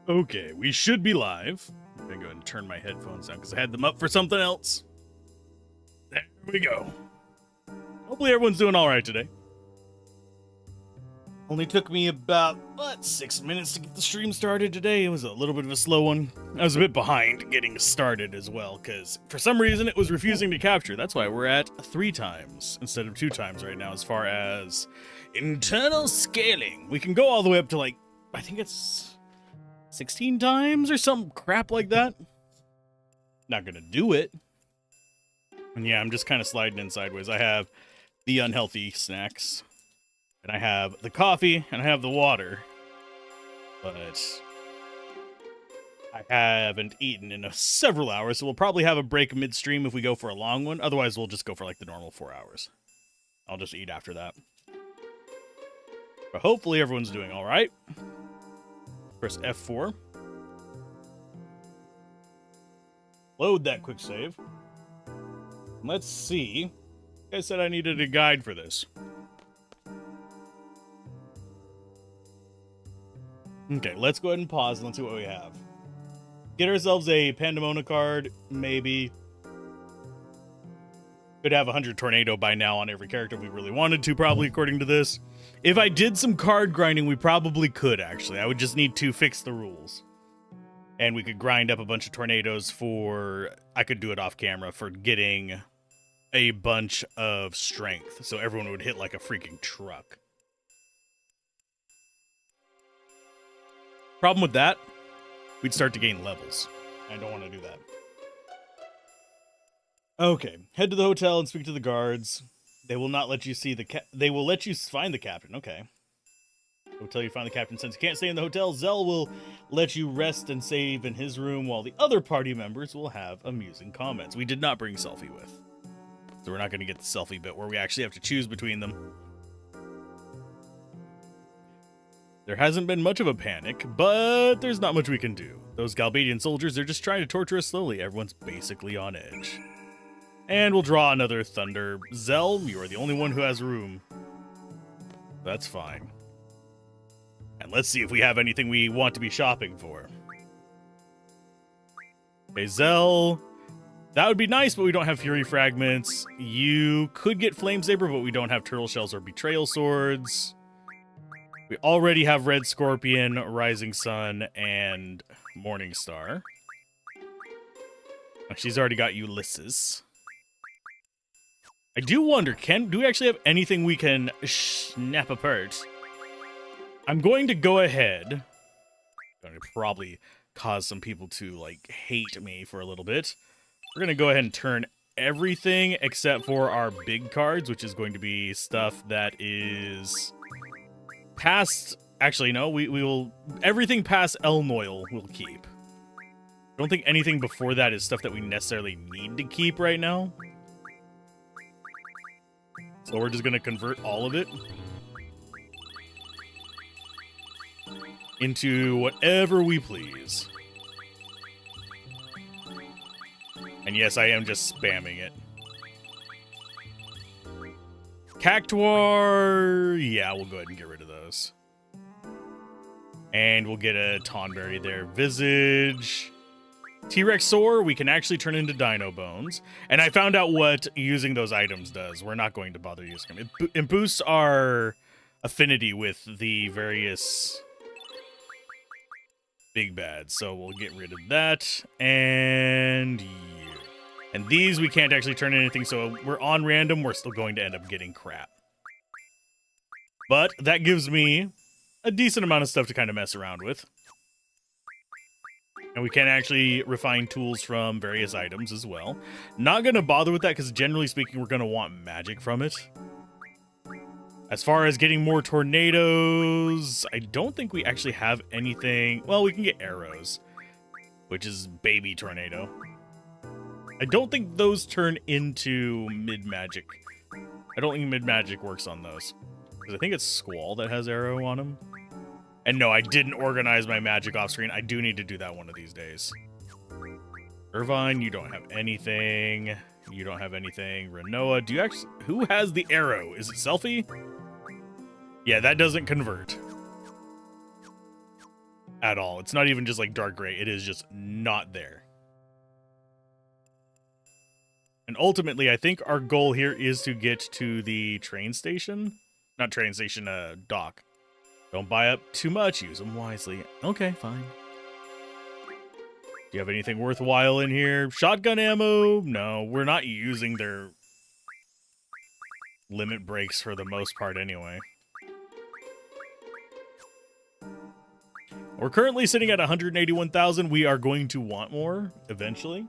Okay, we should be live. I'm gonna go ahead and turn my headphones down because I had them up for something else. There we go. Hopefully everyone's doing all right today. Only took me about, 6 minutes to get the stream started today. It was a little bit of a slow one. I was a bit behind getting started as well, because for some reason it was refusing to capture. That's why we're at 3 times instead of 2 times right now as far as internal scaling. We can go all the way up to, like, I think it's 16 times or some crap like that. Not gonna do it. And yeah, I'm just kind of sliding in sideways. I have the unhealthy snacks. And I have the coffee, and I have the water. But I haven't eaten in several hours, so we'll probably have a break midstream if we go for a long one. Otherwise, we'll just go for like the normal 4 hours. I'll just eat after that. But hopefully everyone's doing all right. Press F4. Load that quick save. Let's see. I said I needed a guide for this. Okay, let's go ahead and pause and let's see what we have. Get ourselves a Pandemona card, maybe. Could have 100 Tornado by now on every character if we really wanted to, probably, according to this. If I did some card grinding, we probably could, actually. I would just need to fix the rules. And we could grind up a bunch of Tornadoes for... I could do it off camera for getting a bunch of strength. So everyone would hit like a freaking truck. Problem with that, we'd start to gain levels. I don't want to do that. Okay, head to the hotel and speak to the guards. They will not let you see the they will let you find the captain. Okay. Hotel you find the captain. Since you can't stay in the hotel, Zell will let you rest and save in his room while the other party members will have amusing comments. We did not bring Selfie with. So we're not going to get the selfie bit where we actually have to choose between them. There hasn't been much of a panic, but there's not much we can do. Those Galbadian soldiers, they're just trying to torture us slowly. Everyone's basically on edge. And we'll draw another Thunder. Zell, you are the only one who has room. That's fine. And let's see if we have anything we want to be shopping for. Okay, Zell. That would be nice, but we don't have Fury Fragments. You could get Flame Saber, but we don't have Turtle Shells or Betrayal Swords. We already have Red Scorpion, Rising Sun, and Morning Star. She's already got Ulysses. I do wonder, do we actually have anything we can snap apart? I'm going to go ahead. I'm going to probably cause some people to, like, hate me for a little bit. We're going to go ahead and turn everything except for our big cards, which is going to be stuff that is... past, actually, no, we will, everything past Elnoil we'll keep. I don't think anything before that is stuff that we necessarily need to keep right now. So we're just going to convert all of it into whatever we please. And yes, I am just spamming it. Cactuar, yeah, we'll go ahead and get rid of those. And we'll get a Tonberry there. Visage. T-Rex Soar, we can actually turn into Dino Bones. And I found out what using those items does. We're not going to bother using them. It boosts our affinity with the various big bads. So we'll get rid of that. And yeah. And these we can't actually turn anything, so we're on random, we're still going to end up getting crap. But that gives me a decent amount of stuff to kind of mess around with. And we can actually refine tools from various items as well. Not going to bother with that because generally speaking, we're going to want magic from it. As far as getting more tornadoes, I don't think we actually have anything. Well, we can get arrows, which is baby tornado. I don't think those turn into mid-magic. I don't think mid-magic works on those. Because I think it's Squall that has arrow on him. And no, I didn't organize my magic off screen. I do need to do that one of these days. Irvine, you don't have anything. You don't have anything. Renoa, do you actually... Who has the arrow? Is it Selfie? Yeah, that doesn't convert. at all. It's not even just like dark gray. It is just not there. And ultimately, I think our goal here is to get to the train station. Not train station, dock. Don't buy up too much. Use them wisely. Okay, fine. Do you have anything worthwhile in here? Shotgun ammo? No, we're not using their limit breaks for the most part anyway. We're currently sitting at 181,000. We are going to want more eventually.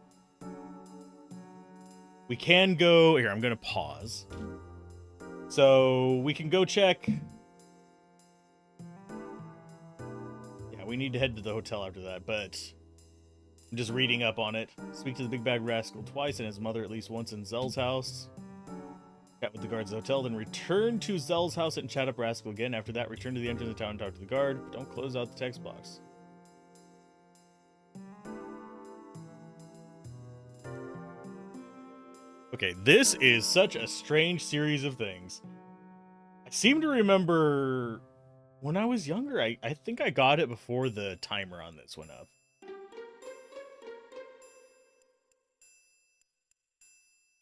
We can go... Here, I'm going to pause. So, we can go check... Yeah, we need to head to the hotel after that, but... I'm just reading up on it. Speak to the big bad rascal twice and his mother at least once in Zell's house. Chat with the guards at the hotel, then return to Zell's house and chat up Rascal again. After that, return to the entrance of the town and talk to the guard. Don't close out the text box. Okay, this is such a strange series of things. I seem to remember when I was younger, I think I got it before the timer on this went up.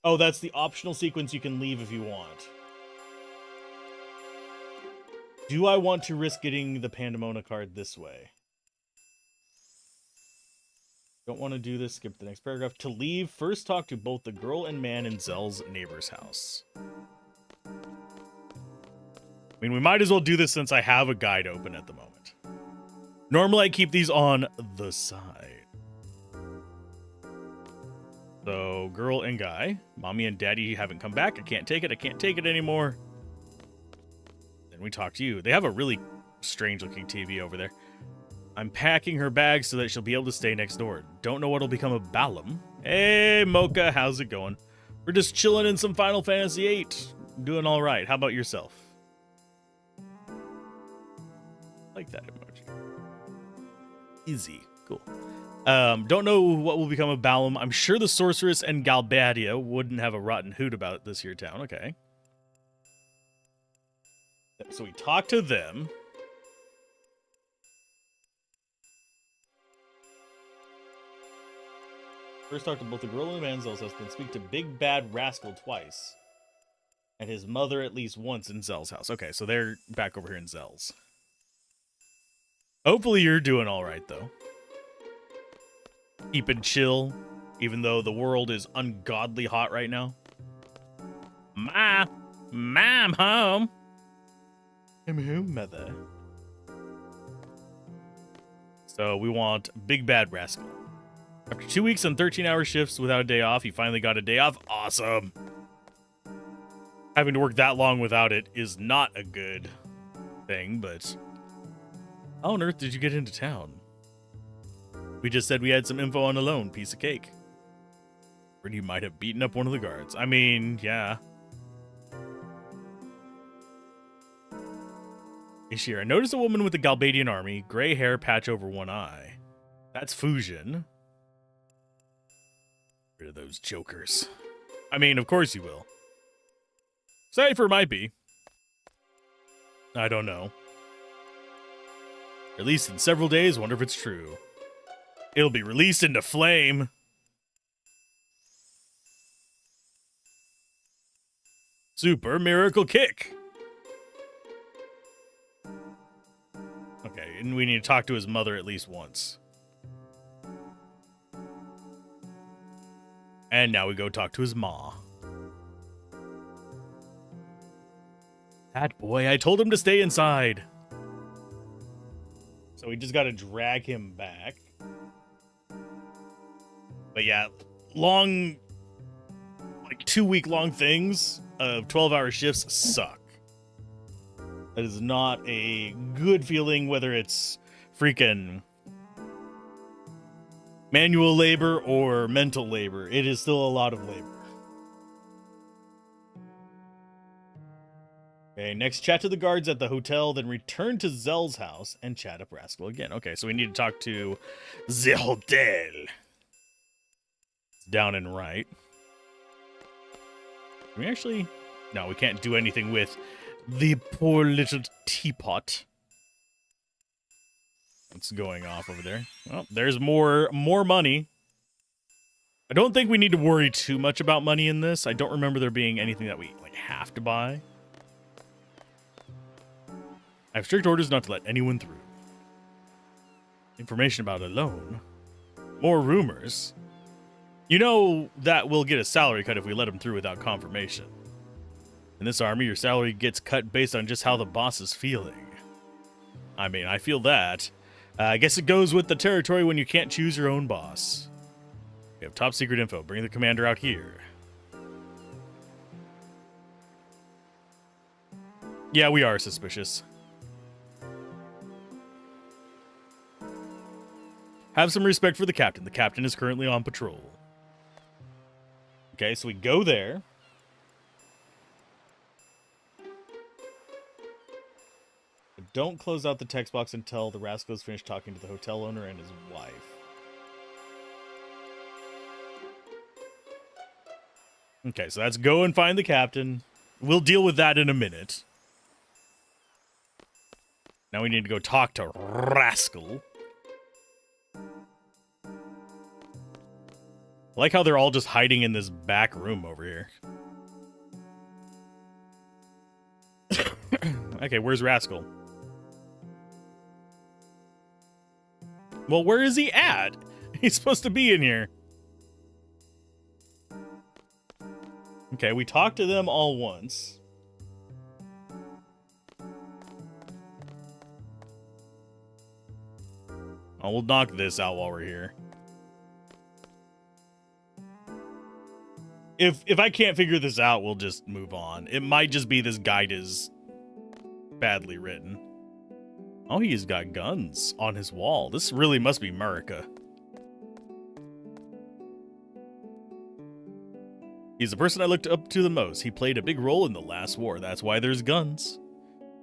Oh, that's the optional sequence you can leave if you want. Do I want to risk getting the Pandemona card this way? Don't want to do this. Skip the next paragraph. To leave, first talk to both the girl and man in Zell's neighbor's house. I mean, we might as well do this since I have a guide open at the moment. Normally, I keep these on the side. So, girl and guy. Mommy and daddy haven't come back. I can't take it. I can't take it anymore. Then we talk to you. They have a really strange-looking TV over there. I'm packing her bag so that she'll be able to stay next door. Don't know what'll become of Balam. Hey, Mocha, how's it going? We're just chilling in some Final Fantasy VIII. Doing all right. How about yourself? Like that emoji. Easy. Cool. Don't know what will become of Balam. I'm sure the sorceress and Galbadia wouldn't have a rotten hoot about this here town. Okay. So we talk to them. First talk to both the girl and the man's house, then speak to Big Bad Rascal twice. And his mother at least once in Zell's house. Okay, so they're back over here in Zell's. Hopefully you're doing alright, though. Keeping chill, even though the world is ungodly hot right now. I'm home. I'm home, mother. So we want Big Bad Rascal. After 2 weeks and 13-hour shifts without a day off, he finally got a day off. Awesome. Having to work that long without it is not a good thing, but... How on earth did you get into town? We just said we had some info on a loan. Piece of cake. Or you might have beaten up one of the guards. I mean, yeah. Ishir, I noticed a woman with the Galbadian army. Gray hair, patch over one eye. That's Fusion. Rid of those jokers. I mean, of course you will. Cypher might be. I don't know. Released in several days. Wonder if it's true. It'll be released into flame. Super Miracle Kick. Okay, and we need to talk to his mother at least once. And now we go talk to his ma. That boy, I told him to stay inside. So we just got to drag him back. But yeah, long, like 2-week-long things of 12-hour shifts suck. That is not a good feeling, whether it's freaking manual labor or mental labor. It is still a lot of labor. Okay, next chat to the guards at the hotel, then return to Zell's house and chat up Rascal again. Okay, so we need to talk to the hotel. It's down and right. Can we actually... No, we can't do anything with the poor little teapot. alerts going off over there. Well, there's more money. I don't think we need to worry too much about money in this. I don't remember there being anything that we like have to buy. I have strict orders not to let anyone through. Information about a loan. More rumors. You know that we'll get a salary cut if we let him through without confirmation. In this army, your salary gets cut based on just how the boss is feeling. I mean, I feel that. I guess it goes with the territory when you can't choose your own boss. We have top secret info. Bring the commander out here. Yeah, we are suspicious. Have some respect for the captain. The captain is currently on patrol. Okay, so we go there. But don't close out the text box until the rascal is finished talking to the hotel owner and his wife. Okay, so let's go and find the captain. We'll deal with that in a minute. Now we need to go talk to Rascal. I like how they're all just hiding in this back room over here. Okay, where's Rascal? Well, where is he at? He's supposed to be in here. Okay, we talked to them all once. Oh, we'll knock this out while we're here. If I can't figure this out, we'll just move on. It might just be this guide is badly written. Oh, he's got guns on his wall. This really must be America. He's the person I looked up to the most. He played a big role in the last war. That's why there's guns.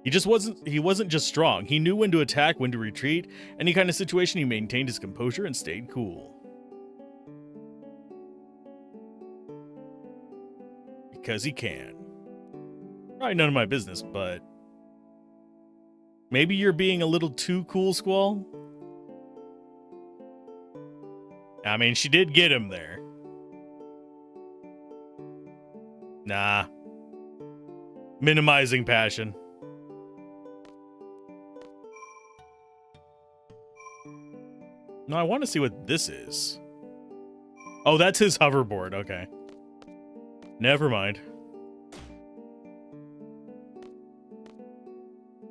He wasn't just strong. He knew when to attack, when to retreat. Any kind of situation, he maintained his composure and stayed cool. Because he can. Probably none of my business, but maybe you're being a little too cool, Squall. I mean, she did get him there. Nah. Minimizing passion. No, I want to see what this is. Oh, that's his hoverboard. Okay. Never mind.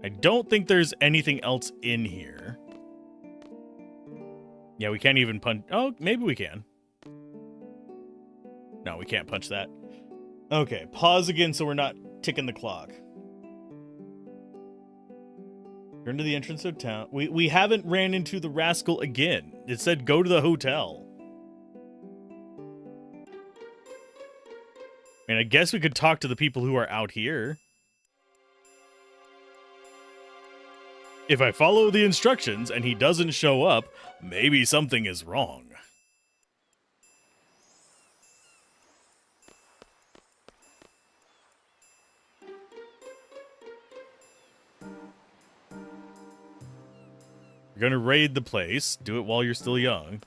I don't think there's anything else in here. Yeah, we can't even punch. Oh, maybe we can. No, we can't punch that. Okay, pause again so we're not ticking the clock. Turn to the entrance of town. We haven't ran into the rascal again. It said go to the hotel. I mean, I guess we could talk to the people who are out here. If I follow the instructions and he doesn't show up, maybe something is wrong. You're gonna raid the place. Do it while you're still young.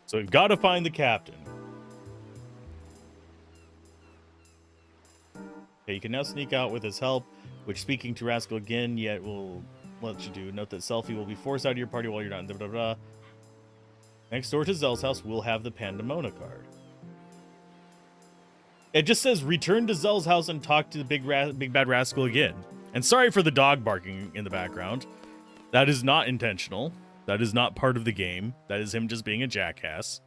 So we've got to find the captain. Okay, you can now sneak out with his help, which speaking to Rascal again, yet will let you do. Note that Selfie will be forced out of your party while you're not. Blah, blah, blah. Next door to Zell's house, we'll have the Pandemona card. It just says return to Zell's house and talk to the big bad rascal again. And sorry for the dog barking in the background. That is not intentional. That is not part of the game. That is him just being a jackass.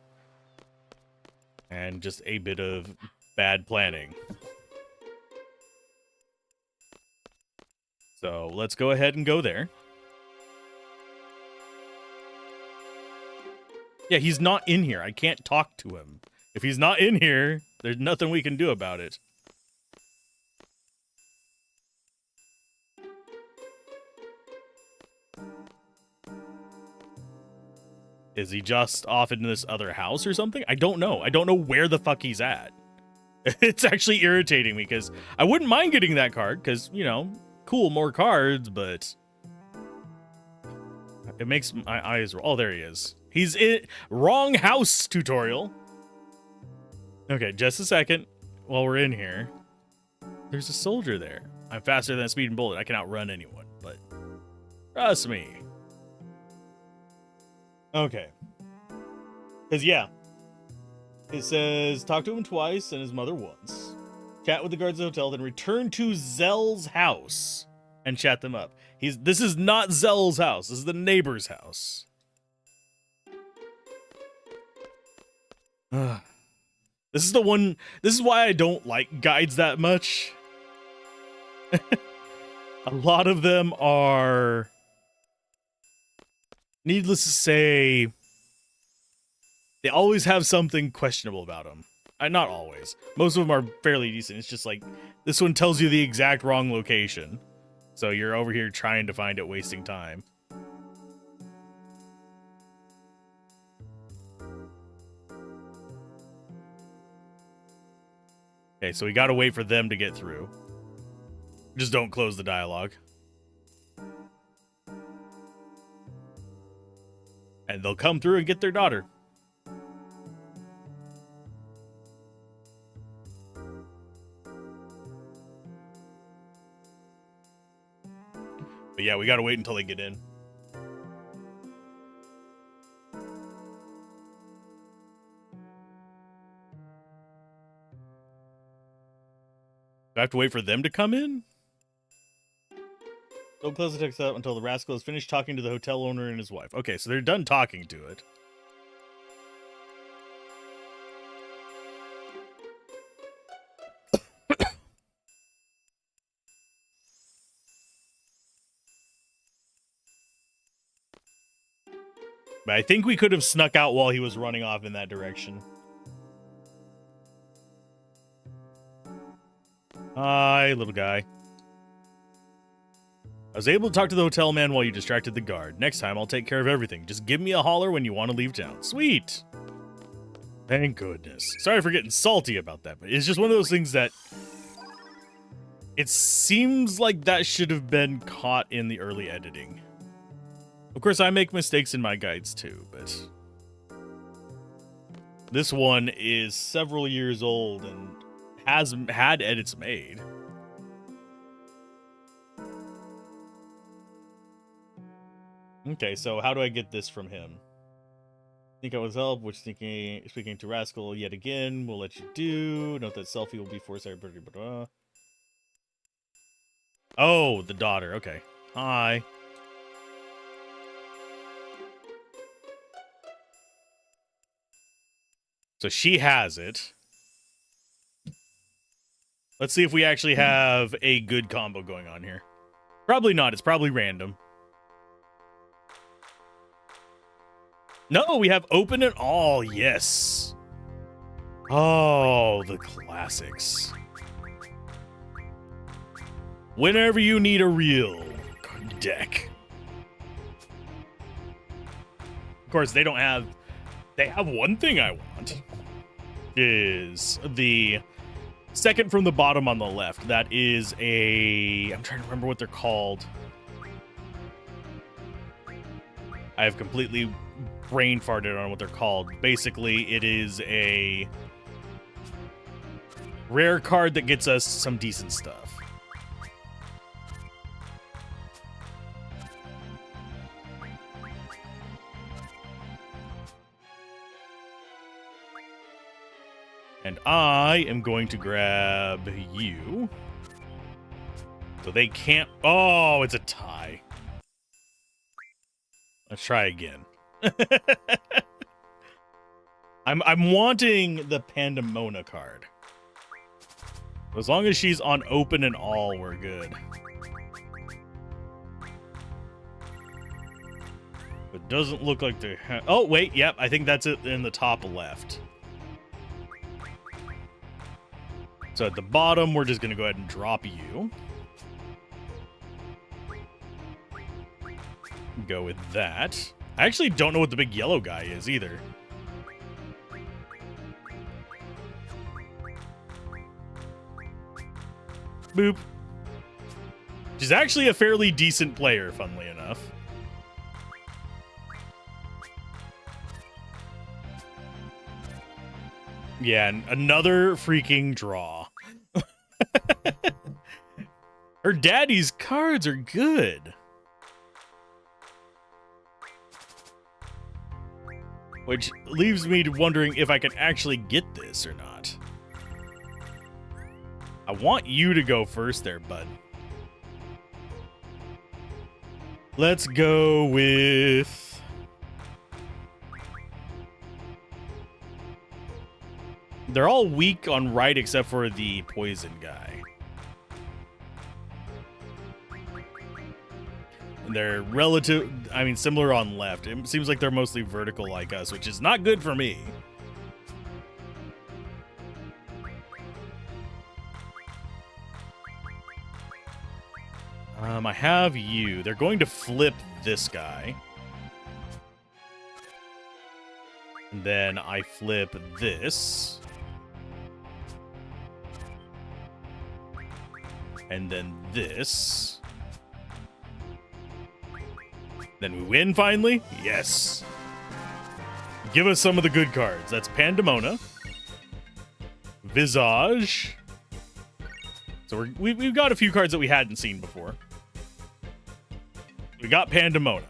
And just a bit of bad planning. So let's go ahead and go there. Yeah, he's not in here. I can't talk to him. If he's not in here, there's nothing we can do about it. Is he just off into this other house or something? I don't know. I don't know where the fuck he's at. It's actually irritating me because I wouldn't mind getting that card because, you know, cool, more cards, but it makes my eyes roll. Oh, there he is. He's in wrong house tutorial. Okay, just a second while we're in here. There's a soldier there. I'm faster than a speeding bullet. I can outrun anyone, but trust me. Okay. Because, yeah. It says, talk to him twice and his mother once. Chat with the guards of the hotel, then return to Zell's house and chat them up. This is not Zell's house. This is the neighbor's house. This is the one. This is why I don't like guides that much. A lot of them are, needless to say, they always have something questionable about them. Not always. Most of them are fairly decent. It's just like, this one tells you the exact wrong location. So you're over here trying to find it, wasting time. Okay, so we gotta wait for them to get through. Just don't close the dialogue. And they'll come through and get their daughter. But yeah, we gotta wait until they get in. Do I have to wait for them to come in? Don't close the text up until the rascal is finished talking to the hotel owner and his wife. Okay, so they're done talking to it. But I think we could have snuck out while he was running off in that direction. Hi, little guy. I was able to talk to the hotel man while you distracted the guard. Next time, I'll take care of everything. Just give me a holler when you want to leave town. Sweet. Thank goodness. Sorry for getting salty about that, but it's just one of those things that it seems like that should have been caught in the early editing. Of course, I make mistakes in my guides too, but this one is several years old and has had edits made. Okay, so how do I get this from him? Think I was help, which speaking to Rascal yet again, we'll let you do. Note that selfie will be forced. Oh, the daughter. Okay. Hi. So she has it. Let's see if we actually have a good combo going on here. Probably not. It's probably random. No, we have open and all. Yes. Oh, the classics. Whenever you need a real deck. Of course, they don't have... They have one thing I want. Is the second from the bottom on the left. That is a... I'm trying to remember what they're called. I have completely brain farted on what they're called. Basically, it is a rare card that gets us some decent stuff. And I am going to grab you. So they can't... Oh, it's a tie. Let's try again. I'm wanting the Pandemona card. As long as she's on open and all, we're good. It doesn't look like they have... Oh, wait, yep, I think that's it in the top left. So at the bottom, we're just going to go ahead and drop you. Go with that. I actually don't know what the big yellow guy is either. Boop. She's actually a fairly decent player, funnily enough. Yeah, and another freaking draw. Her daddy's cards are good. Which leaves me wondering if I can actually get this or not. I want you to go first there, bud. Let's go with... They're all weak on right except for the poison guy. And they're similar on left. It seems like they're mostly vertical like us, which is not good for me. I have you. They're going to flip this guy. And then I flip this. And then this. Then we win finally? Yes. Give us some of the good cards. That's Pandemona. Visage. So we've got a few cards that we hadn't seen before. We got Pandemona.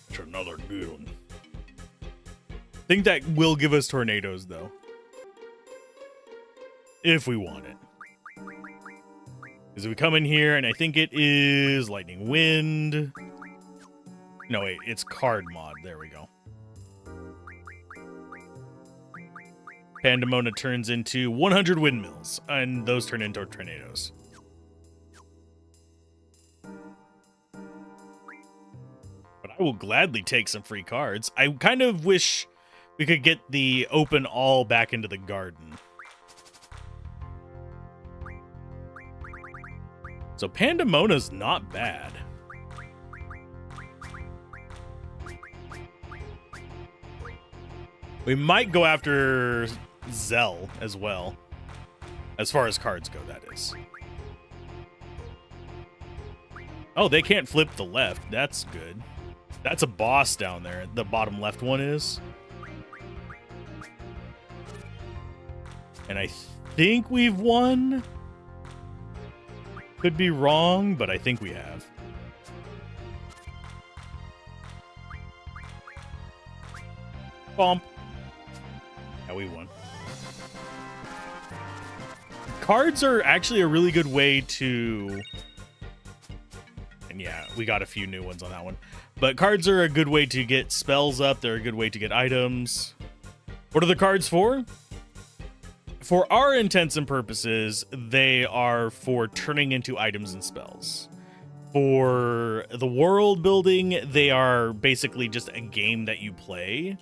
Which are another good one. I think that will give us tornadoes, though. If we want it. Because we come in here, and I think it is Lightning Wind. No, wait, it's card mod. There we go. Pandemona turns into 100 windmills, and those turn into tornadoes. But I will gladly take some free cards. I kind of wish we could get the open all back into the garden. So Pandemona's not bad. We might go after Zell as well. As far as cards go, that is. Oh, they can't flip the left. That's good. That's a boss down there. The bottom left one is. And I think we've won. Could be wrong, but I think we have. Bump. Yeah, we won. Cards are actually a really good way to... And yeah, we got a few new ones on that one. But cards are a good way to get spells up. They're a good way to get items. What are the cards for? For our intents and purposes, they are for turning into items and spells. For the world building, they are basically just a game that you play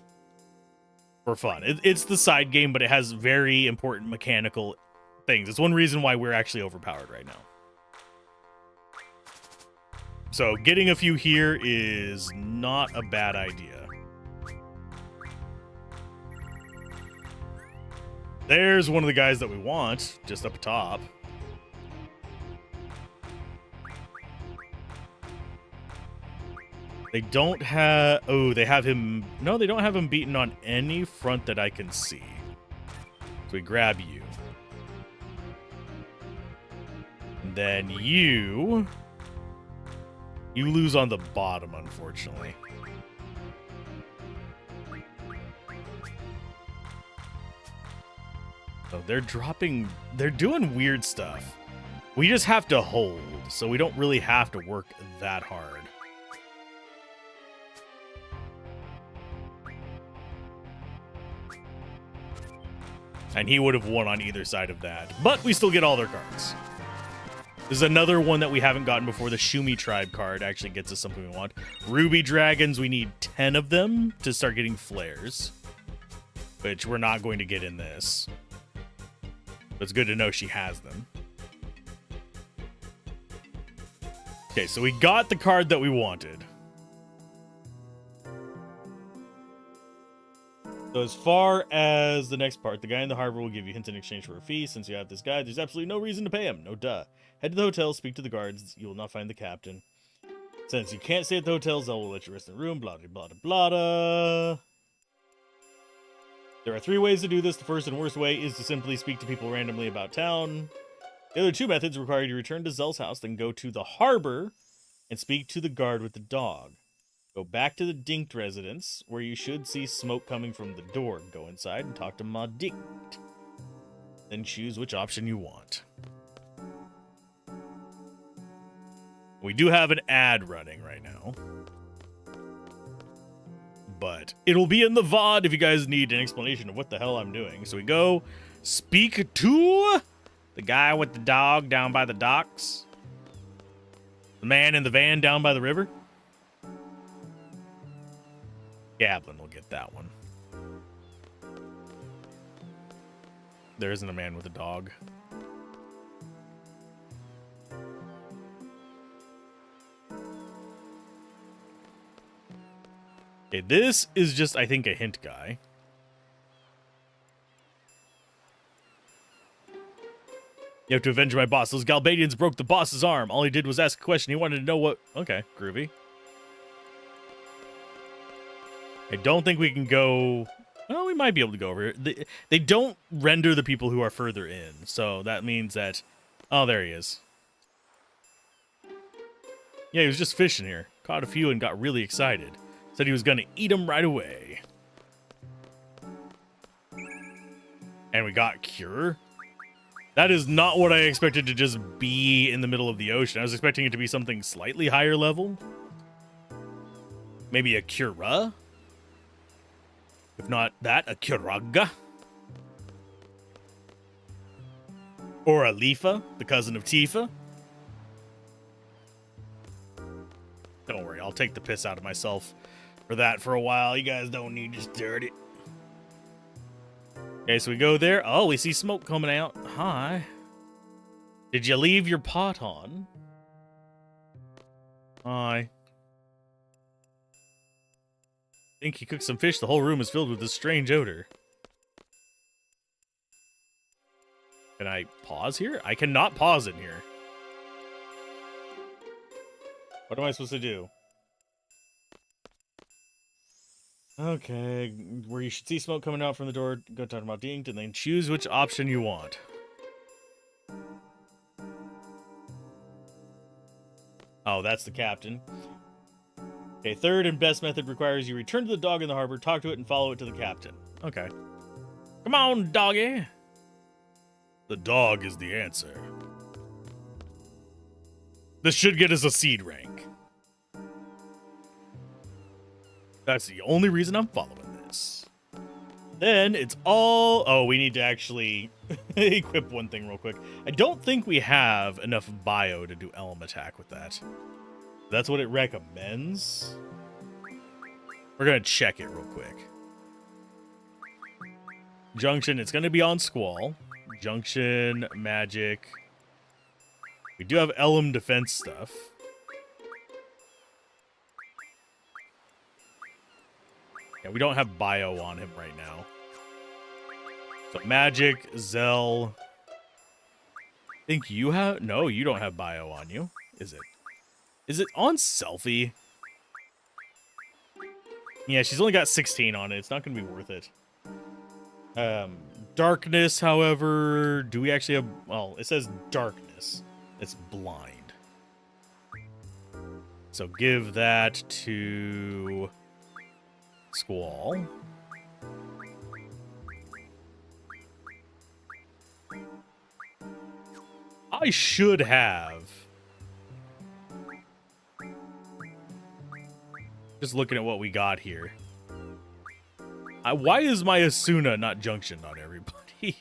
for fun. It's the side game, but it has very important mechanical things. It's one reason why we're actually overpowered right now. So getting a few here is not a bad idea. There's one of the guys that we want, just up top. They don't have... Oh, they have him... No, they don't have him beaten on any front that I can see. So we grab you. And then you... You lose on the bottom, unfortunately. So they're dropping... They're doing weird stuff. We just have to hold, so we don't really have to work that hard. And he would have won on either side of that. But we still get all their cards. This is another one that we haven't gotten before. The Shumi Tribe card actually gets us something we want. Ruby Dragons, we need 10 of them to start getting flares. Which we're not going to get in this. But it's good to know she has them. Okay, so we got the card that we wanted. So as far as the next part, the guy in the harbor will give you hints in exchange for a fee. Since you have this guy, there's absolutely no reason to pay him. No duh. Head to the hotel, speak to the guards. You will not find the captain. Since you can't stay at the hotel, Zell will let you rest in the room. Blah, blah, blah, blah. There are 3 ways to do this. The first and worst way is to simply speak to people randomly about town. The other 2 methods require you to return to Zell's house, then go to the harbor and speak to the guard with the dog. Go back to the Dinkt residence, where you should see smoke coming from the door. Go inside and talk to Ma Dinkt. Then choose which option you want. We do have an ad running right now. But it'll be in the VOD if you guys need an explanation of what the hell I'm doing. So we go speak to the guy with the dog down by the docks. The man in the van down by the river. Gablin will get that one. There isn't a man with a dog. Okay, this is just, I think, a hint guy. You have to avenge my boss. Those Galbadians broke the boss's arm. All he did was ask a question. He wanted to know what... Okay, groovy. I don't think we can go... Well, we might be able to go over here. They don't render the people who are further in. So that means that... Oh, there he is. Yeah, he was just fishing here. Caught a few and got really excited. Said he was going to eat them right away. And we got Cure. That is not what I expected to just be in the middle of the ocean. I was expecting it to be something slightly higher level. Maybe a Cura? If not that, a Curaga. Or a Lifa, the cousin of Tifa. Don't worry, I'll take the piss out of myself for that for a while. You guys don't need to stir it. Okay, so we go there. Oh, we see smoke coming out. Hi. Did you leave your pot on? Hi. I think he cooked some fish. The whole room is filled with this strange odor. Can I pause here? I cannot pause in here. What am I supposed to do? Okay, where you should see smoke coming out from the door, go talk about Dinkt, and then choose which option you want. Oh, that's the captain. Okay, third and best method requires you return to the dog in the harbor, talk to it, and follow it to the captain. Okay. Come on, doggy! The dog is the answer. This should get us a seed rank. That's the only reason I'm following this. Then it's all... Oh, we need to actually equip one thing real quick. I don't think we have enough bio to do Elm attack with that. That's what it recommends. We're going to check it real quick. Junction, it's going to be on Squall. Junction, magic. We do have Elm defense stuff. Yeah, we don't have bio on him right now. So magic, Zell. I think you have... No, you don't have bio on you. Is it? Is it on Selfie? Yeah, she's only got 16 on it. It's not going to be worth it. Darkness, however, do we actually have... Well, it says darkness. It's blind. So give that to Squall. I should have... Just looking at what we got here. Why is my Asuna not junctioned on everybody?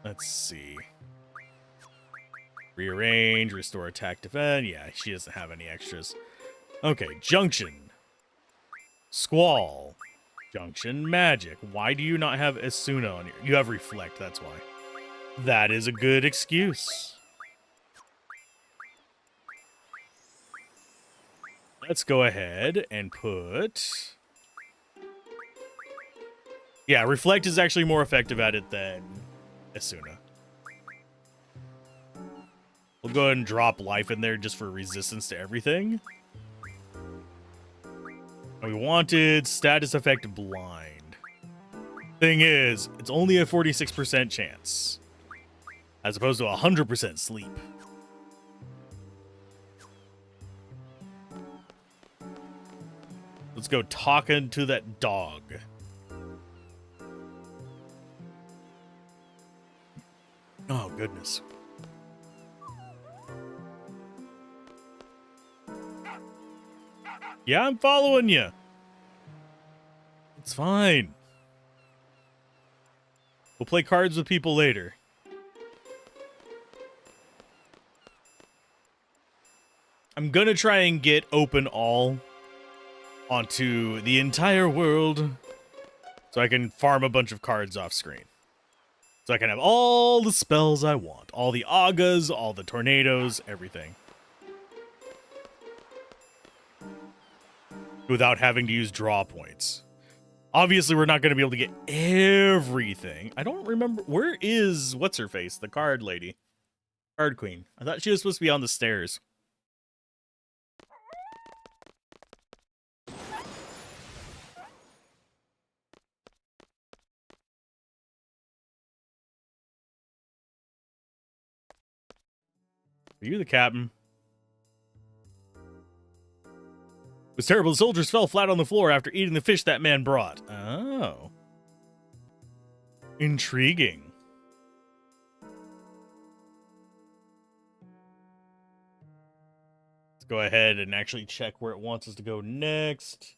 Let's see. Rearrange, restore attack, defend. Yeah, she doesn't have any extras. Okay, junction. Squall. Junction, magic. Why do you not have Asuna on here? You have reflect, that's why. That is a good excuse. Let's go ahead and put... Yeah, Reflect is actually more effective at it than Asuna. We'll go ahead and drop Life in there just for resistance to everything. And we wanted Status Effect Blind. Thing is, it's only a 46% chance, as opposed to 100% Sleep. Let's go talking to that dog. Oh, goodness. Yeah, I'm following you. It's fine. We'll play cards with people later. I'm gonna try and get open all onto the entire world so I can farm a bunch of cards off screen. So I can have all the spells I want. All the Agas, all the tornadoes, everything. Without having to use draw points. Obviously, we're not going to be able to get everything. I don't remember. Where is What's-Her-Face, the card lady? Card queen. I thought she was supposed to be on the stairs. Are you the captain? It was terrible. The soldiers fell flat on the floor after eating the fish that man brought. Oh. Intriguing. Let's go ahead and actually check where it wants us to go next.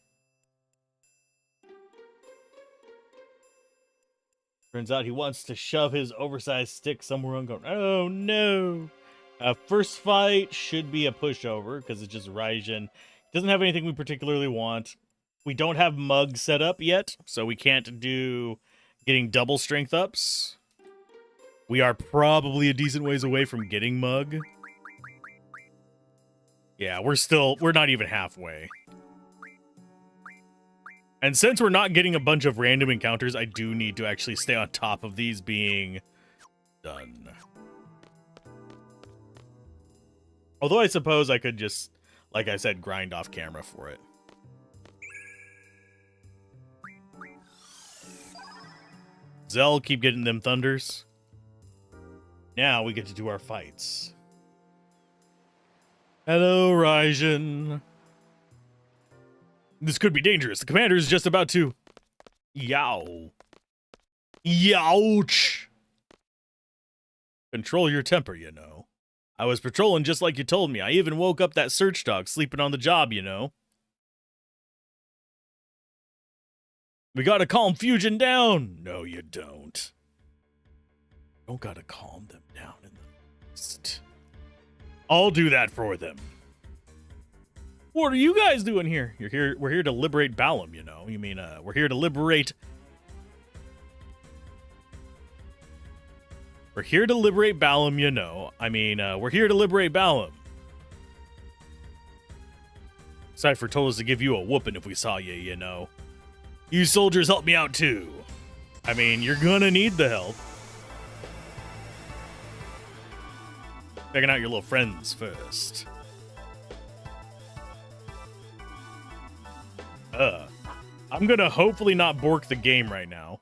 Turns out he wants to shove his oversized stick somewhere unknown. Oh, no. First fight should be a pushover because it's just Raijin. Doesn't have anything we particularly want. We don't have Mug set up yet, so we can't do getting double strength ups. We are probably a decent ways away from getting Mug. Yeah, we're not even halfway. And since we're not getting a bunch of random encounters, I do need to actually stay on top of these being done. Although I suppose I could just, like I said, grind off camera for it. Zell, keep getting them thunders. Now we get to do our fights. Hello, Raijin. This could be dangerous. The commander is just about to... Yow. Youch. Control your temper, you know. I was patrolling just like you told me. I even woke up that search dog sleeping on the job, you know. We gotta calm Fusion down. No, you don't. Don't gotta calm them down in the least. I'll do that for them. What are you guys doing here? You're here. We're here to liberate Balam, you know. You mean, we're here to liberate... We're here to liberate Balam, you know. I mean, we're here to liberate Balam. Cypher told us to give you a whooping if we saw you, you know. You soldiers help me out, too. I mean, you're gonna need the help. Checking out your little friends first. I'm gonna hopefully not bork the game right now.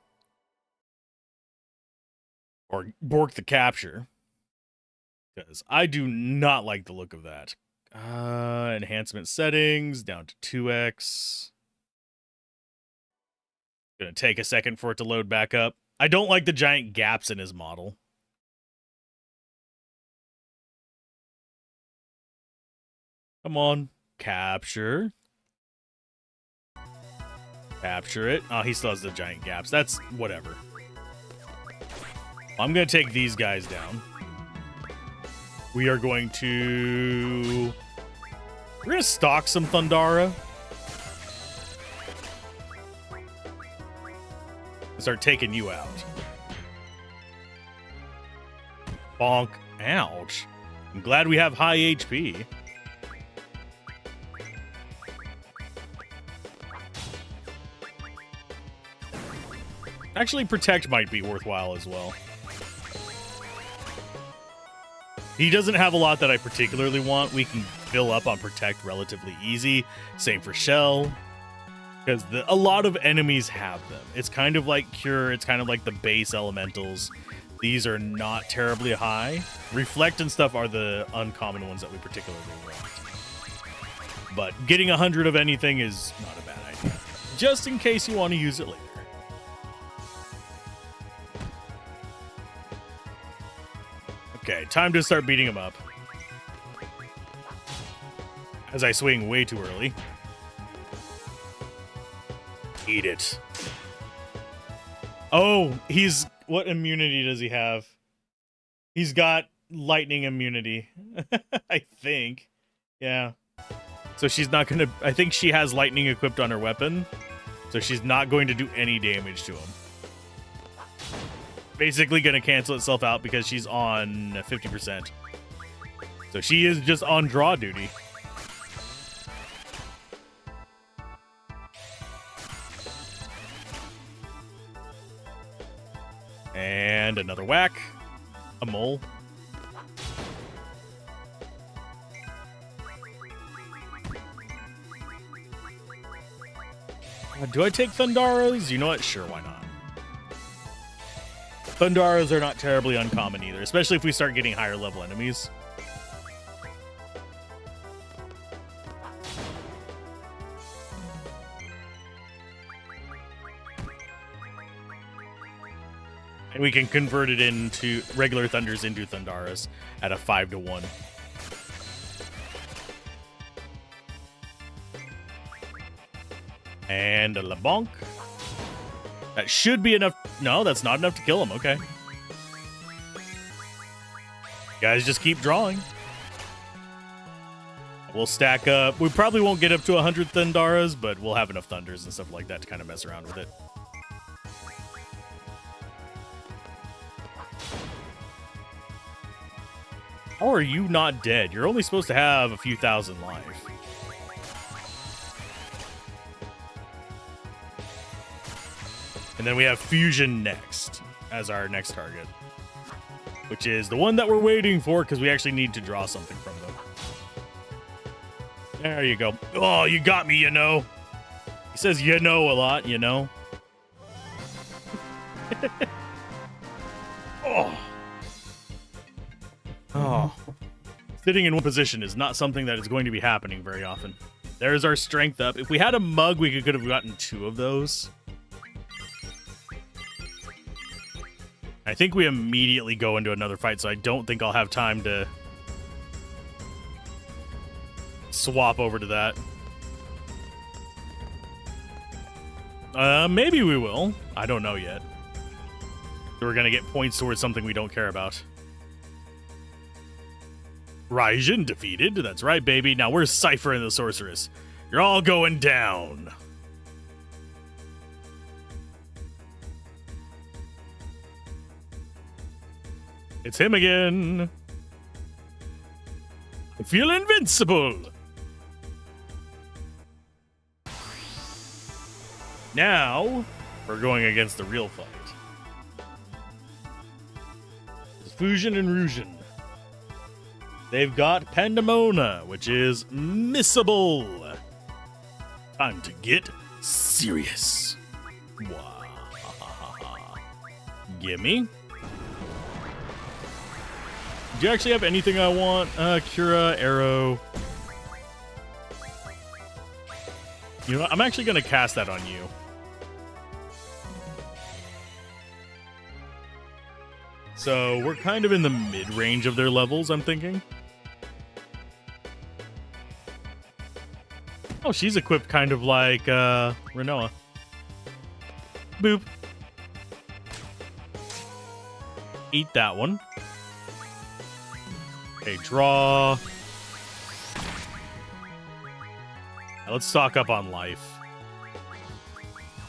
Or bork the capture. Because I do not like the look of that. Enhancement settings, down to 2x. Gonna take a second for it to load back up. I don't like the giant gaps in his model. Come on. Capture. Capture it. Oh, he still has the giant gaps. That's whatever. I'm going to take these guys down. We are going to... We're going to stock some Thundara. And start taking you out. Bonk. Ouch. I'm glad we have high HP. Actually, Protect might be worthwhile as well. He doesn't have a lot that I particularly want. We can fill up on Protect relatively easy. Same for Shell. Because a lot of enemies have them. It's kind of like Cure. It's kind of like the base elementals. These are not terribly high. Reflect and stuff are the uncommon ones that we particularly want. But getting 100 of anything is not a bad idea. Just in case you want to use it later. Okay, time to start beating him up. As I swing way too early. Eat it. Oh, what immunity does he have? He's got lightning immunity. I think. Yeah. So she's not going to... I think she has lightning equipped on her weapon. So she's not going to do any damage to him. Basically going to cancel itself out because she's on 50%. So she is just on draw duty. And another whack. A mole. Do I take Thundaras? You know what? Sure, why not? Thundaras are not terribly uncommon either, especially if we start getting higher level enemies. And we can convert it into regular Thunders into Thundaras at a 5-to-1. And a LeBonk. That should be enough. No, that's not enough to kill him. Okay. Guys, just keep drawing. We'll stack up. We probably won't get up to 100 Thundaras, but we'll have enough Thunders and stuff like that to kind of mess around with it. How are you not dead? You're only supposed to have a few thousand life. And then we have Fusion next as our next target, which is the one that we're waiting for because we actually need to draw something from them. There you go. Oh, you got me, you know. He says you know a lot, you know. Oh. Oh. Sitting in one position is not something that is going to be happening very often. There's our strength up. If we had a mug, we could have gotten 2 of those. I think we immediately go into another fight, so I don't think I'll have time to swap over to that. Maybe we will. I don't know yet. We're gonna get points towards something we don't care about. Raijin defeated. That's right, baby. Now where's Cypher and the Sorceress? You're all going down. It's him again. I feel invincible. Now, we're going against the real fight. It's Fusion and Rusion. They've got Pandemona, which is missable. Time to get serious. Wow. Gimme. Do you actually have anything I want? Cura, Arrow. You know what? I'm actually going to cast that on you. So we're kind of in the mid-range of their levels, I'm thinking. Oh, she's equipped kind of like Renoa. Boop. Eat that one. Okay, draw. Now let's stock up on life.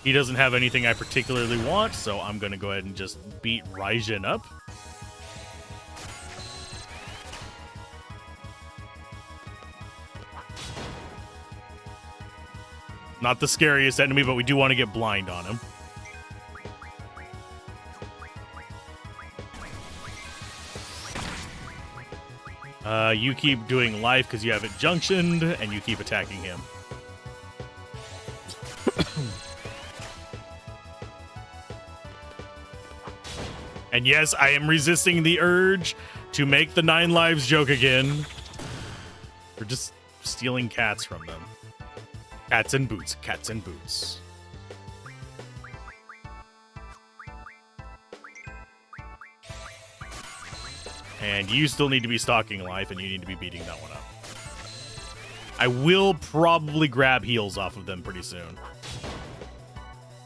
He doesn't have anything I particularly want, so I'm going to go ahead and just beat Raijin up. Not the scariest enemy, but we do want to get blind on him. You keep doing life because you have it junctioned, and you keep attacking him. And yes, I am resisting the urge to make the 9 lives joke again. We're just stealing cats from them. Cats and boots, cats and boots. And you still need to be stalking life, and you need to be beating that one up. I will probably grab heals off of them pretty soon.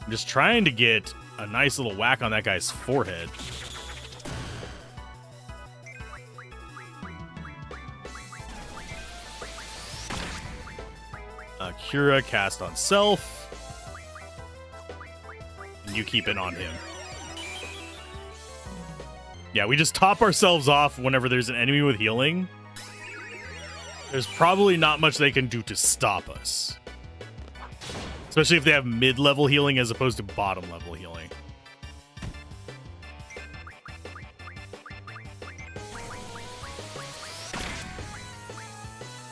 I'm just trying to get a nice little whack on that guy's forehead. Cura cast on self. And you keep it on him. Yeah, we just top ourselves off whenever there's an enemy with healing. There's probably not much they can do to stop us. Especially if they have mid-level healing as opposed to bottom-level healing.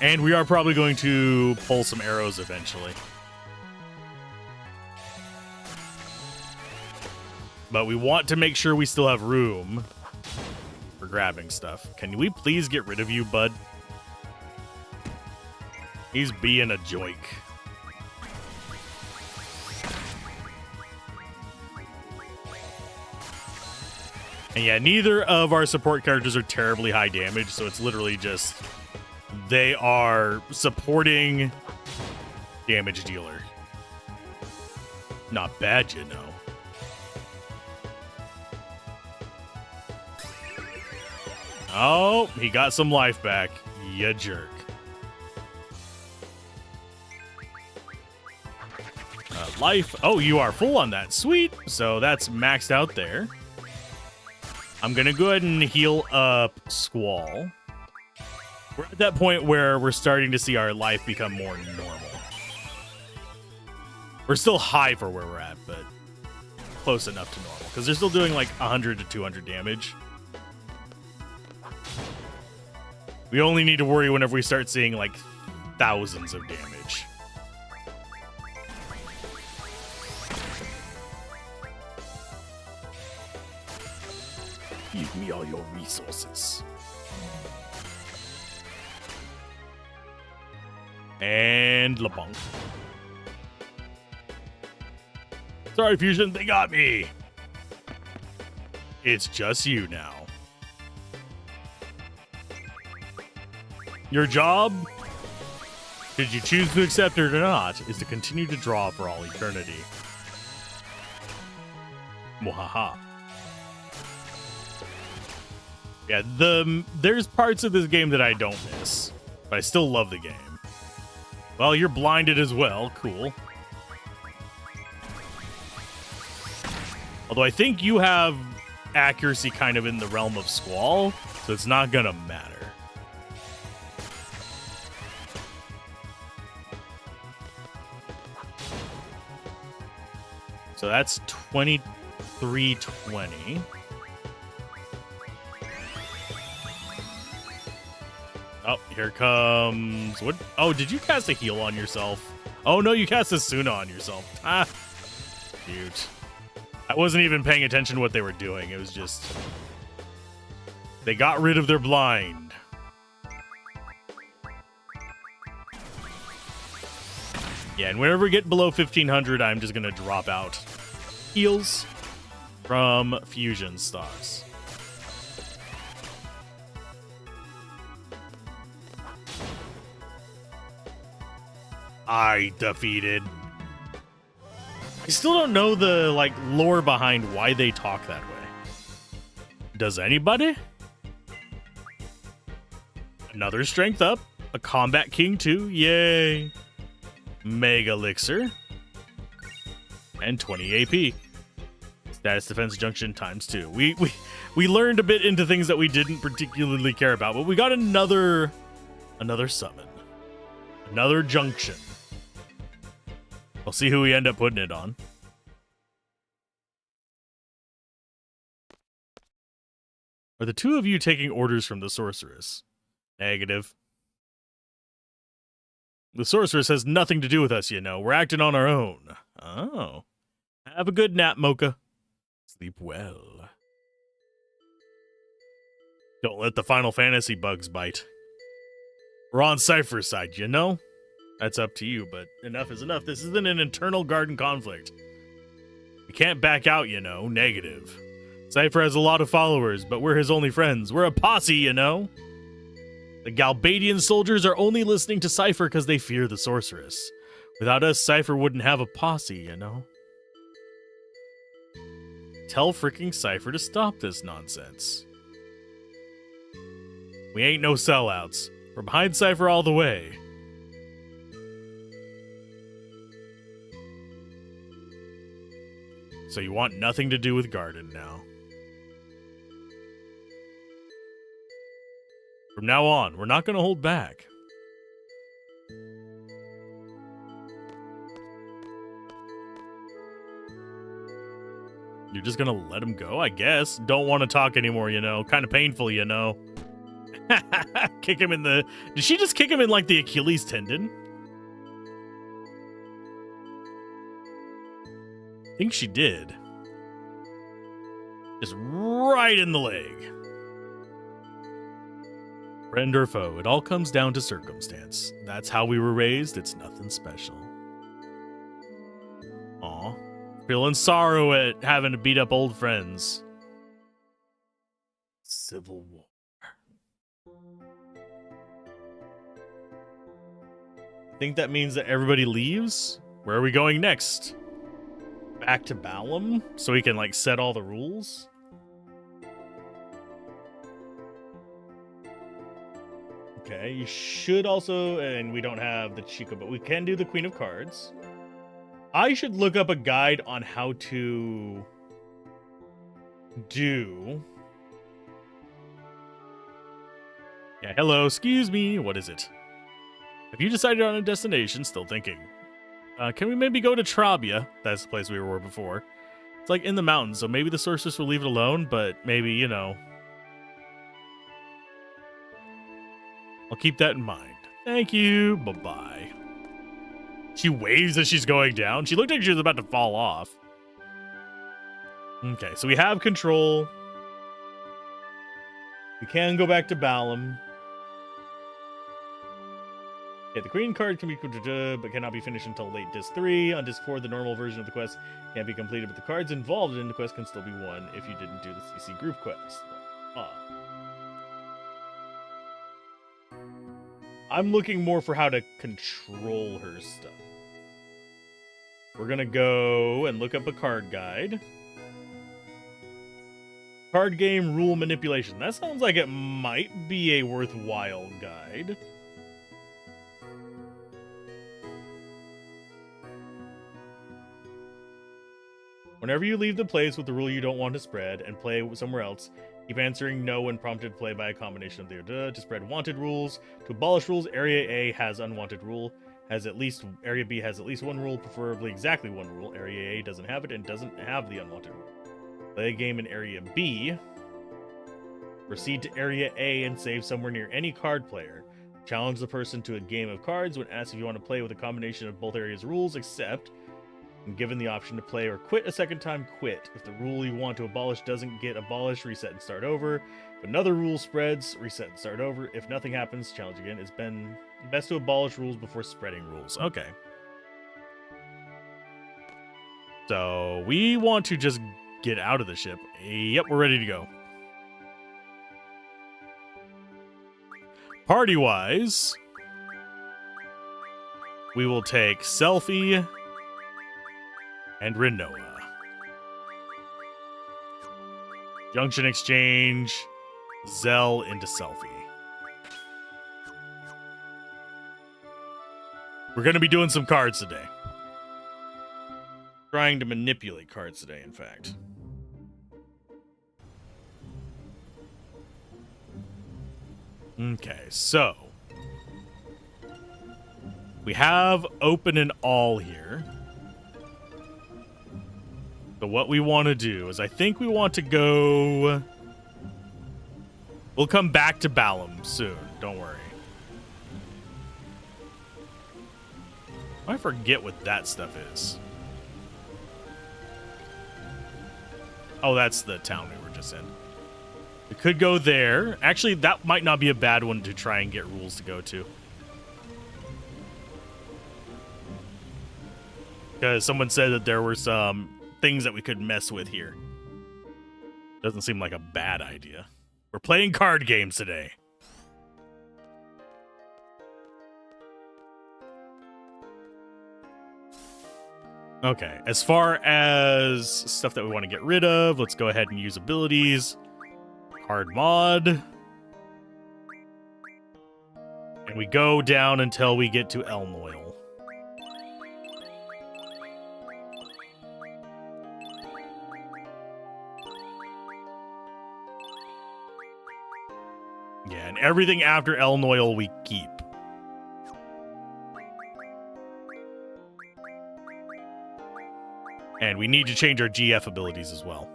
And we are probably going to pull some arrows eventually. But we want to make sure we still have room for grabbing stuff. Can we please get rid of you, bud? He's being a joik. And yeah, neither of our support characters are terribly high damage, so it's literally just they are supporting damage dealer. Not bad, you know. Oh, he got some life back. Ya jerk. Life. Oh, you are full on that. Sweet. So that's maxed out there. I'm going to go ahead and heal up Squall. We're at that point where we're starting to see our life become more normal. We're still high for where we're at, but close enough to normal. Because they're still doing like 100 to 200 damage. We only need to worry whenever we start seeing like thousands of damage. Give me all your resources. And LeBlanc. Sorry, Fusion, they got me. It's just you now. Your job, should you choose to accept it or not, is to continue to draw for all eternity. Mwahaha. Yeah, there's parts of this game that I don't miss, but I still love the game. Well, you're blinded as well. Cool. Although I think you have accuracy kind of in the realm of Squall, so it's not gonna matter. So that's 2320. Oh, here comes... What? Oh, did you cast a heal on yourself? Oh, no, you cast a Suna on yourself. Ah, cute. I wasn't even paying attention to what they were doing. It was just... They got rid of their blind. Yeah, and whenever we get below 1500, I'm just going to drop out heals from fusion stocks. I defeated. I still don't know the like lore behind why they talk that way. Does anybody? Another strength up. A combat king too. Yay. Mega elixir. And 20 AP. Status defense junction times 2. We learned a bit into things that we didn't particularly care about, but we got another summon. Another junction. We'll see who we end up putting it on. Are the two of you taking orders from the sorceress? Negative. The sorceress has nothing to do with us, you know. We're acting on our own. Oh. Have a good nap, Mocha. Sleep well. Don't let the Final Fantasy bugs bite. We're on Cypher's side, you know? That's up to you, but enough is enough. This isn't an internal garden conflict. We can't back out, you know. Negative. Cypher has a lot of followers, but we're his only friends. We're a posse, you know? The Galbadian soldiers are only listening to Cypher because they fear the sorceress. Without us, Cypher wouldn't have a posse, you know? Tell freaking Cypher to stop this nonsense. We ain't no sellouts. We're behind Cypher all the way. So you want nothing to do with Garden now. From now on, we're not going to hold back. You're just going to let him go, I guess. Don't want to talk anymore, you know. Kind of painful, you know. Kick him in the... Did she just kick him in, like, the Achilles tendon? I think she did. Just right in the leg. Friend or foe, it all comes down to circumstance. That's how we were raised. It's nothing special. Aw. Feeling sorrow at having to beat up old friends. Civil War. I think that means that everybody leaves? Where are we going next? Back to Balam? So we can, like, set all the rules? Okay, you should also, and we don't have the Chico, but we can do the Queen of Cards. I should look up a guide on how to do... Yeah, hello, excuse me, what is it? Have you decided on a destination? Still thinking. Can we maybe go to Trabia? That's the place we were before. It's like in the mountains, so maybe the sorceress will leave it alone, but maybe, you know... I'll keep that in mind. Thank you. Bye-bye. She waves as she's going down. She looked like she was about to fall off. Okay, so we have control. We can go back to Balam. Yeah, the Queen card can be but cannot be finished until late Disc 3. On Disc 4, the normal version of the quest can't be completed, but the cards involved in the quest can still be won if you didn't do the CC group quest. I'm looking more for how to control her stuff. We're gonna go and look up a card guide. Card game rule manipulation. That sounds like it might be a worthwhile guide. Whenever you leave the place with the rule you don't want to spread and play somewhere else, keep answering no when prompted to play by a combination of the to spread wanted rules. To abolish rules, Area A has unwanted rule. Area B has at least one rule, preferably exactly one rule. Area A doesn't have it and doesn't have the unwanted rule. Play a game in Area B. Proceed to Area A and save somewhere near any card player. Challenge the person to a game of cards. When asked if you want to play with a combination of both areas' rules, accept. And given the option to play or quit a second time, quit. If the rule you want to abolish doesn't get abolished, reset and start over. If another rule spreads, reset and start over. If nothing happens, challenge again. It's best to abolish rules before spreading rules. Okay. So, we want to just get out of the ship. Yep, we're ready to go. Party-wise, we will take Selfie and Rinoa. Junction exchange, Zell into Selfie. We're going to be doing some cards today. Trying to manipulate cards today, in fact. Okay, so we have open and all here. So what we want to do is I think we want to go We'll come back to Balam soon. Don't worry. I forget what that stuff is. Oh, that's the town we were just in. We could go there. Actually, that might not be a bad one to try and get rules to go to. Because someone said that there were some things that we could mess with here. Doesn't seem like a bad idea. We're playing card games today. Okay, as far as stuff that we want to get rid of, let's go ahead and use abilities. Card mod. And we go down until we get to Elnoil. Yeah, and everything after Elnoil we keep. And we need to change our GF abilities as well.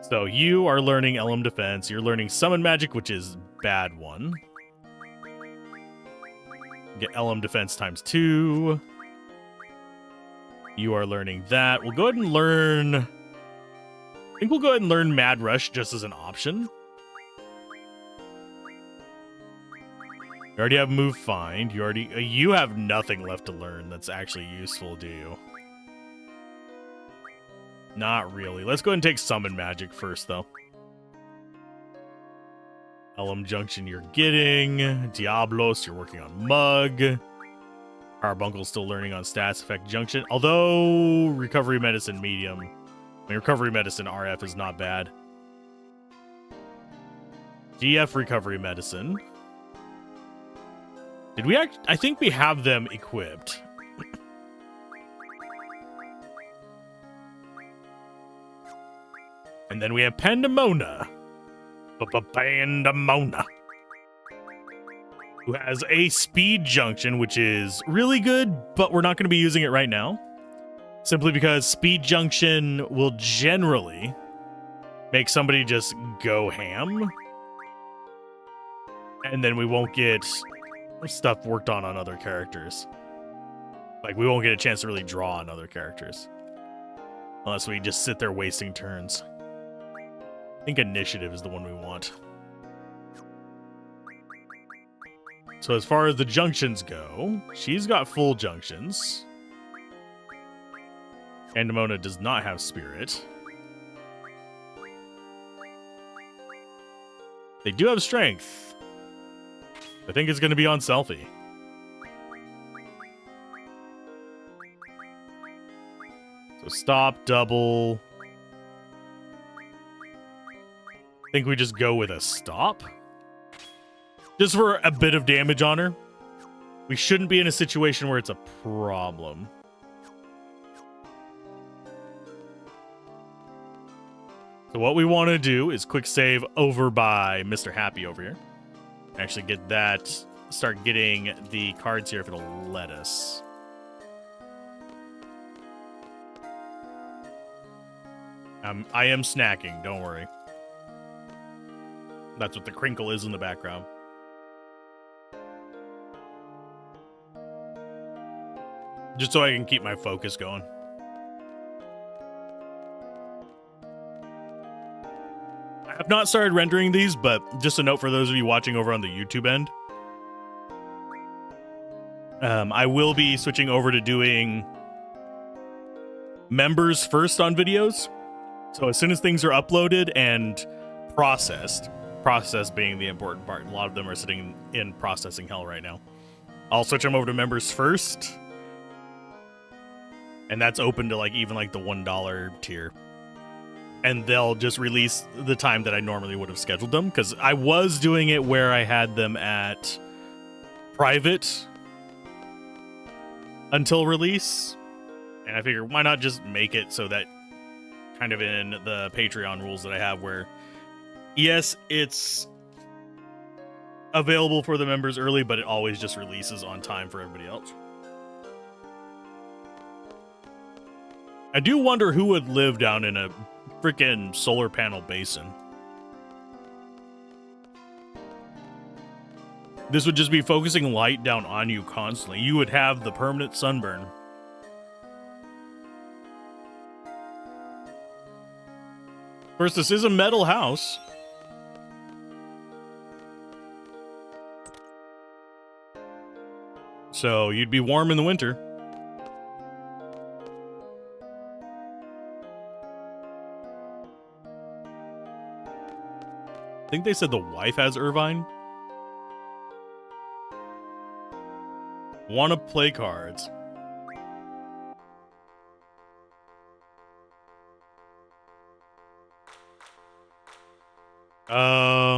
So you are learning Elm Defense. You're learning Summon Magic, which is bad one. Get Elm Defense ×2. You are learning that. We'll go ahead and learn... I think we'll go ahead and learn Mad Rush just as an option. You already have Move Find. You have nothing left to learn that's actually useful, do you? Not really. Let's go ahead and take Summon Magic first, though. Elm Junction you're getting. Diablos, you're working on Mug. Carbuncle's still learning on Stats Effect Junction. Although Recovery Medicine Medium. I mean, Recovery Medicine RF is not bad. GF Recovery Medicine. Did we I think we have them equipped. And then we have Pandemona. Pandemona. Who has a Speed Junction, which is really good, but we're not going to be using it right now. Simply because Speed Junction will generally make somebody just go ham. And then we won't get stuff worked on other characters. Like, we won't get a chance to really draw on other characters. Unless we just sit there wasting turns. I think Initiative is the one we want. So as far as the junctions go, she's got full junctions. Pandemona does not have Spirit. They do have Strength. I think it's going to be on Selfie. So stop, double. I think we just go with a stop. Just for a bit of damage on her. We shouldn't be in a situation where it's a problem. So what we want to do is quick save over by Mr. Happy over here. Actually get that, start getting the cards here if it'll let us. I am snacking, don't worry. That's what the crinkle is in the background. Just so I can keep my focus going. I have not started rendering these, but just a note for those of you watching over on the YouTube end. I will be switching over to doing members first on videos. So as soon as things are uploaded and processed, process being the important part, a lot of them are sitting in processing hell right now. I'll switch them over to members first. And that's open to like even like the $1 tier. And they'll just release the time that I normally would have scheduled them. Because I was doing it where I had them at private until release. And I figured, why not just make it so that kind of in the Patreon rules that I have where, yes, it's available for the members early, but it always just releases on time for everybody else. I do wonder who would live down in a freaking solar panel basin. This would just be focusing light down on you constantly. You would have the permanent sunburn. First, this is a metal house. So you'd be warm in the winter. I think they said the wife has Irvine. Want to play cards.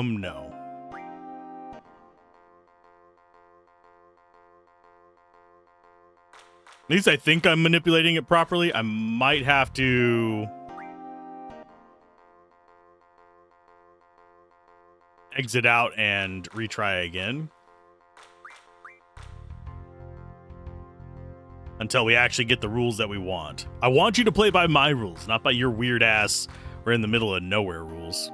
No. At least I think I'm manipulating it properly. I might have to exit out and retry again until we actually get the rules that we want. I want you to play by my rules, not by your weird ass we're in the middle of nowhere rules.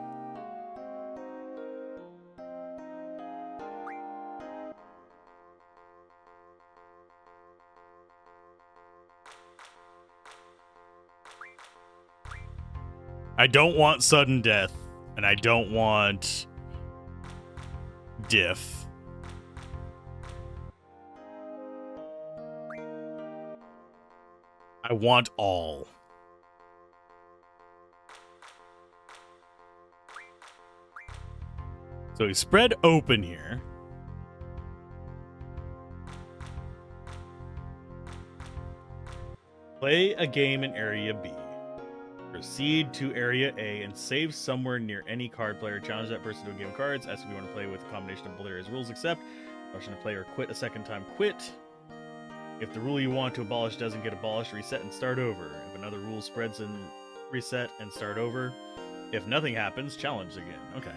I don't want sudden death, and I don't want diff. I want all. So we spread open here. Play a game in Area B. Proceed to Area A and save somewhere near any card player. Challenge that person to a game of cards. Ask if you want to play with a combination of Valeria's rules. Accept. Option to play or quit a second time. Quit. If the rule you want to abolish doesn't get abolished, reset and start over. If another rule spreads, and reset and start over. If nothing happens, challenge again. Okay.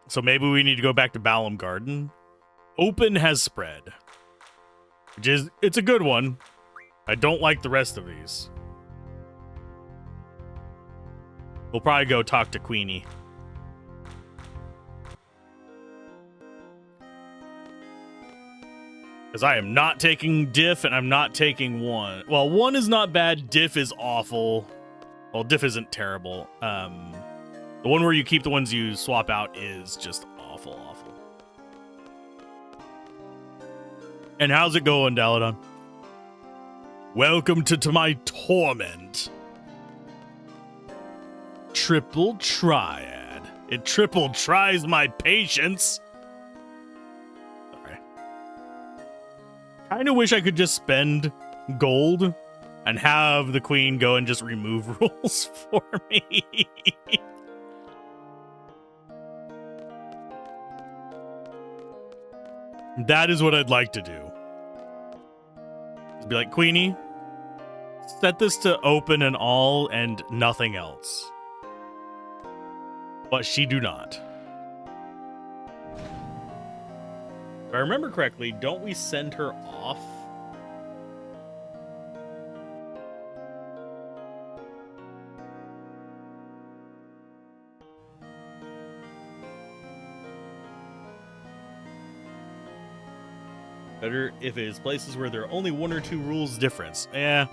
So maybe we need to go back to Balam Garden. Open has spread. Which is, it's a good one. I don't like the rest of these. We'll probably go talk to Queenie. Because I am not taking diff and I'm not taking one. Well, one is not bad. Diff is awful. Well, diff isn't terrible. The one where you keep the ones you swap out is just awful, awful. And how's it going, Daladon? Welcome to my torment. Triple triad. It triple tries my patience. Sorry. Kinda wish I could just spend gold and have the queen go and just remove rules for me. That is what I'd like to do. Be like, Queenie, set this to open and all and nothing else. But she do not. If I remember correctly, don't we send her off? Better if it is places where there are only one or two rules difference. Eh,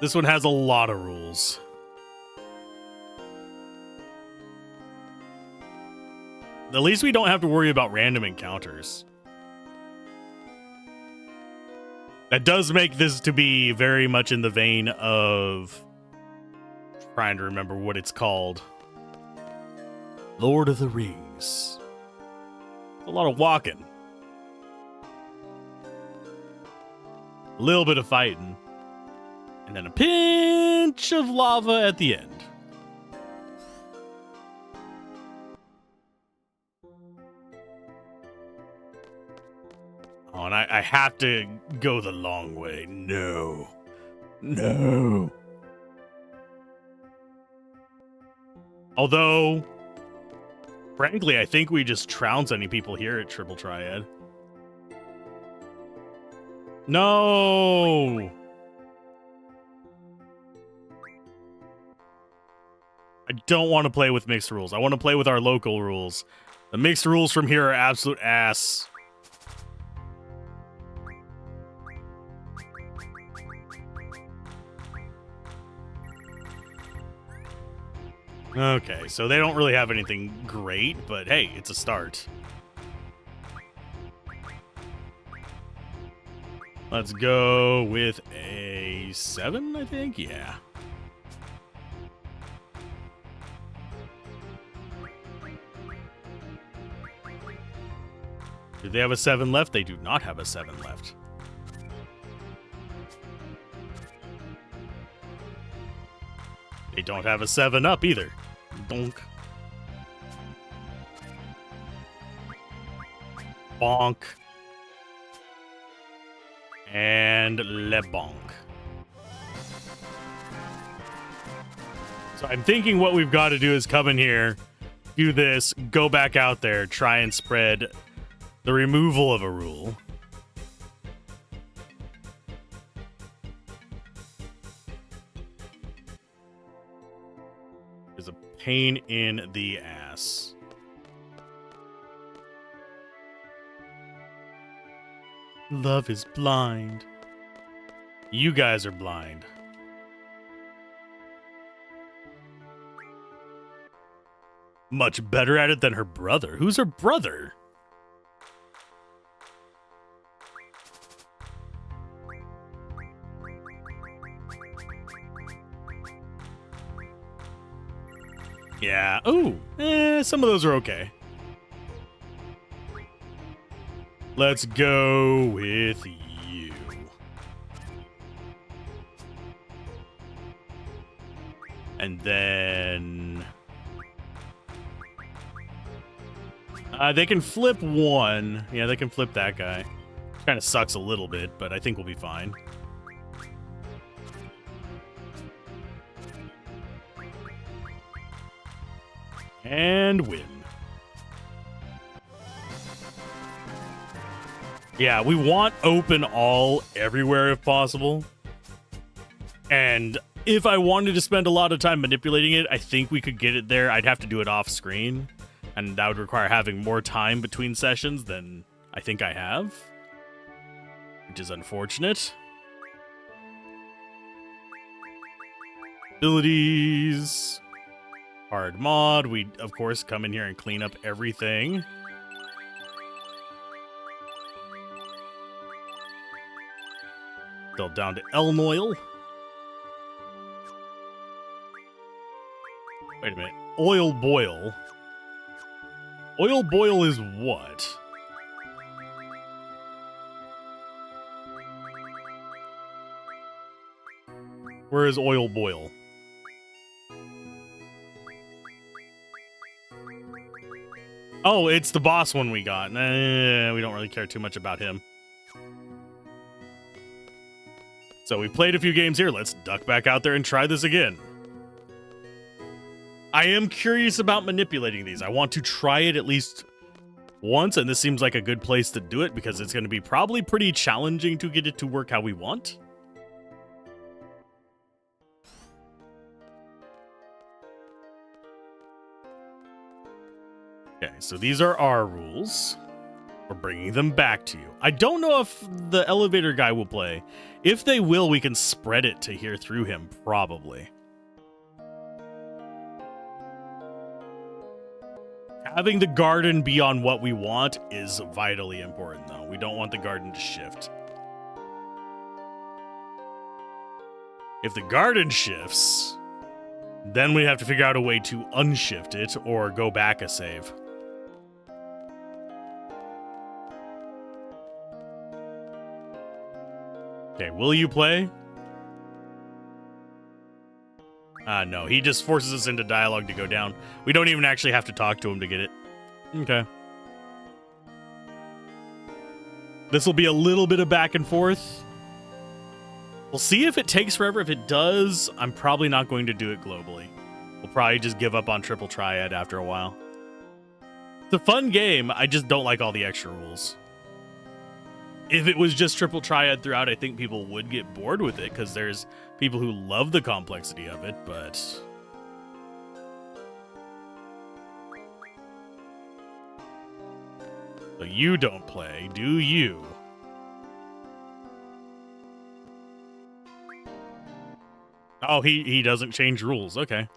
this one has a lot of rules. At least we don't have to worry about random encounters. That does make this to be very much in the vein of... trying to remember what it's called. Lord of the Rings. A lot of walking. A little bit of fighting, and then a pinch of lava at the end. Oh, and I have to go the long way. No. No. Although, frankly, I think we just trounce any people here at Triple Triad. No! I don't want to play with mixed rules. I want to play with our local rules. The mixed rules from here are absolute ass. Okay, so they don't really have anything great, but hey, it's a start. Let's go with a 7, I think. Yeah. Do they have a 7 left? They do not have a 7 left. They don't have a 7 up either. Donk. Bonk. And le bonk. So I'm thinking what we've got to do is come in here, do this, go back out there, try and spread the removal of a rule. Is a pain in the ass. Love is blind. You guys are blind. Much better at it than her brother. Who's her brother? Yeah. Ooh. Some of those are okay. Let's go with you. And then... they can flip one. Yeah, they can flip that guy. Kind of sucks a little bit, but I think we'll be fine. And win. Yeah, we want open all everywhere if possible. And if I wanted to spend a lot of time manipulating it, I think we could get it there. I'd have to do it off screen. And that would require having more time between sessions than I think I have. Which is unfortunate. Abilities. Hard mod. We, of course, come in here and clean up everything. Still down to Elnoil. Wait a minute. Oil boil. Oil boil is what? Where is oil boil? Oh, it's the boss one we got. We don't really care too much about him. So we played a few games here. Let's duck back out there and try this again. I am curious about manipulating these. I want to try it at least once, and this seems like a good place to do it because it's going to be probably pretty challenging to get it to work how we want. Okay, so these are our rules. We're bringing them back to you. I don't know if the elevator guy will play. If they will, we can spread it to hear through him, probably. Having the garden be on what we want is vitally important, though. We don't want the garden to shift. If the garden shifts, then we have to figure out a way to unshift it or go back a save. Okay, will you play? No, he just forces us into dialogue to go down. We don't even actually have to talk to him to get it. Okay. This will be a little bit of back and forth. We'll see if it takes forever. If it does, I'm probably not going to do it globally. We'll probably just give up on Triple Triad after a while. It's a fun game. I just don't like all the extra rules. If it was just Triple Triad throughout, I think people would get bored with it because there's people who love the complexity of it, but So you don't play, do you? Oh, he doesn't change rules. Okay.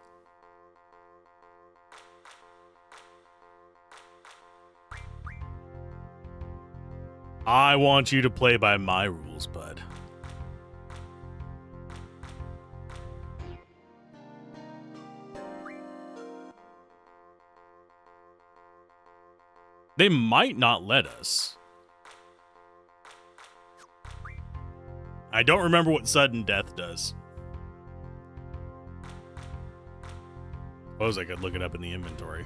I want you to play by my rules, bud. They might not let us. I don't remember what sudden death does. Suppose I could look it up in the inventory.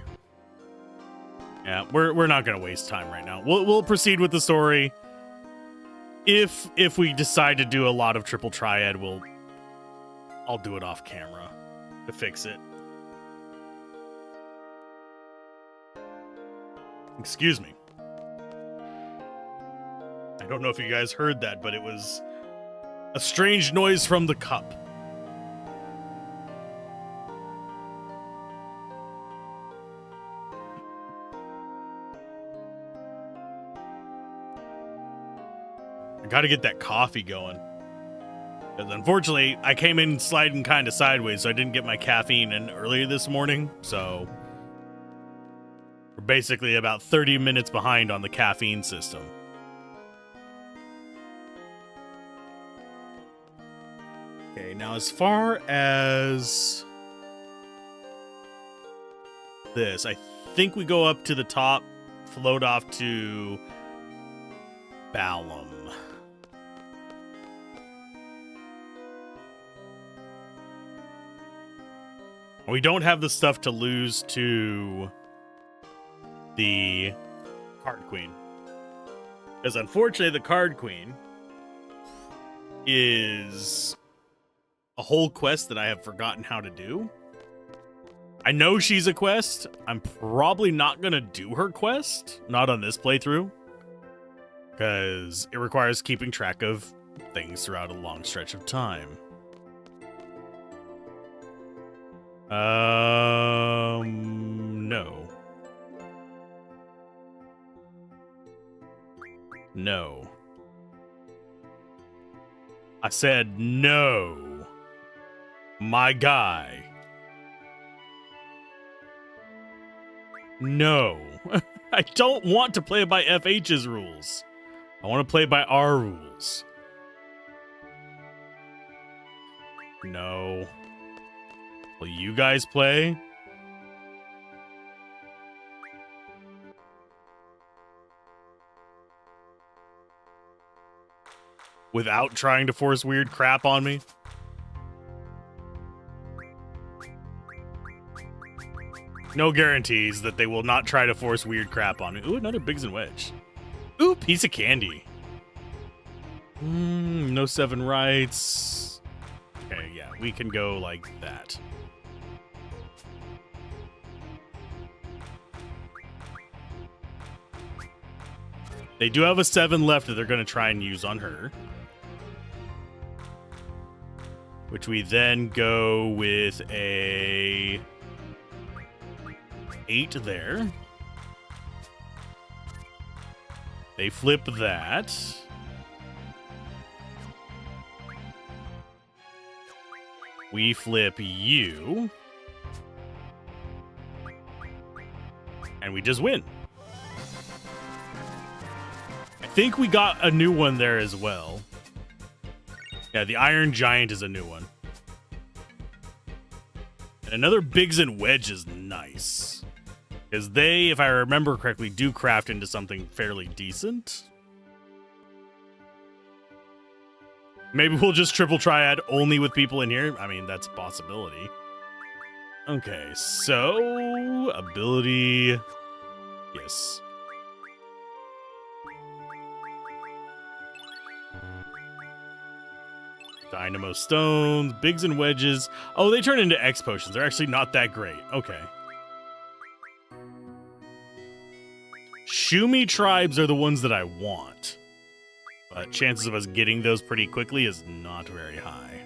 Yeah, we're not gonna waste time right now. We'll proceed with the story. If we decide to do a lot of triple triad, I'll do it off camera to fix it. Excuse me. I don't know if you guys heard that, but it was a strange noise from the cup. I gotta get that coffee going. Because unfortunately, I came in sliding kind of sideways, so I didn't get my caffeine in earlier this morning, so we're basically about 30 minutes behind on the caffeine system. Okay, now as far as this, I think we go up to the top, float off to Balam. We don't have the stuff to lose to the Card Queen. Because unfortunately, the Card Queen is a whole quest that I have forgotten how to do. I know she's a quest. I'm probably not going to do her quest. Not on this playthrough. Because it requires keeping track of things throughout a long stretch of time. No. No. I said no. My guy. No. I don't want to play by FH's rules. I want to play by our rules. No. Will you guys play? Without trying to force weird crap on me? No guarantees that they will not try to force weird crap on me. Ooh, another Biggs and Wedge. Ooh, piece of candy. No 7 rights. Okay, yeah, we can go like that. They do have a 7 left that they're going to try and use on her. Which we then go with a 8 there. They flip that. We flip you. And we just win. I think we got a new one there as well. Yeah, the Iron Giant is a new one. And another Biggs and Wedge is nice. Because they, if I remember correctly, do craft into something fairly decent. Maybe we'll just triple triad only with people in here. I mean, that's a possibility. Okay, so ability. Yes. Dynamo Stones, Biggs and Wedges. Oh, they turn into X Potions. They're actually not that great. Okay. Shumi Tribes are the ones that I want. But chances of us getting those pretty quickly is not very high.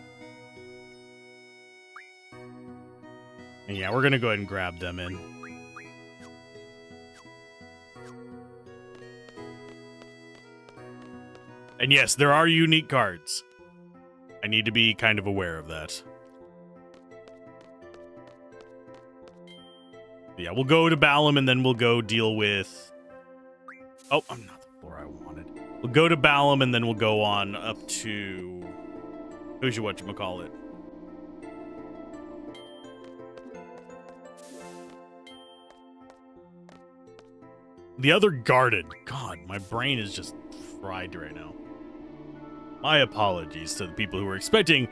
And yeah, we're going to go ahead and grab them in. And yes, there are unique cards. I need to be kind of aware of that. Yeah, we'll go to Balam and then we'll go deal with... Oh, I'm not the floor I wanted. We'll go to Balam and then we'll go on up to... Who's your whatchamacallit? The other garden. God, my brain is just fried right now. My apologies to the people who were expecting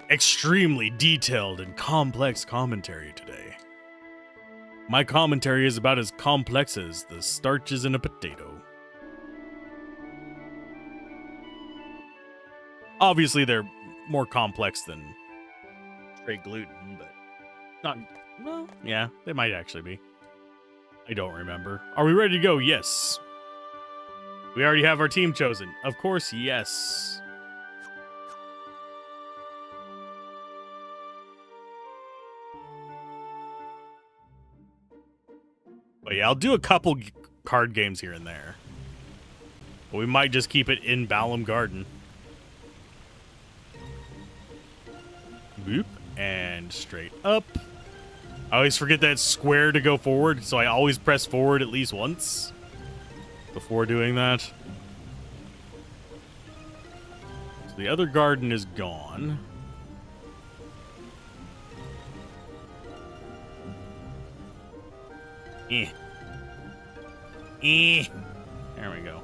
extremely detailed and complex commentary today. My commentary is about as complex as the starches in a potato. Obviously, they're more complex than straight gluten, but not... Well, yeah, they might actually be. I don't remember. Are we ready to go? Yes. We already have our team chosen. Of course, yes. But yeah, I'll do a couple card games here and there. But we might just keep it in Balam Garden. Boop. And straight up. I always forget that square to go forward, so I always press forward at least once before doing that. So the other garden is gone. There we go.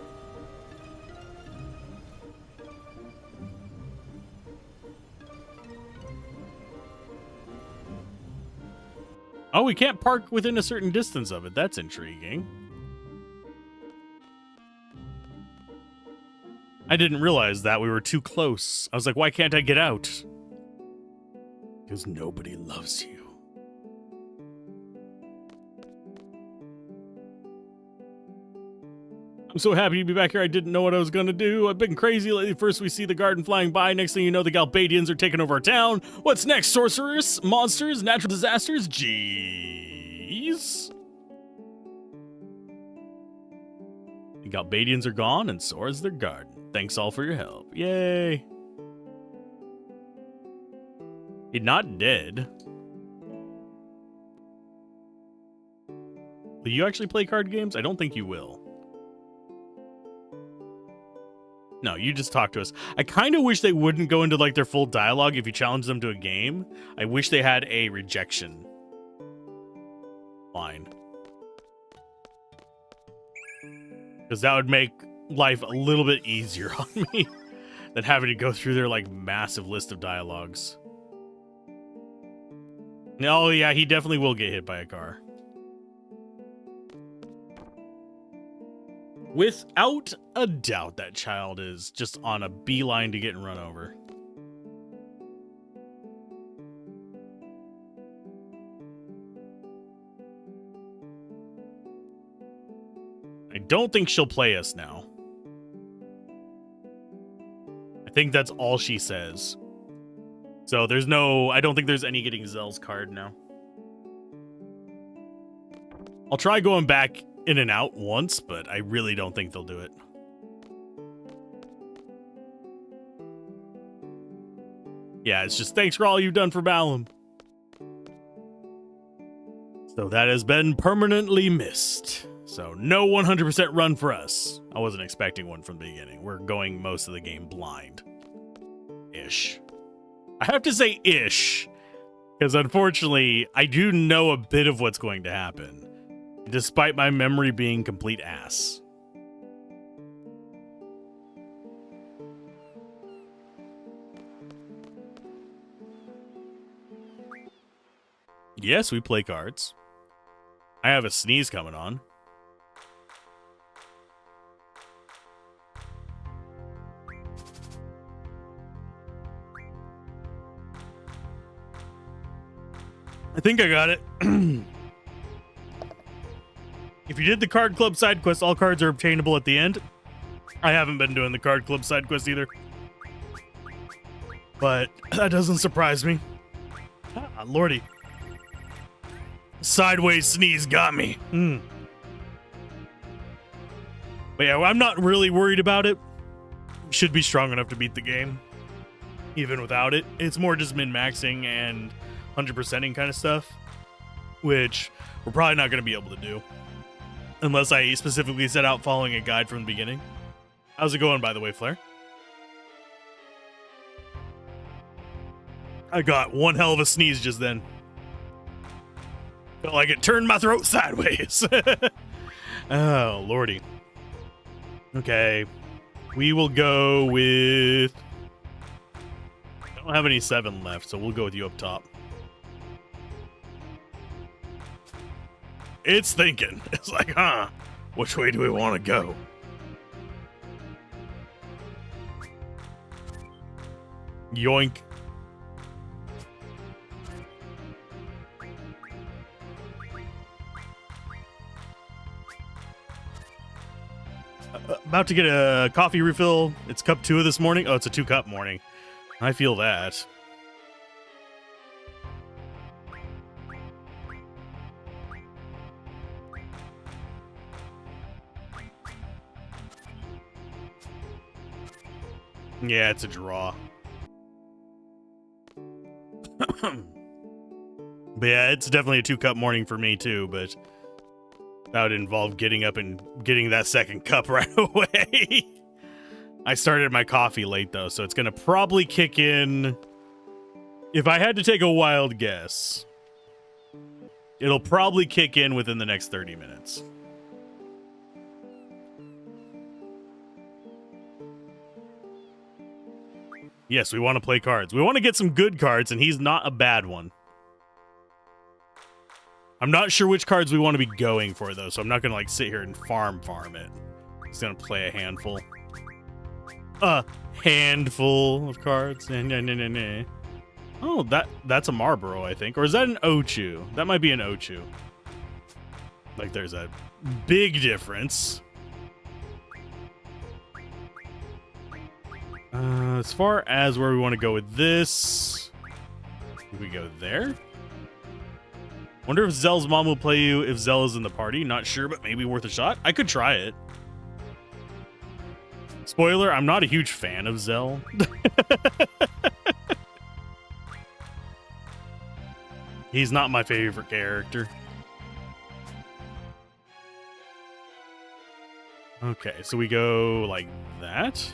Oh, we can't park within a certain distance of it. That's intriguing. I didn't realize that we were too close. I was like, why can't I get out? Because nobody loves you. I'm so happy to be back here. I didn't know what I was going to do. I've been crazy lately. First we see the garden flying by. Next thing you know, the Galbadians are taking over our town. What's next? Sorcerers? Monsters? Natural disasters? Jeez. The Galbadians are gone, and so is their garden. Thanks all for your help. Yay. He's not dead. Will you actually play card games? I don't think you will. No, you just talk to us. I kind of wish they wouldn't go into like their full dialogue if you challenge them to a game. I wish they had a rejection line. Because that would make life a little bit easier on me than having to go through their like massive list of dialogues. Oh yeah, he definitely will get hit by a car. Without a doubt, that child is just on a beeline to getting run over. I don't think she'll play us now. I think that's all she says. So there's no... I don't think there's any getting Zell's card now. I'll try going back in and out once, but I really don't think they'll do it. Yeah, it's just thanks for all you've done for Balam. So that has been permanently missed. So no 100% run for us. I wasn't expecting one from the beginning. We're going most of the game blind. Ish. I have to say ish, because unfortunately, I do know a bit of what's going to happen, despite my memory being complete ass. Yes, we play cards. I have a sneeze coming on. I think I got it. If you did the card club side quest, all cards are obtainable at the end. I haven't been doing the card club side quest either, but that doesn't surprise me. Ah, lordy. Sideways sneeze got me. But yeah, I'm not really worried about it. should be strong enough to beat the game, even without it. It's more just min-maxing and 100%ing kind of stuff, which we're probably not going to be able to do unless I specifically set out following a guide from the beginning. How's it going, by the way, Flair? I got one hell of a sneeze just then. Felt like it turned my throat sideways. Oh, lordy. Okay. We will go with... I don't have any 7 left, so we'll go with you up top. It's thinking. It's like, huh, which way do we want to go? Yoink. About to get a coffee refill. It's cup 2 of this morning. Oh, it's a 2-cup morning. I feel that. Yeah, it's a draw. But yeah, it's definitely a 2-cup morning for me too, but that would involve getting up and getting that second cup right away. I started my coffee late though, so it's gonna probably kick in. If I had to take a wild guess, it'll probably kick in within the next 30 minutes. Yes, we want to play cards. We want to get some good cards, and he's not a bad one. I'm not sure which cards we want to be going for, though, so I'm not going to, like, sit here and farm it. I'm just going to play a handful. A handful of cards. Oh, that's a Marlboro, I think. Or is that an Ochu? That might be an Ochu. Like, there's a big difference. As far as where we want to go with this, we go there. Wonder if Zell's mom will play you if Zell is in the party. Not sure, but maybe worth a shot. I could try it. Spoiler, I'm not a huge fan of Zell. He's not my favorite character. Okay, so we go like that.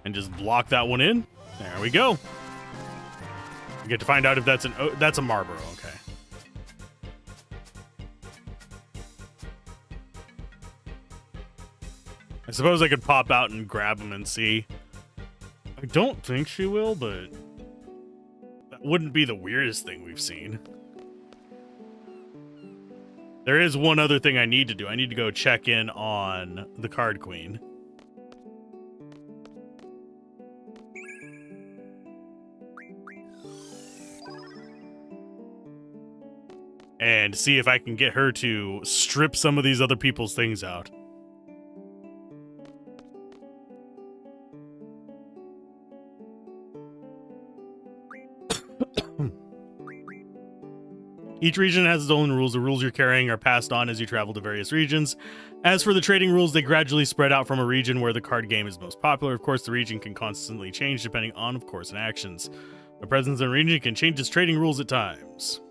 And just block that one in. There we go. We get to find out if that's that's a Marlboro. Okay. I suppose I could pop out and grab them and see. I don't think she will, but that wouldn't be the weirdest thing we've seen. There is one other thing I need to do. I need to go check in on the card queen. And see if I can get her to strip some of these other people's things out. Each region has its own rules. The rules you're carrying are passed on as you travel to various regions. As for the trading rules, they gradually spread out from a region where the card game is most popular. Of course, the region can constantly change depending on, of course, and actions. A presence in a region can change its trading rules at times.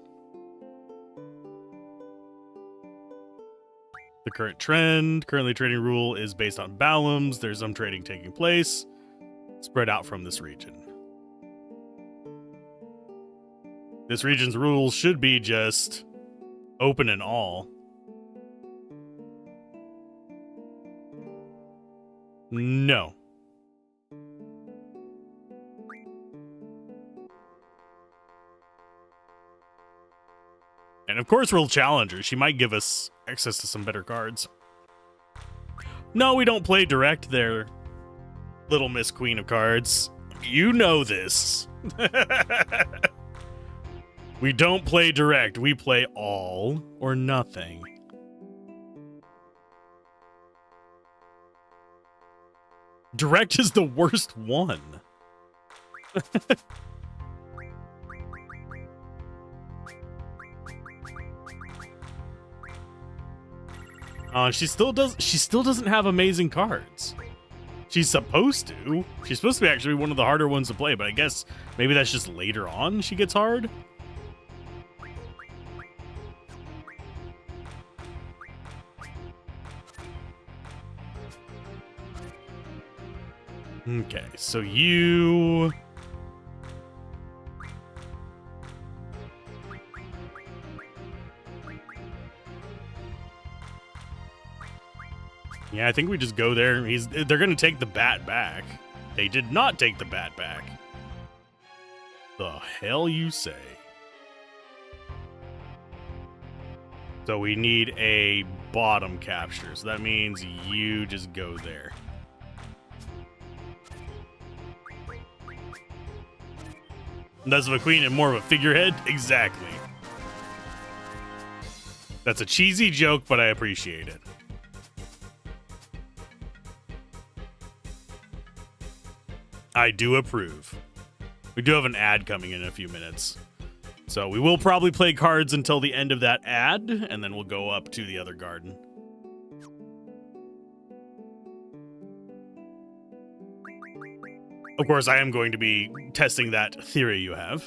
The current trend. Currently, trading rule is based on Balums. There's some trading taking place, spread out from this region. This region's rules should be just open and all. No. And of course we'll challenge her. She might give us access to some better cards. No, we don't play direct there, Little Miss Queen of Cards. You know this. We don't play direct. We play all or nothing. Direct is the worst one. She still doesn't have amazing cards. She's supposed to. She's supposed to be actually one of the harder ones to play, but I guess maybe that's just later on she gets hard. Okay, so you... Yeah, I think we just go there. They're going to take the bat back. They did not take the bat back. The hell you say? So we need a bottom capture. So that means you just go there. Less of a queen and more of a figurehead? Exactly. That's a cheesy joke, but I appreciate it. I do approve. We do have an ad coming in a few minutes. So we will probably play cards until the end of that ad, and then we'll go up to the other garden. Of course, I am going to be testing that theory you have.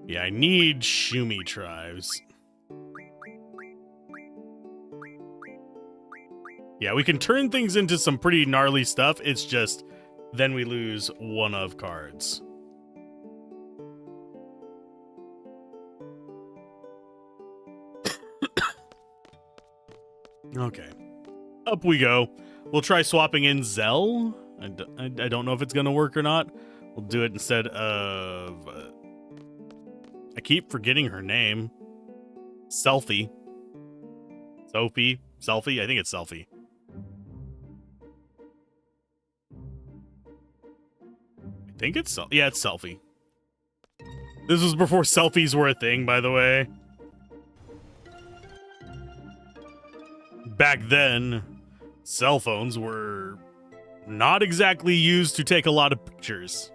Yeah, I need Shumi tribes. Yeah, we can turn things into some pretty gnarly stuff. It's just, then we lose one of cards. Okay. Up we go. We'll try swapping in Zell. I don't know if it's going to work or not. We'll do it instead of... I keep forgetting her name. Selfie. Sophie? Selfie? I think it's Selfie. I think it's... Yeah, it's Selfie. This was before selfies were a thing, by the way. Back then, cell phones were not exactly used to take a lot of pictures.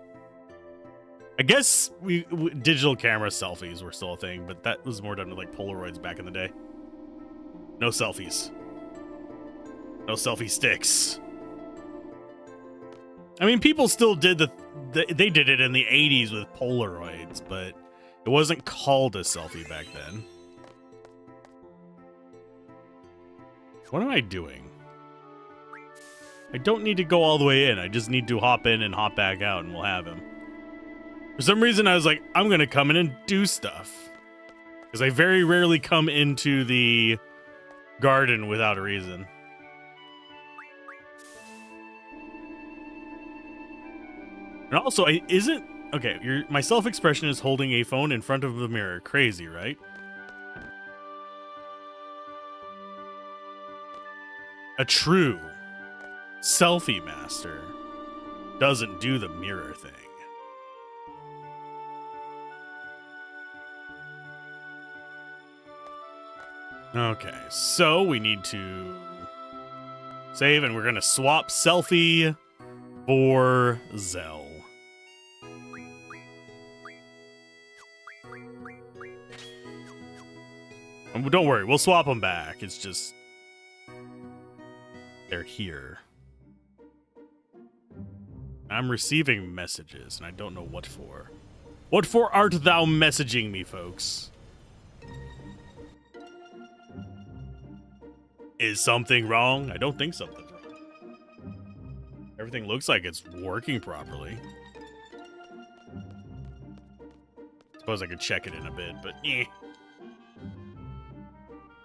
I guess digital camera selfies were still a thing, but that was more done with like Polaroids back in the day. No selfies. No selfie sticks. I mean, people still did they did it in the 80s with Polaroids, but it wasn't called a selfie back then. What am I doing? I don't need to go all the way in. I just need to hop in and hop back out, and we'll have him. For some reason, I was like, I'm going to come in and do stuff. Because I very rarely come into the garden without a reason. And also, okay, my self-expression is holding a phone in front of the mirror. Crazy, right? A true selfie master doesn't do the mirror thing. Okay, so we need to save, and we're going to swap Selfie for Zell. Don't worry, we'll swap them back. It's just... they're here. I'm receiving messages, and I don't know what for. What for art thou messaging me, folks? Is something wrong? I don't think something's wrong. Everything looks like it's working properly. Suppose I could check it in a bit, but eh.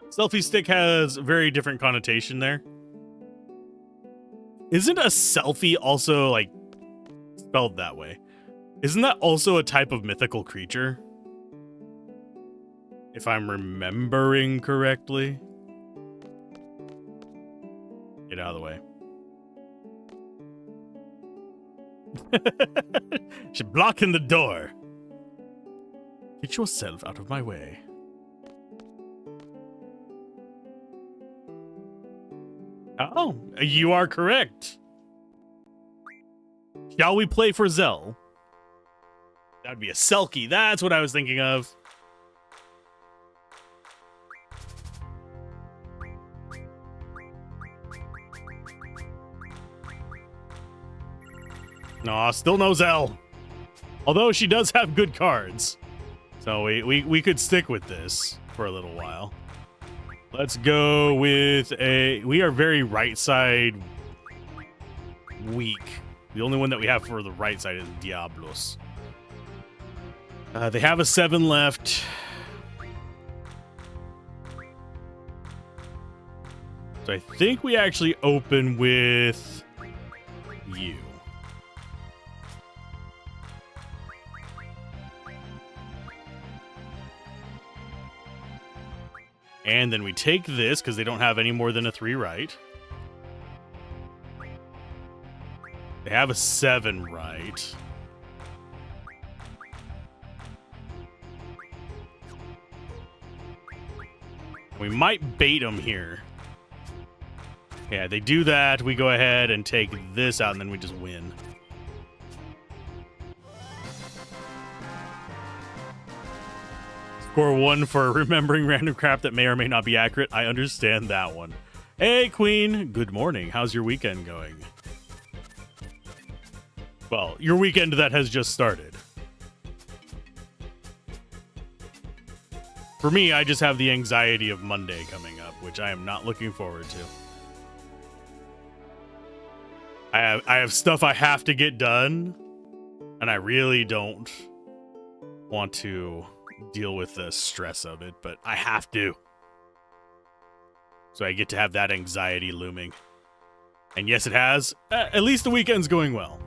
Selfie stick has a very different connotation there. Isn't a selfie also, like, spelled that way? Isn't that also a type of mythical creature? If I'm remembering correctly. Get out of the way. She's blocking the door. Get yourself out of my way. Oh, you are correct. Shall we play for Zell? That'd be a Selkie. That's what I was thinking of. No, still no Zell. Although she does have good cards. So we could stick with this for a little while. Let's go with a... We are very right side weak. The only one that we have for the right side is Diablos. They have a 7 left. So I think we actually open with you. And then we take this because they don't have any more than a 3 right. They have a 7 right. We might bait them here. Yeah, they do that. We go ahead and take this out, and then we just win. Score 1 for remembering random crap that may or may not be accurate. I understand that one. Hey, Queen. Good morning. How's your weekend going? Well, your weekend that has just started. For me, I just have the anxiety of Monday coming up, which I am not looking forward to. I have stuff I have to get done, and I really don't want to deal with the stress of it, but I have to. So I get to have that anxiety looming. And yes, it has. At least the weekend's going well.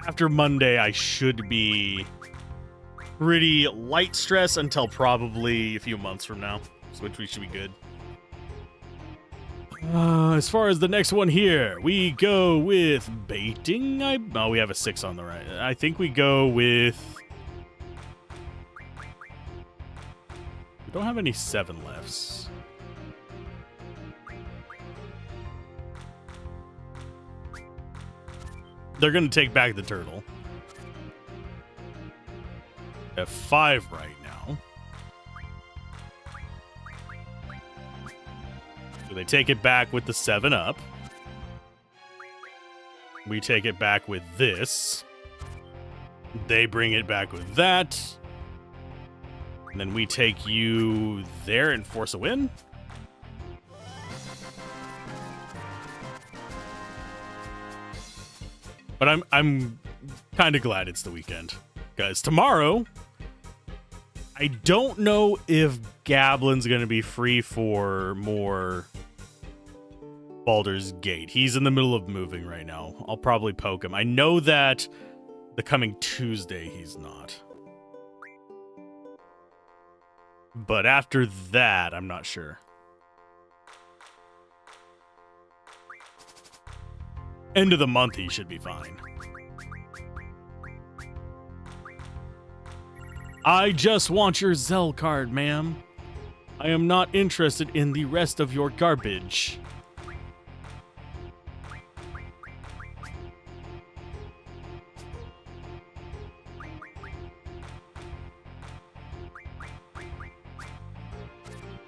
After Monday, I should be pretty light stress until probably a few months from now, which we should be good. As far as the next one here, we go with baiting. Oh, we have a 6 on the right. I think we go with... We don't have any 7 lefts. They're going to take back the turtle. They have 5 right now. So they take it back with the 7 up. We take it back with this. They bring it back with that. And then we take you there and force a win. But I'm kind of glad it's the weekend. Because tomorrow, I don't know if Gablin's going to be free for more Baldur's Gate. He's in the middle of moving right now. I'll probably poke him. I know that the coming Tuesday he's not. But after that, I'm not sure. End of the month, he should be fine. I just want your Zell card, ma'am. I am not interested in the rest of your garbage.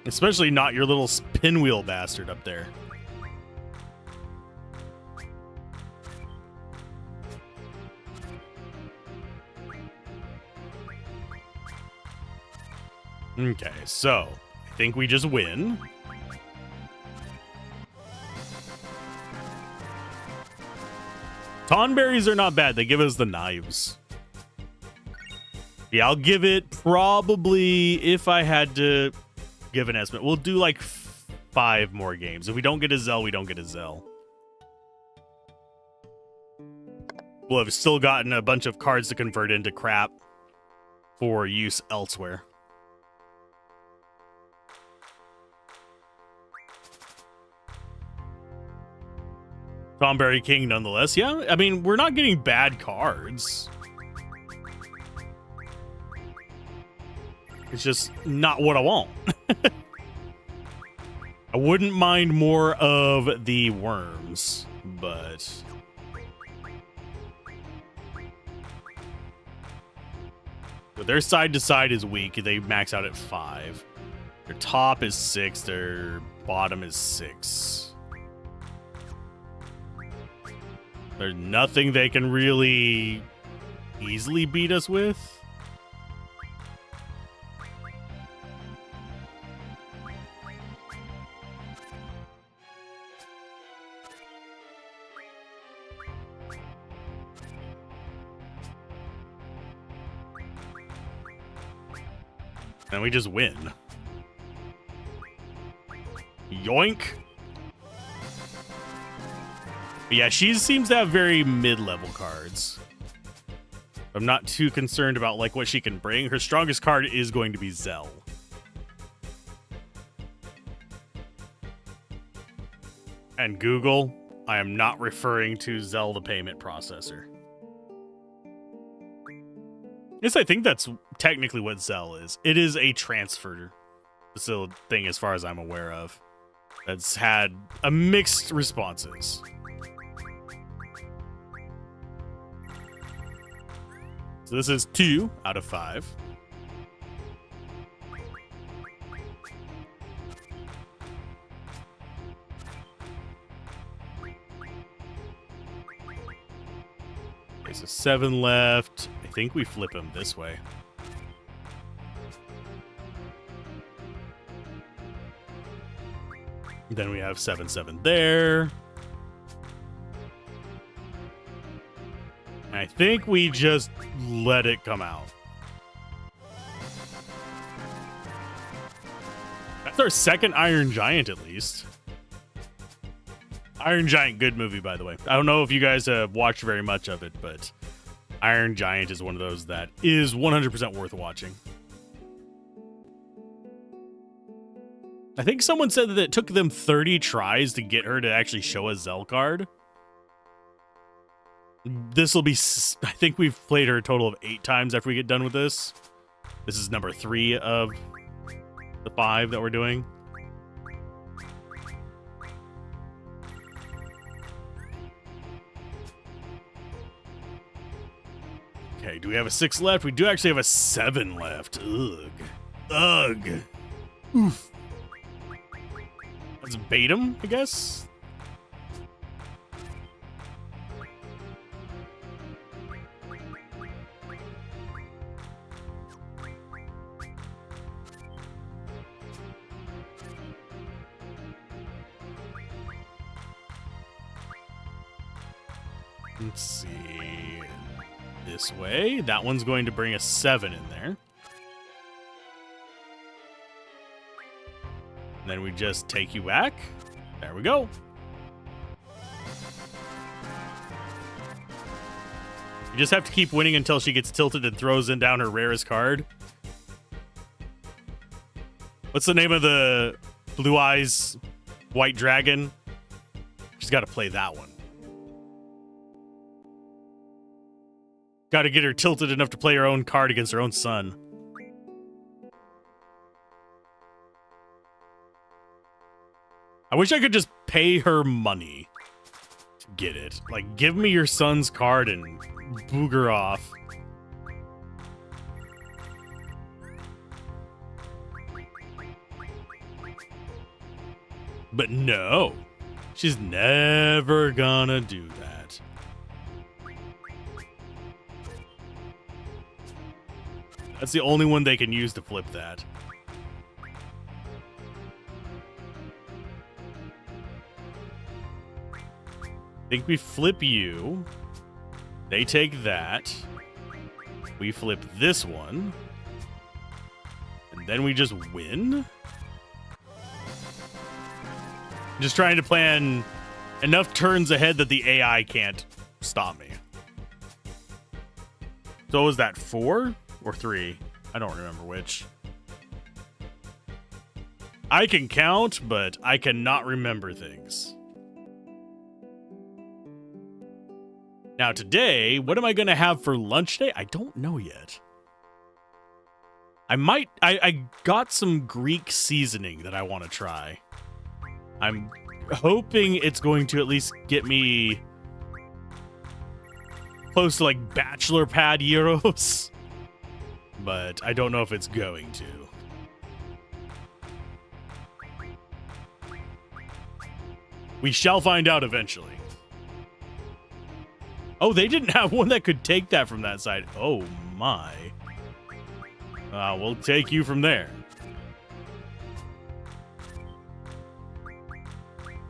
Especially not your little pinwheel bastard up there. Okay, so I think we just win. Tonberries are not bad. They give us the knives. Yeah, I'll give it probably, if I had to give an estimate, we'll do like 5 more games. If we don't get a Zell, we don't get a Zell. We'll have still gotten a bunch of cards to convert into crap for use elsewhere. Tomberry King, nonetheless. Yeah, I mean, we're not getting bad cards. It's just not what I want. I wouldn't mind more of the worms, but... But their side to side is weak. They max out at 5. Their top is 6. Their bottom is 6. There's nothing they can really easily beat us with. And we just win. Yoink. But yeah, she seems to have very mid-level cards. I'm not too concerned about like what she can bring. Her strongest card is going to be Zell. And Google, I am not referring to Zell the payment processor. Yes, I think that's technically what Zell is. It is a transfer facility thing as far as I'm aware of. That's had a mixed responses. So this is 2 out of 5. Okay, so 7 left. I think we flip him this way. Then we have 7-7 there. I think we just let it come out. That's our second Iron Giant, at least. Iron Giant, good movie, by the way. I don't know if you guys have watched very much of it, but Iron Giant is one of those that is 100% worth watching. I think someone said that it took them 30 tries to get her to actually show a Zell card. This will be... I think we've played her a total of 8 times after we get done with this. This is number 3 of the 5 that we're doing. Okay, do we have a 6 left? We do actually have a 7 left. Ugh. Ugh. Oof. Let's bait him, I guess. Let's see. This way. That one's going to bring a 7 in there. And then we just take you back. There we go. You just have to keep winning until she gets tilted and throws in down her rarest card. What's the name of the Blue Eyes White Dragon? She's got to play that one. Got to get her tilted enough to play her own card against her own son. I wish I could just pay her money to get it. Like, give me your son's card and booger off. But no, she's never gonna do that. That's the only one they can use to flip that. I think we flip you. They take that. We flip this one. And then we just win? Just trying to plan enough turns ahead that the AI can't stop me. So was that 4 or 3? I don't remember which. I can count, but I cannot remember things. Now today, what am I going to have for lunch today? I don't know yet. I got some Greek seasoning that I want to try. I'm hoping it's going to at least get me close to like bachelor pad euros, but I don't know if it's going to. We shall find out eventually. Oh, they didn't have one that could take that from that side. Oh my. We'll take you from there.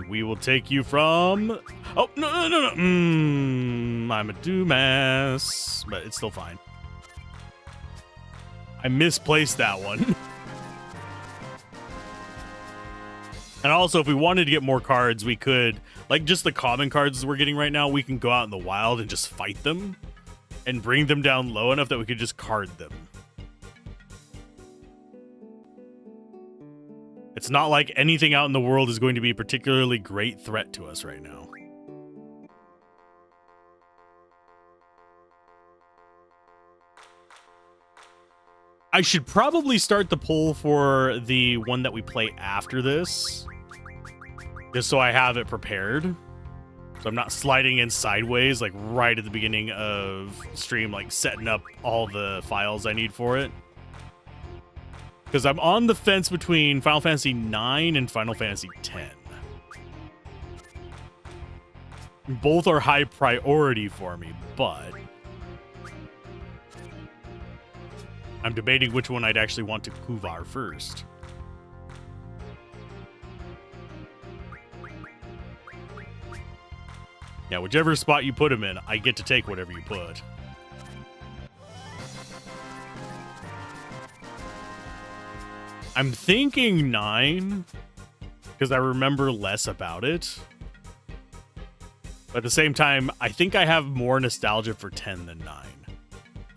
We will take you from... Oh, no. I'm a dumbass, but it's still fine. I misplaced that one. And also, if we wanted to get more cards, we could, like just the common cards we're getting right now, we can go out in the wild and just fight them and bring them down low enough that we could just card them. It's not like anything out in the world is going to be a particularly great threat to us right now. I should probably start the poll for the one that we play after this, just so I have it prepared. So I'm not sliding in sideways, like right at the beginning of stream, like setting up all the files I need for it. Because I'm on the fence between Final Fantasy IX and Final Fantasy X. Both are high priority for me, but I'm debating which one I'd actually want to Kuvar first. Yeah, whichever spot you put him in, I get to take whatever you put. I'm thinking 9, because I remember less about it. But at the same time, I think I have more nostalgia for 10 than 9.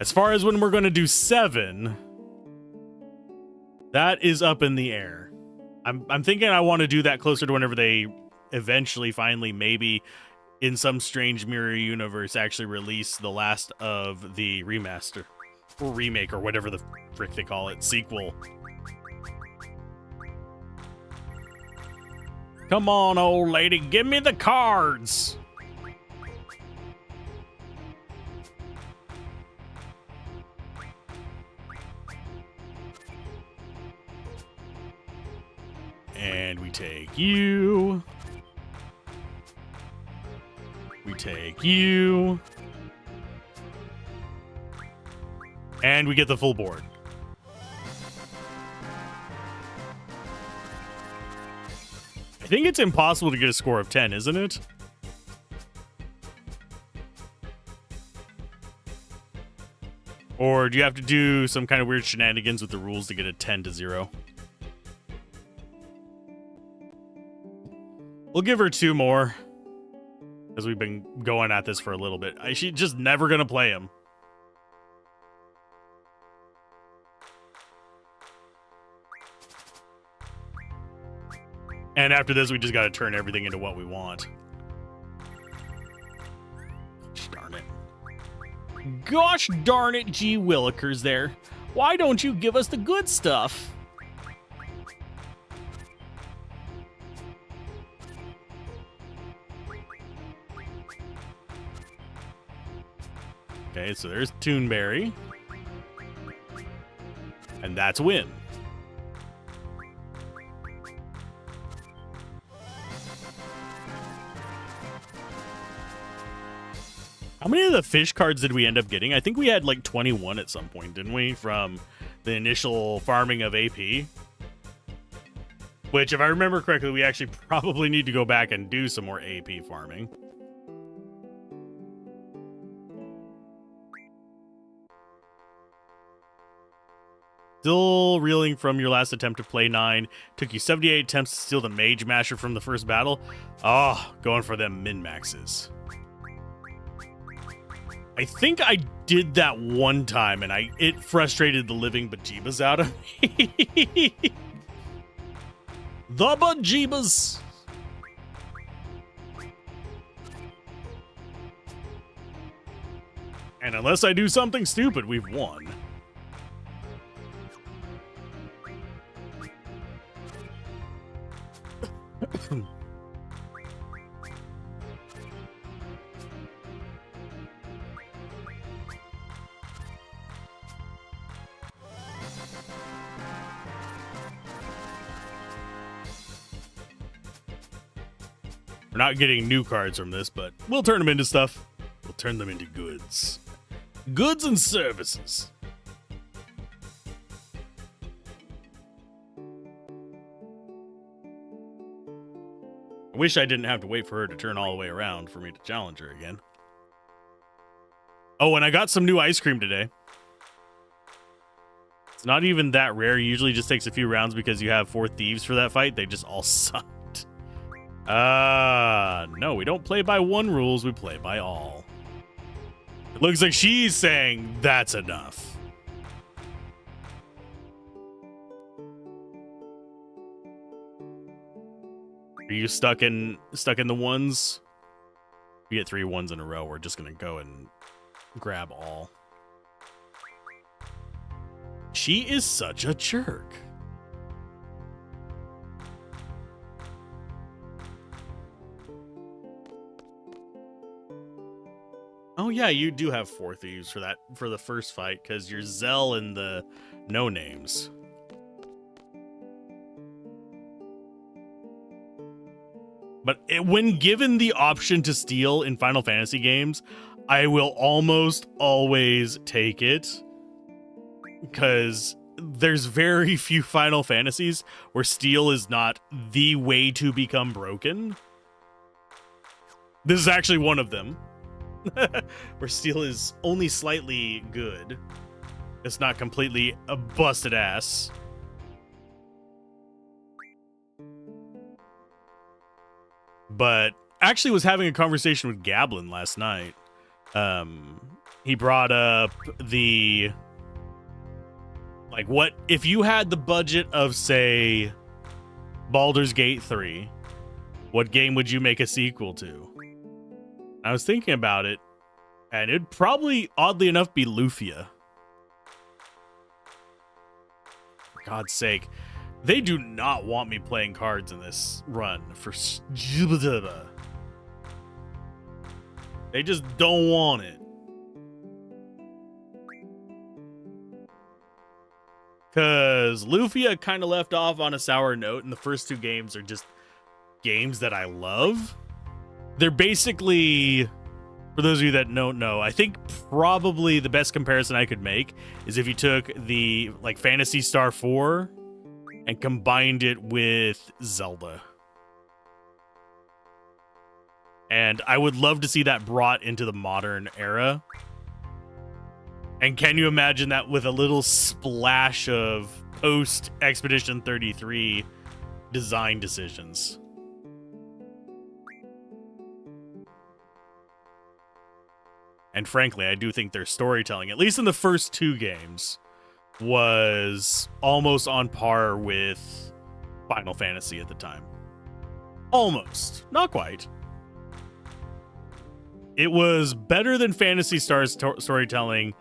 As far as when we're going to do 7, that is up in the air. I'm thinking I want to do that closer to whenever they eventually, finally, maybe in some strange mirror universe, actually release the last of the remaster or remake or whatever the frick they call it, sequel. Come on, old lady, give me the cards. And we take you. We take you. And we get the full board. I think it's impossible to get a score of 10, isn't it? Or do you have to do some kind of weird shenanigans with the rules to get a 10 to 0? We'll give her 2 more, because we've been going at this for a little bit. She's just never going to play him. And after this, we just got to turn everything into what we want. Gosh darn it. Gosh darn it, G. Willikers there. Why don't you give us the good stuff? Okay, so there's Toonberry. And that's win. How many of the fish cards did we end up getting? I think we had like 21 at some point, didn't we? From the initial farming of AP. Which, if I remember correctly, we actually probably need to go back and do some more AP farming. Still reeling from your last attempt to play 9. Took you 78 attempts to steal the Mage Masher from the first battle. Oh, going for them min-maxes. I think I did that one time, and it frustrated the living bejeebas out of me. The bejeebas! And unless I do something stupid, we've won. We're not getting new cards from this, but we'll turn them into stuff. We'll turn them into goods. Goods and services. I wish I didn't have to wait for her to turn all the way around for me to challenge her again. Oh, and I got some new ice cream today. It's not even that rare. It usually just takes a few rounds because you have 4 thieves for that fight. They just all sucked. No, we don't play by one rules. We play by all. It looks like she's saying that's enough. Are you stuck in the ones? We get 3 ones in a row. We're just gonna go and grab all. She is such a jerk. Oh yeah, you do have 4 thieves for the first fight because you're Zell and the no names. But when given the option to steal in Final Fantasy games, I will almost always take it. Because there's very few Final Fantasies where steal is not the way to become broken. This is actually one of them. Where steal is only slightly good. It's not completely a busted ass. But actually was having a conversation with Gablin last night. He brought up the... Like, what if you had the budget of, say, Baldur's Gate 3, what game would you make a sequel to? I was thinking about it, and it'd probably, oddly enough, be Lufia. For God's sake, they do not want me playing cards in this run for... They just don't want it. Because Lufia kind of left off on a sour note, and the first 2 games are just games that I love. They're basically, for those of you that don't know, I think probably the best comparison I could make is if you took the like Phantasy Star 4 and combined it with Zelda. And I would love to see that brought into the modern era. And can you imagine that with a little splash of post-Expedition 33 design decisions? And frankly, I do think their storytelling, at least in the first 2 games, was almost on par with Final Fantasy at the time. Almost. Not quite. It was better than Phantasy Star's storytelling,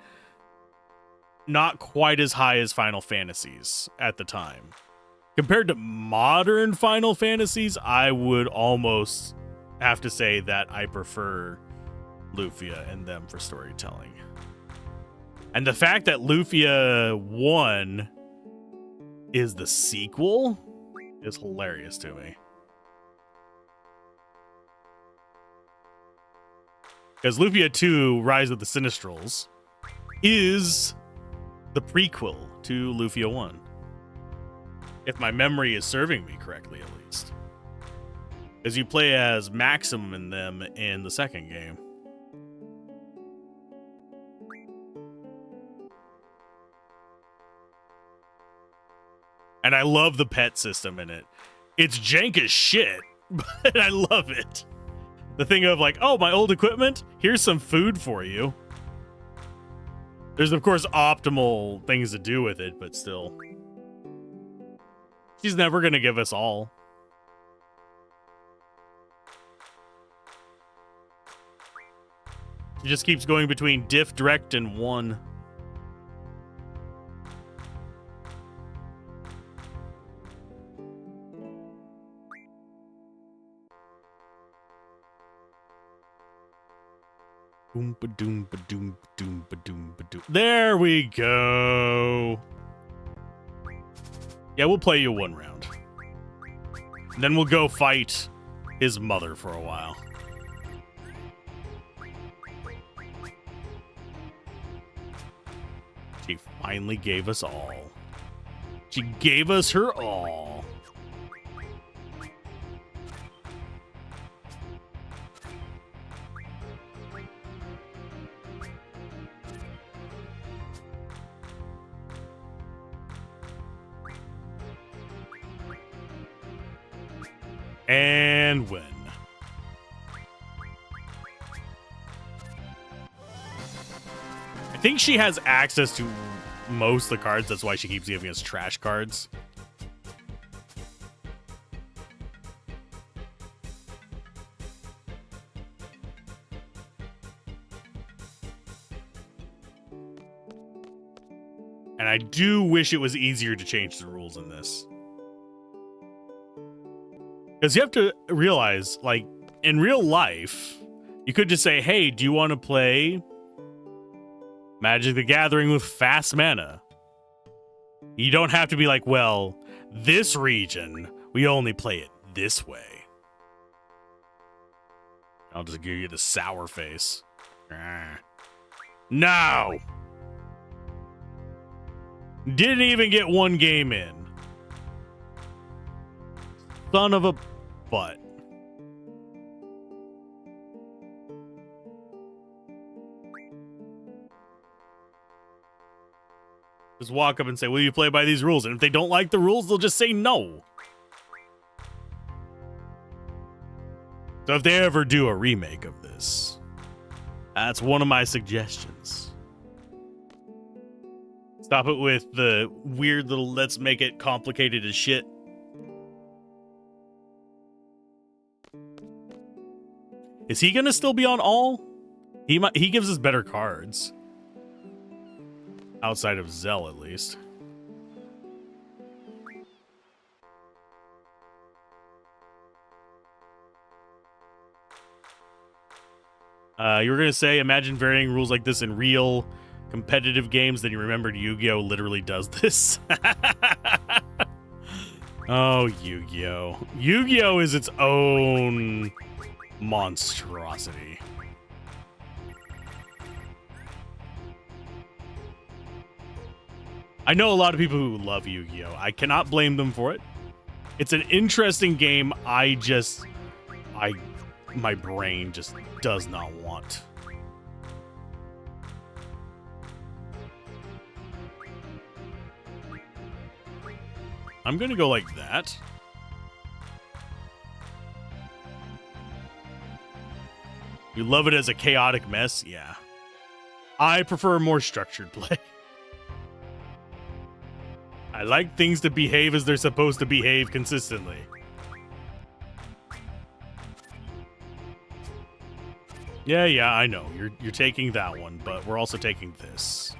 not quite as high as Final Fantasies at the time. Compared to modern Final Fantasies, I would almost have to say that I prefer Lufia and them for storytelling. And the fact that Lufia 1 is the sequel is hilarious to me. Because Lufia 2, Rise of the Sinistrals, is the prequel to Lufia 1. If my memory is serving me correctly, at least. Because you play as Maxim in them in the second game. And I love the pet system in it. It's jank as shit, but I love it. The thing of like, oh, my old equipment, here's some food for you. There's, of course, optimal things to do with it, but still. She's never going to give us all. She just keeps going between diff, direct, and 1. There we go. Yeah, we'll play you one round. And then we'll go fight his mother for a while. She finally gave us all. She gave us her all. And win. I think she has access to most of the cards. That's why she keeps giving us trash cards. And I do wish it was easier to change the rules in this. Because you have to realize, like, in real life, you could just say, hey, do you want to play Magic the Gathering with fast mana? You don't have to be like, well, this region, we only play it this way. I'll just give you the sour face. No! Didn't even get one game in. Son of a butt. Just walk up and say, will you play by these rules? And if they don't like the rules, they'll just say no. So if they ever do a remake of this, that's one of my suggestions. Stop it with the weird little let's make it complicated as shit. Is he gonna still be on all? He gives us better cards. Outside of Zell, at least. You were gonna say, imagine varying rules like this in real competitive games, then you remembered Yu-Gi-Oh! Literally does this. Oh, Yu-Gi-Oh! Yu-Gi-Oh! Is its own monstrosity. I know a lot of people who love Yu-Gi-Oh! I cannot blame them for it. It's an interesting game. My brain just does not want. I'm gonna go like that. You love it as a chaotic mess? Yeah. I prefer more structured play. I like things to behave as they're supposed to behave consistently. Yeah, I know. You're taking that one, but we're also taking this.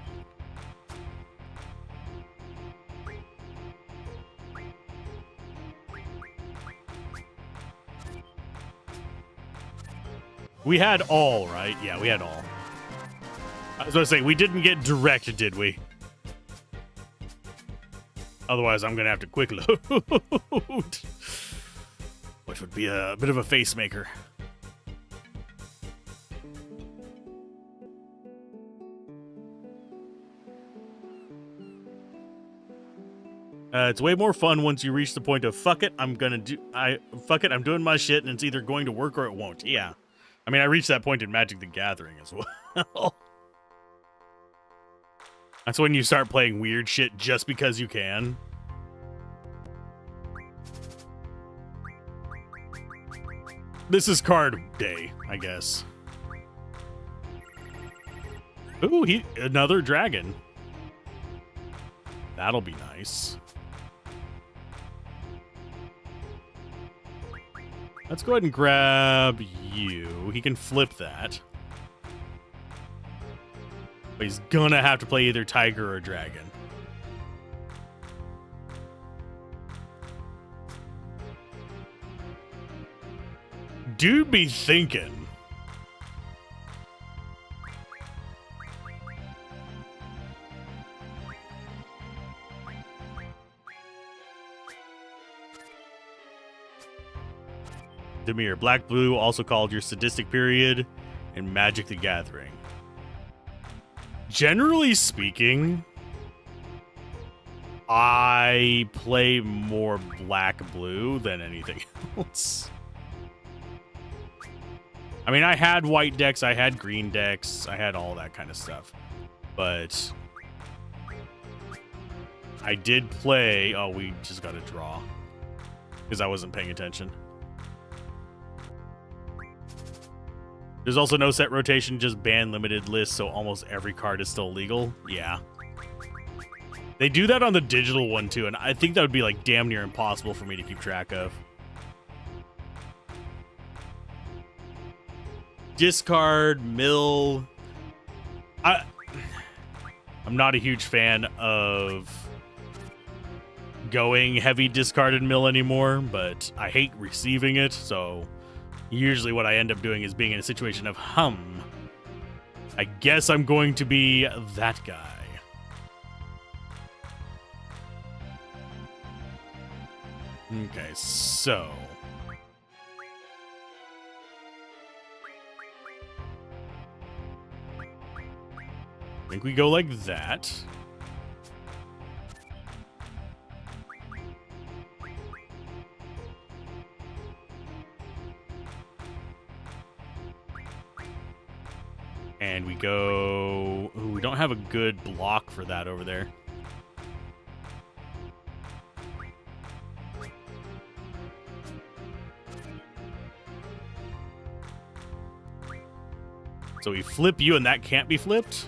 We had all, right? Yeah, we had all. I was going to say, we didn't get direct, did we? Otherwise, I'm going to have to quick load. Which would be a bit of a face maker. It's way more fun once you reach the point of fuck it, I'm doing my shit and it's either going to work or it won't. Yeah. I mean, I reached that point in Magic the Gathering as well. That's when you start playing weird shit just because you can. This is card day, I guess. Ooh, another dragon. That'll be nice. Let's go ahead and grab you. He can flip that. But he's gonna have to play either Tiger or Dragon. Dude be thinking. Demir, black-blue, also called your sadistic period, and Magic the Gathering. Generally speaking, I play more black-blue than anything else. I mean, I had white decks, I had green decks, I had all that kind of stuff. But I did play... Oh, we just got a draw. Because I wasn't paying attention. There's also no set rotation, just ban limited lists, so almost every card is still legal. Yeah. They do that on the digital one, too, and I think that would be, like, damn near impossible for me to keep track of. Discard, mill... I'm not a huge fan of going heavy discarded mill anymore, but I hate receiving it, so usually what I end up doing is being in a situation of, I guess I'm going to be that guy. Okay, so... I think we go like that. And we go... Ooh, we don't have a good block for that over there. So we flip you and that can't be flipped?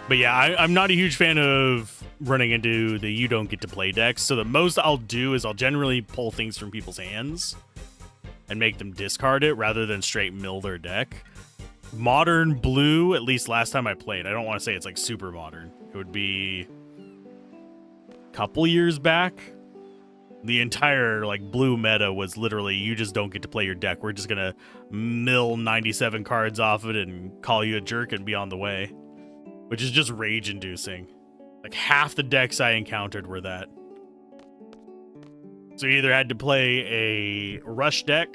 But yeah, I'm not a huge fan of running into the you don't get to play decks. So the most I'll do is I'll generally pull things from people's hands and make them discard it rather than straight mill their deck. Modern blue, at least last time I played, I don't want to say it's like super modern. It would be a couple years back. The entire like blue meta was literally you just don't get to play your deck. We're just going to mill 97 cards off it and call you a jerk and be on the way. Which is just rage-inducing. Like, half the decks I encountered were that. So you either had to play a rush deck,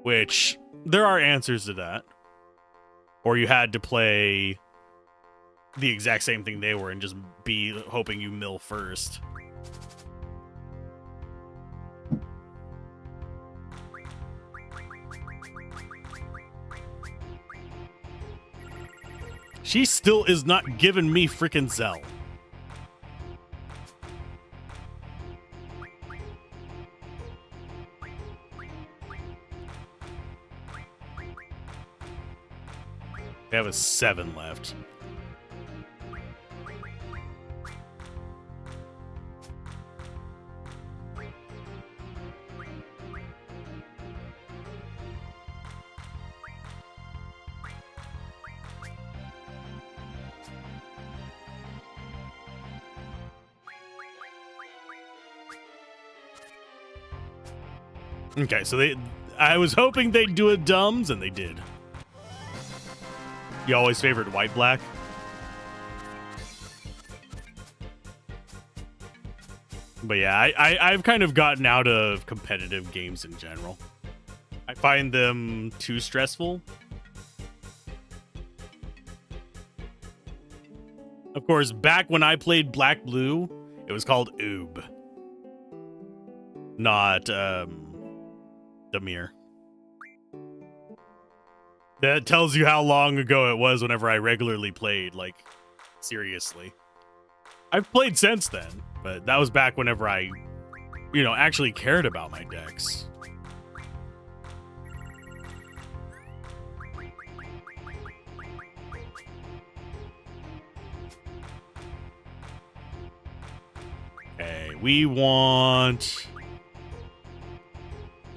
which there are answers to that. Or you had to play the exact same thing they were and just be hoping you mill first. She still is not giving me frickin' Zell. They have a 7 left. Okay, so I was hoping they'd do it dumbs, and they did. You always favored white-black? But yeah, I've kind of gotten out of competitive games in general. I find them too stressful. Of course, back when I played black-blue, it was called Oob. Not, Demir. That tells you how long ago it was whenever I regularly played, like, seriously. I've played since then, but that was back whenever I, actually cared about my decks. Okay, we want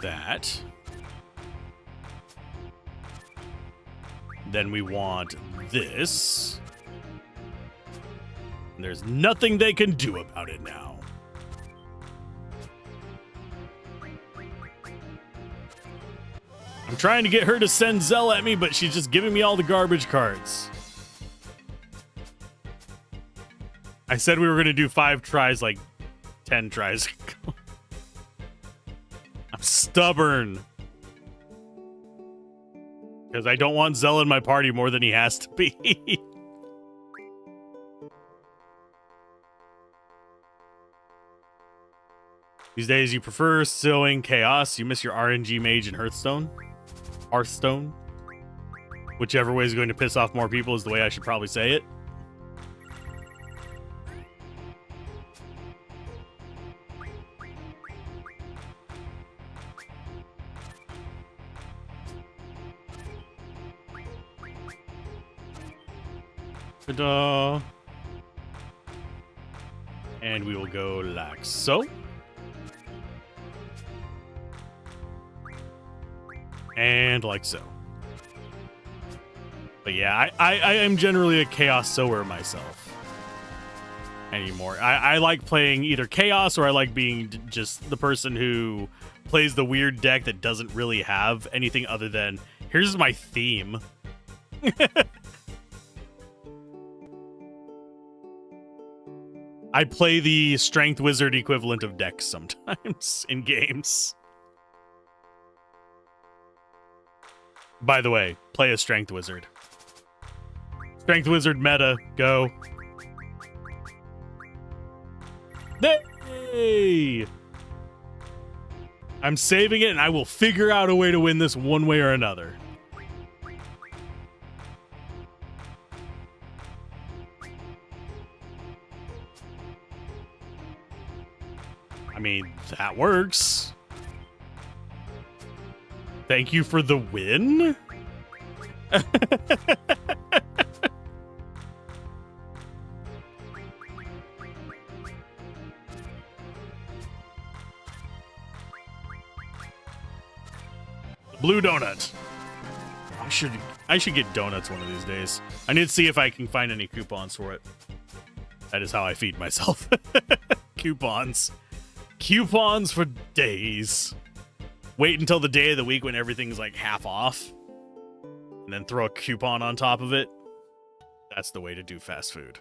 that. Then we want this. And there's nothing they can do about it now. I'm trying to get her to send Zell at me, but she's just giving me all the garbage cards. I said we were going to do 5 tries like 10 tries. I'm stubborn. Because I don't want Zell in my party more than he has to be. These days you prefer sowing chaos. You miss your RNG mage and Hearthstone. Hearthstone. Whichever way is going to piss off more people is the way I should probably say it. Ta-da. And we will go like so. And like so. But yeah, I am generally a chaos sower myself. Anymore. I like playing either chaos or I like being just the person who plays the weird deck that doesn't really have anything other than, here's my theme. I play the strength wizard equivalent of decks sometimes in games. By the way, play a strength wizard. Strength wizard meta, go. Hey! I'm saving it and I will figure out a way to win this one way or another. I mean, that works. Thank you for the win? Blue donut. I should get donuts one of these days. I need to see if I can find any coupons for it. That is how I feed myself. Coupons. Coupons for days. Wait until the day of the week when everything's like half off. And then throw a coupon on top of it. That's the way to do fast food.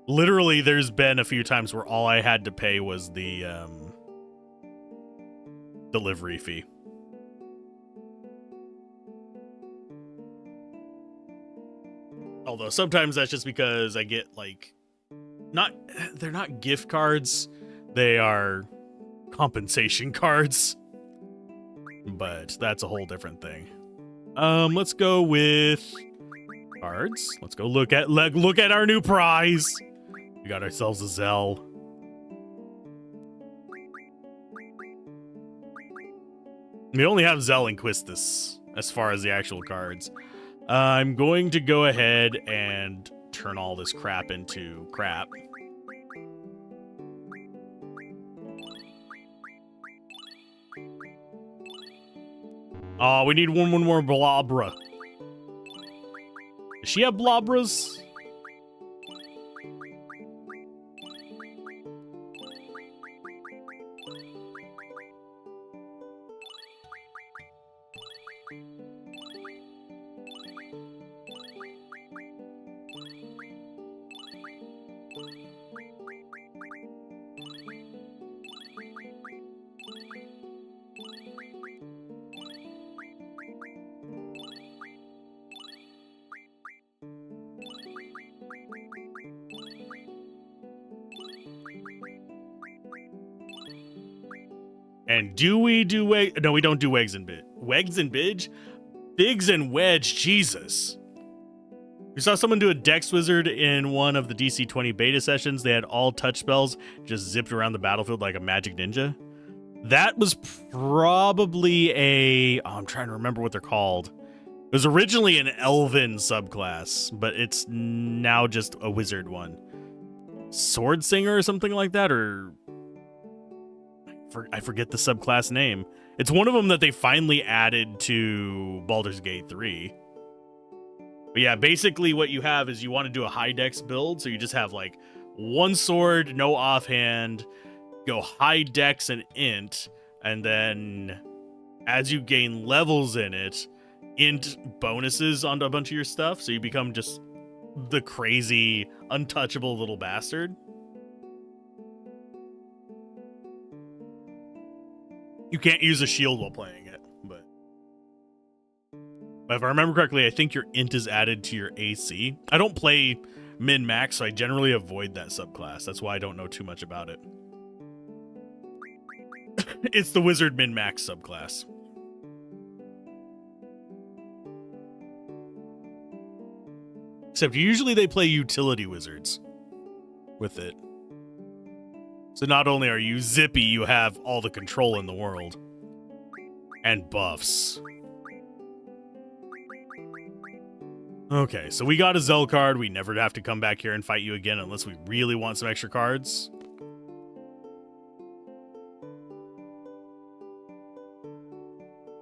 Literally, there's been a few times where all I had to pay was the delivery fee. Although sometimes that's just because I get like they're not gift cards, they are compensation cards. But that's a whole different thing. Let's go with cards. Let's go look at our new prize. We got ourselves a Zell. We only have Zell and Quistis as far as the actual cards. I'm going to go ahead and turn all this crap into crap. Oh, we need one more Blobra. Does she have Blobras? And do we do Weg? No, we don't do Wegs and Bid. Wegs and Bidge? Biggs and Wedge, Jesus. We saw someone do a Dex Wizard in one of the DC 20 beta sessions. They had all touch spells, just zipped around the battlefield like a magic ninja. That was probably a... Oh, I'm trying to remember what they're called. It was originally an Elven subclass, but it's now just a wizard one. Sword Singer or something like that, or... I forget the subclass name. It's one of them that they finally added to Baldur's Gate 3. But yeah, basically what you have is you want to do a high dex build, so you just have like one sword, no offhand, go high dex and int, and then as you gain levels in it, int bonuses onto a bunch of your stuff, so you become just the crazy, untouchable little bastard. You can't use a shield while playing it, but if I remember correctly, I think your int is added to your AC. I don't play min-max, so I generally avoid that subclass. That's why I don't know too much about it. It's the wizard min-max subclass. Except usually they play utility wizards with it. So not only are you zippy, you have all the control in the world. And buffs. Okay, so we got a Zell card. We never have to come back here and fight you again unless we really want some extra cards.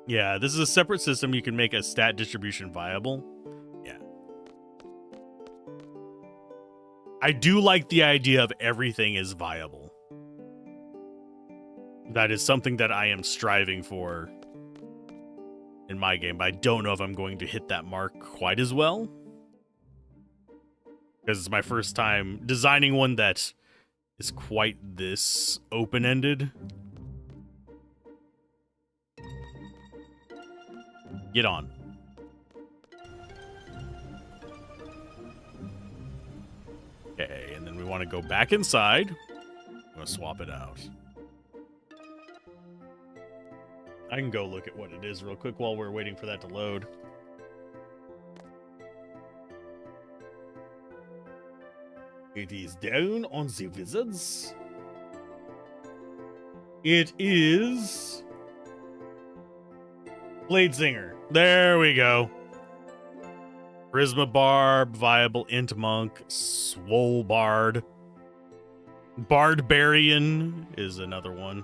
Yeah, this is a separate system. You can make a stat distribution viable. Yeah. I do like the idea of everything is viable. That is something that I am striving for in my game, but I don't know if I'm going to hit that mark quite as well. Because it's my first time designing one that is quite this open-ended. Get on. Okay, and then we want to go back inside. I'm going to swap it out. I can go look at what it is real quick while we're waiting for that to load. It is down on the wizards. It is Bladesinger. There we go. Charisma Barb, Viable Int Monk, Swole Bard. Bardbarian is another one.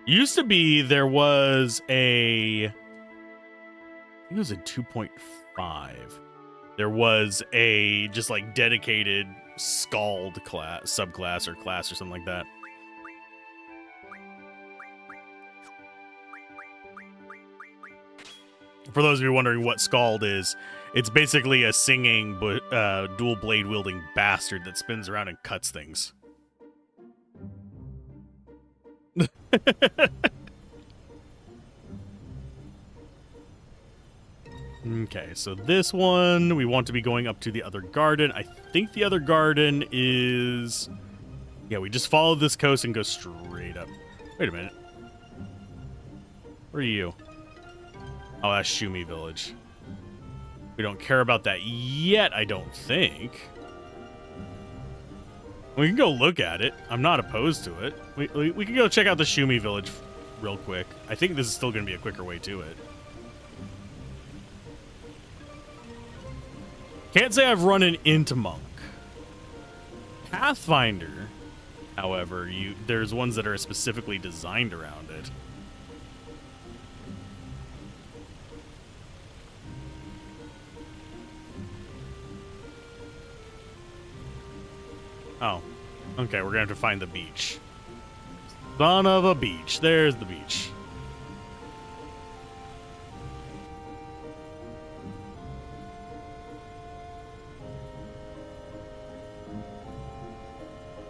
Used to be there was a, I think it was a 2.5. There was a just like dedicated Scald class, subclass or class or something like that. For those of you wondering what Scald is, it's basically a singing but dual blade wielding bastard that spins around and cuts things. Okay, so this one, we want to be going up to the other garden. I think the other garden is... Yeah, we just follow this coast and go straight up. Wait a minute. Where are you? Oh, that's Shumi Village. We don't care about that yet, I don't think. We can go look at it. I'm not opposed to it. We can go check out the Shumi Village real quick. I think this is still going to be a quicker way to it. Can't say I've run an Int Monk. Pathfinder, however, there's ones that are specifically designed around it. Oh, okay, we're gonna have to find the beach. Son of a beach. There's the beach.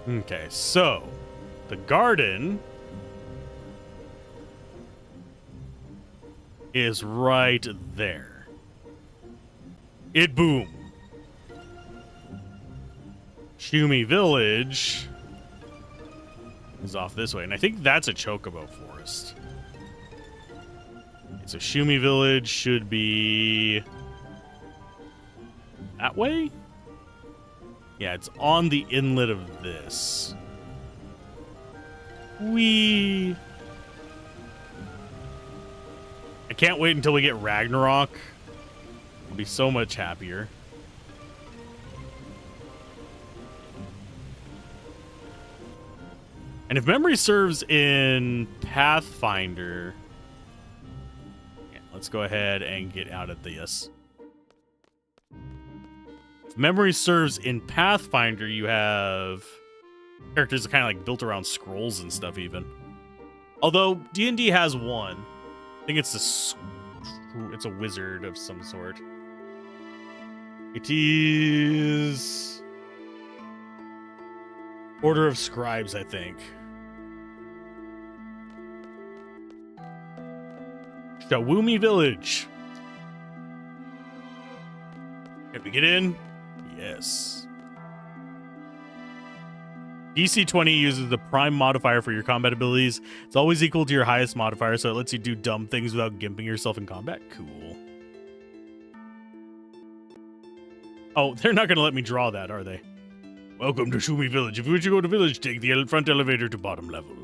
Okay, so the garden is right there. It boom. Shumi Village is off this way, and I think that's a chocobo forest. So Shumi Village should be that way? Yeah, it's on the inlet of this. I can't wait until we get Ragnarok. I'll be so much happier. And if memory serves in Pathfinder... Yeah, let's go ahead and get out of this. If memory serves in Pathfinder, you have characters that kind of like built around scrolls and stuff even. Although D&D has one. I think it's the It's a wizard of some sort. It is Order of Scribes, I think. Shawumi Village. Can we get in? Yes. DC 20 uses the prime modifier for your combat abilities. It's always equal to your highest modifier, so it lets you do dumb things without gimping yourself in combat. Cool. Oh, they're not going to let me draw that, are they? Welcome to Shumi Village. If you wish to go to village, take the front elevator to bottom level.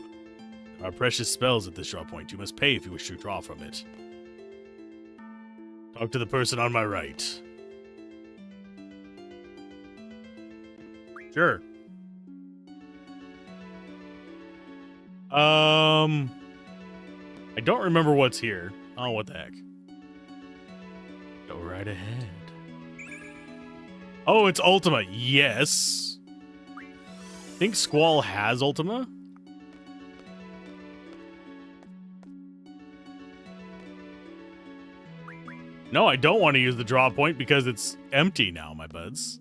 There are precious spells at this draw point. You must pay if you wish to draw from it. Talk to the person on my right. Sure. I don't remember what's here. Oh, what the heck. Go right ahead. Oh, it's Ultima. Yes. I think Squall has Ultima. No, I don't want to use the draw point because it's empty now, my buds.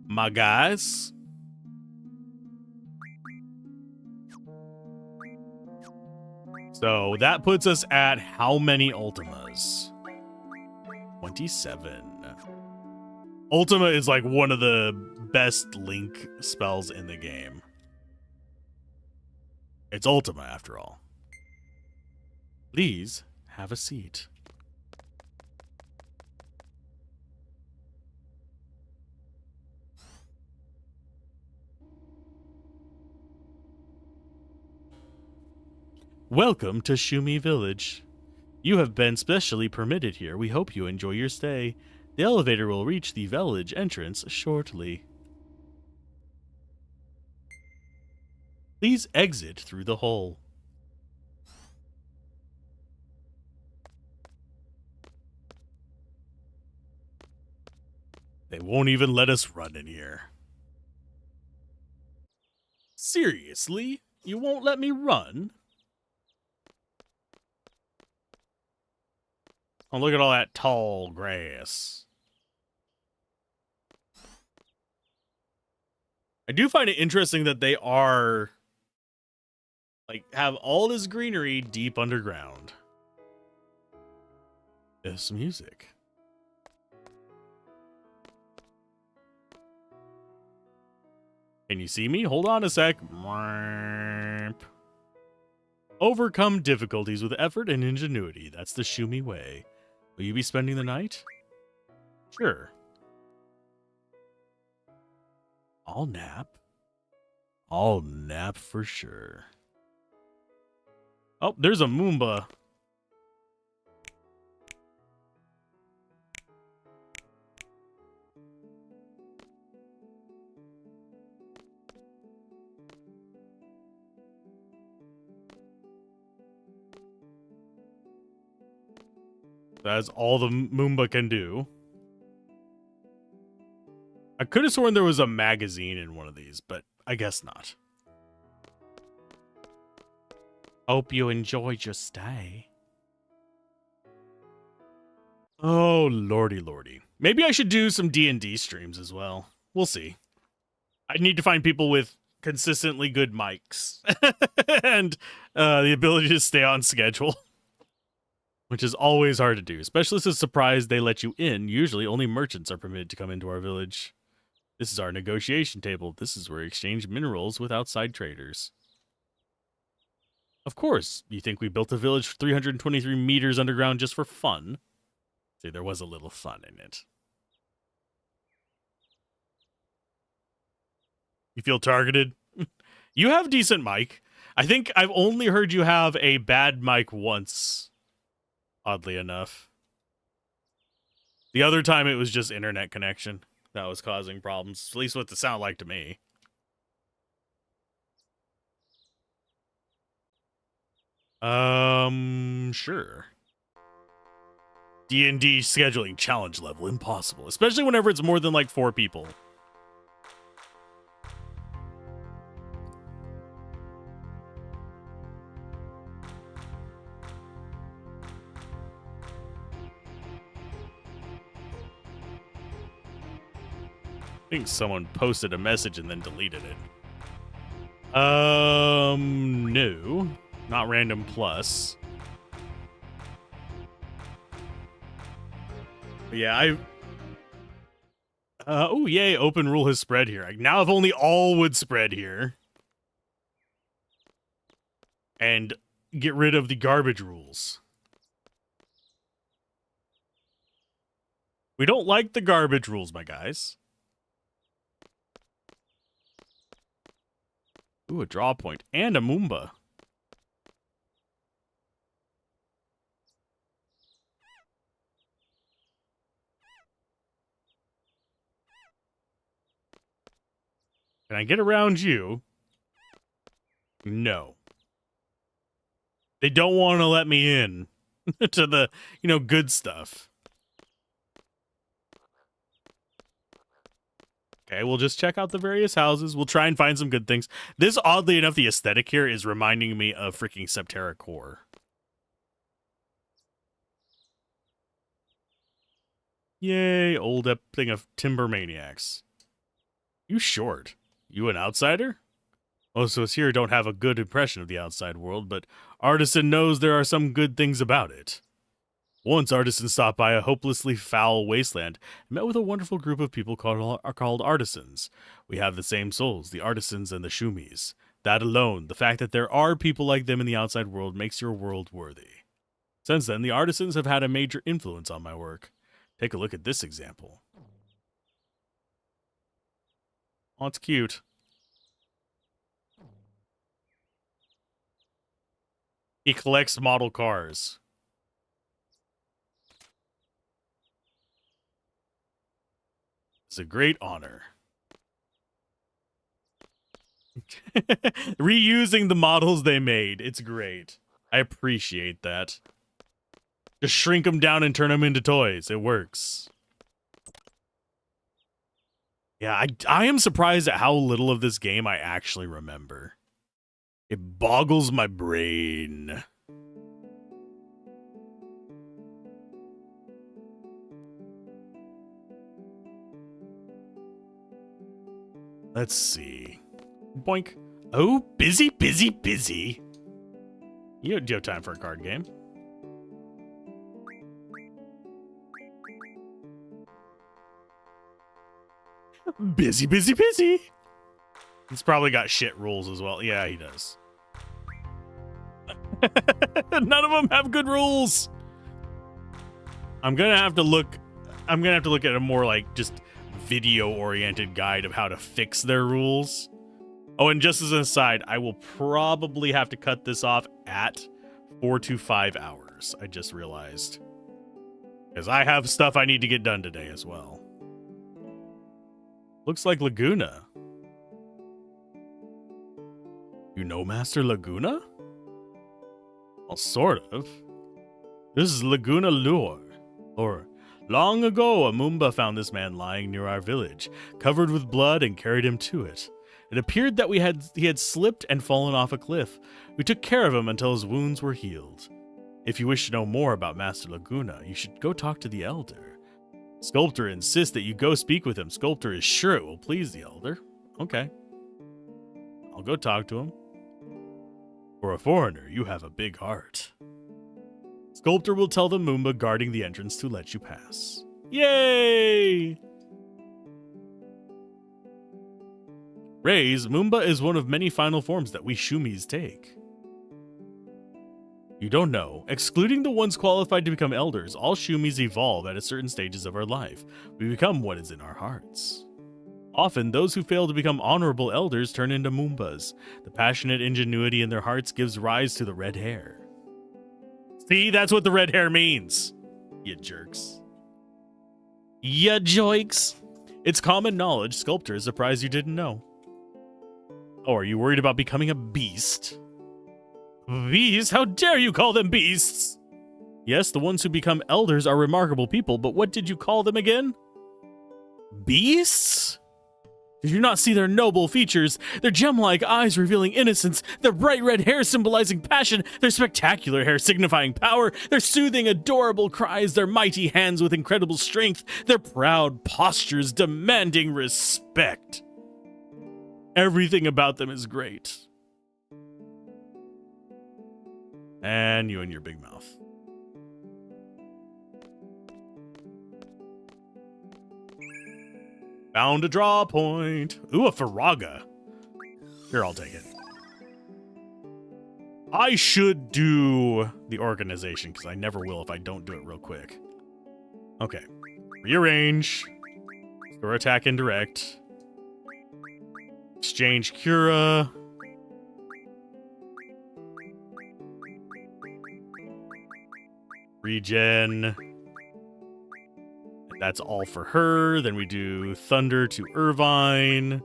My guys. So that puts us at how many Ultimas? 27. Ultima is like one of the best Link spells in the game. It's Ultima after all. Please have a seat. Welcome to Shumi Village. You have been specially permitted here. We hope you enjoy your stay. The elevator will reach the village entrance shortly. Please exit through the hole. They won't even let us run in here. Seriously? You won't let me run? Oh, look at all that tall grass. I do find it interesting that they are, like, have all this greenery deep underground. This music. Can you see me? Hold on a sec. Overcome difficulties with effort and ingenuity. That's the Shumi way. Will you be spending the night? Sure. I'll nap. I'll nap for sure. Oh, there's a Moomba. That's all the Moomba can do. I could have sworn there was a magazine in one of these, but I guess not. Hope you enjoyed your stay. Oh, lordy, lordy. Maybe I should do some D&D streams as well. We'll see. I need to find people with consistently good mics and the ability to stay on schedule. Which is always hard to do. Specialists is surprised they let you in. Usually only merchants are permitted to come into our village. This is our negotiation table. This is where we exchange minerals with outside traders. Of course, you think we built a village 323 meters underground just for fun? See, there was a little fun in it. You feel targeted? You have decent mic. I think I've only heard you have a bad mic once. Oddly enough. The other time it was just internet connection that was causing problems. At least what it sounded like to me. Sure. D&D scheduling challenge level impossible. Especially whenever it's more than like 4 people. think someone posted a message and then deleted it. No. Not random plus. But yeah, oh, yay, open rule has spread here. Now if only all would spread here. And get rid of the garbage rules. We don't like the garbage rules, my guys. Ooh, a draw point and a Moomba. Can I get around you? No. They don't want to let me in to the, good stuff. Okay, we'll just check out the various houses. We'll try and find some good things. This, oddly enough, the aesthetic here is reminding me of freaking Septerra Core. Yay, old thing of timber maniacs. You short. You an outsider? Most of us here don't have a good impression of the outside world, but Artisan knows there are some good things about it. Once Artisan stopped by a hopelessly foul wasteland and met with a wonderful group of people called Artisans. We have the same souls, the Artisans and the Shumis. That alone, the fact that there are people like them in the outside world, makes your world worthy. Since then, the Artisans have had a major influence on my work. Take a look at this example. Oh, it's cute. He collects model cars. It's a great honor. Reusing the models they made. It's great. I appreciate that. Just shrink them down and turn them into toys. It works. Yeah, I am surprised at how little of this game I actually remember. It boggles my brain. Let's see. Boink. Oh, busy, busy, busy. You have time for a card game. Busy, busy, busy. He's probably got shit rules as well. Yeah, he does. None of them have good rules. I'm gonna have to look at a more like just video-oriented guide of how to fix their rules. Oh, and just as an aside, I will probably have to cut this off at 4 to 5 hours. I just realized. Because I have stuff I need to get done today as well. Looks like Laguna. You know Master Laguna? Well, sort of. This is Laguna Lure. Long ago, a Moomba found this man lying near our village, covered with blood, and carried him to it. It appeared that he had slipped and fallen off a cliff. We took care of him until his wounds were healed. If you wish to know more about Master Laguna, you should go talk to the Elder. Sculptor insists that you go speak with him. Sculptor is sure it will please the Elder. Okay. I'll go talk to him. For a foreigner, you have a big heart. Sculptor will tell the Moomba guarding the entrance to let you pass. Yay! Raise, Moomba is one of many final forms that we Shumis take. You don't know. Excluding the ones qualified to become elders, all Shumis evolve at certain stages of our life. We become what is in our hearts. Often, those who fail to become honorable elders turn into Moombas. The passionate ingenuity in their hearts gives rise to the red hair. See, that's what the red hair means. You jerks. Ya joiks. It's common knowledge Sculptor is surprised you didn't know. Oh, are you worried about becoming a beast? Beasts? How dare you call them beasts? Yes, the ones who become elders are remarkable people, but what did you call them again? Beasts? Did you not see their noble features? Their gem-like eyes revealing innocence, their bright red hair symbolizing passion, their spectacular hair signifying power, their soothing, adorable cries, their mighty hands with incredible strength, their proud postures demanding respect. Everything about them is great. And you and your big mouth. Found a draw point. Ooh, a Faraga. Here, I'll take it. I should do the organization, because I never will if I don't do it real quick. Okay. Rearrange. Store attack indirect. Exchange Cura. Regen. That's all for her. Then we do Thunder to Irvine.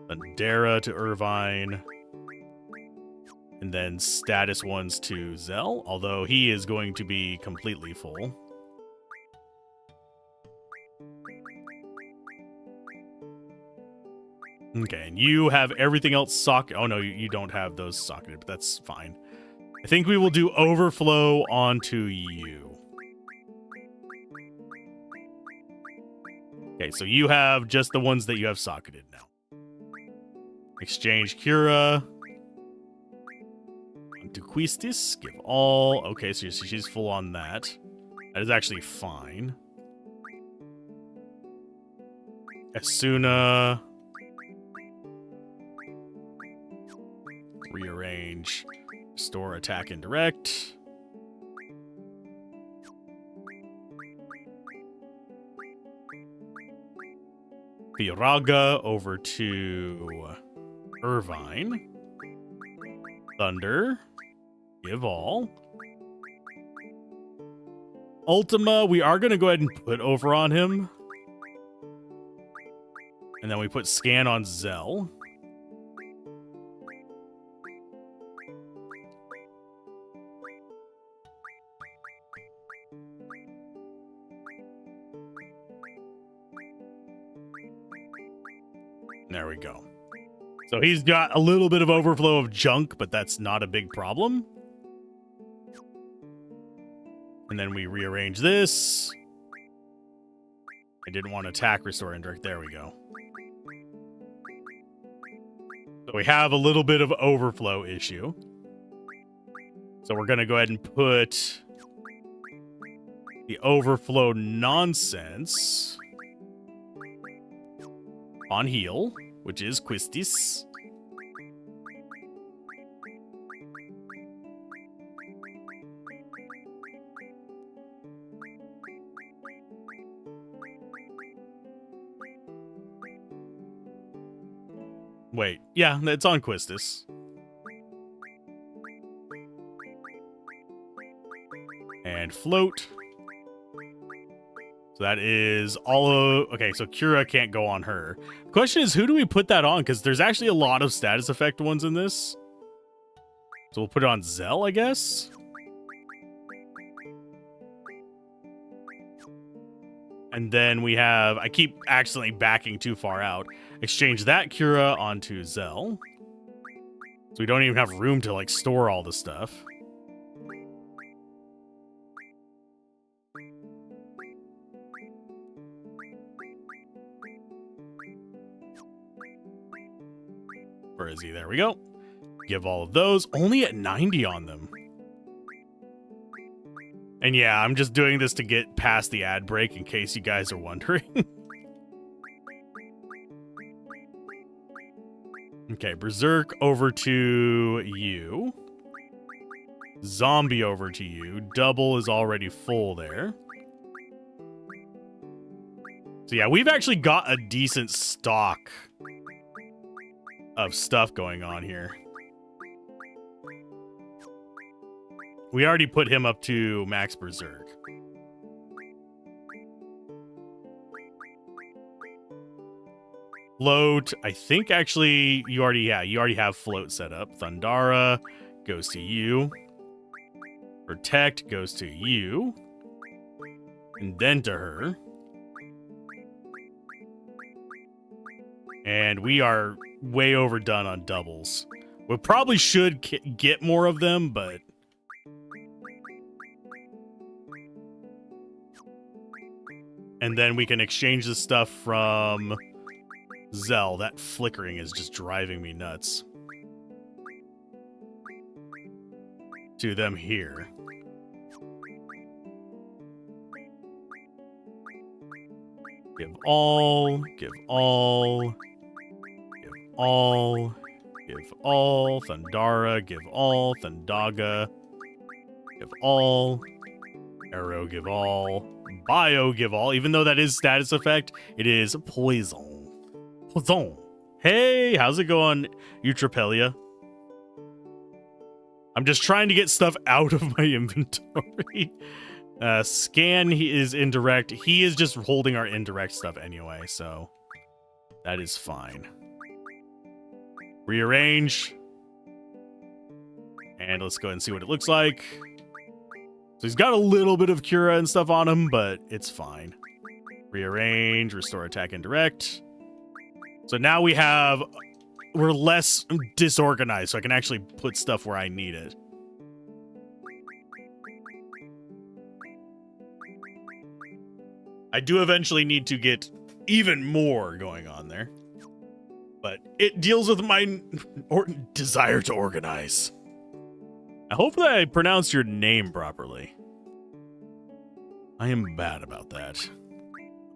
Thundera to Irvine. And then status ones to Zell, although he is going to be completely full. Okay, and you have everything else socket. Oh no, you don't have those socketed, but that's fine. I think we will do overflow onto you. Okay, so you have just the ones that you have socketed now. Exchange Cura. Onto Quistis. Give all. Okay, so she's full on that. That is actually fine. Asuna. Rearrange. Restore attack indirect. Firaga over to Irvine. Thunder. Give all. Ultima, we are going to go ahead and put over on him. And then we put scan on Zell. There we go. So he's got a little bit of overflow of junk, but that's not a big problem. And then we rearrange this. I didn't want to attack, restore, indirect. There we go. So we have a little bit of overflow issue. So we're going to go ahead and put the overflow nonsense on heal, which is Quistis. Wait, yeah, it's on Quistis. And float. So that is all of... Okay, so Cura can't go on her. The question is, who do we put that on? Because there's actually a lot of status effect ones in this. So we'll put it on Zell, I guess. And then we have... I keep accidentally backing too far out. Exchange that Cura onto Zell. So we don't even have room to, like, store all the stuff. Where is he? There we go. Give all of those. Only at 90 on them. And yeah, I'm just doing this to get past the ad break in case you guys are wondering. Okay, Berserk over to you. Zombie over to you. Double is already full there. So yeah, we've actually got a decent stock of stuff going on here. We already put him up to max Berserk. Float, I think actually you already have float set up. Thundara goes to you. Protect goes to you. And then to her. And we are way overdone on doubles. We probably should get more of them, but... And then we can exchange the stuff from Zell. That flickering is just driving me nuts. To them here. Give all, give all, give all, give all, Thundara, give all, Thundaga, give all, Arrow, give all, Bio, give all. Even though that is status effect, it is poison. Poison. Hey, how's it going, Eutrapelia? I'm just trying to get stuff out of my inventory. Scan, he is indirect. He is just holding our indirect stuff anyway, so that is fine. Rearrange. And let's go ahead and see what it looks like. So he's got a little bit of Cura and stuff on him, but it's fine. Rearrange, restore attack indirect. So now we're less disorganized, so I can actually put stuff where I need it. I do eventually need to get even more going on there. But it deals with my desire to organize. I hope that I pronounced your name properly. I am bad about that.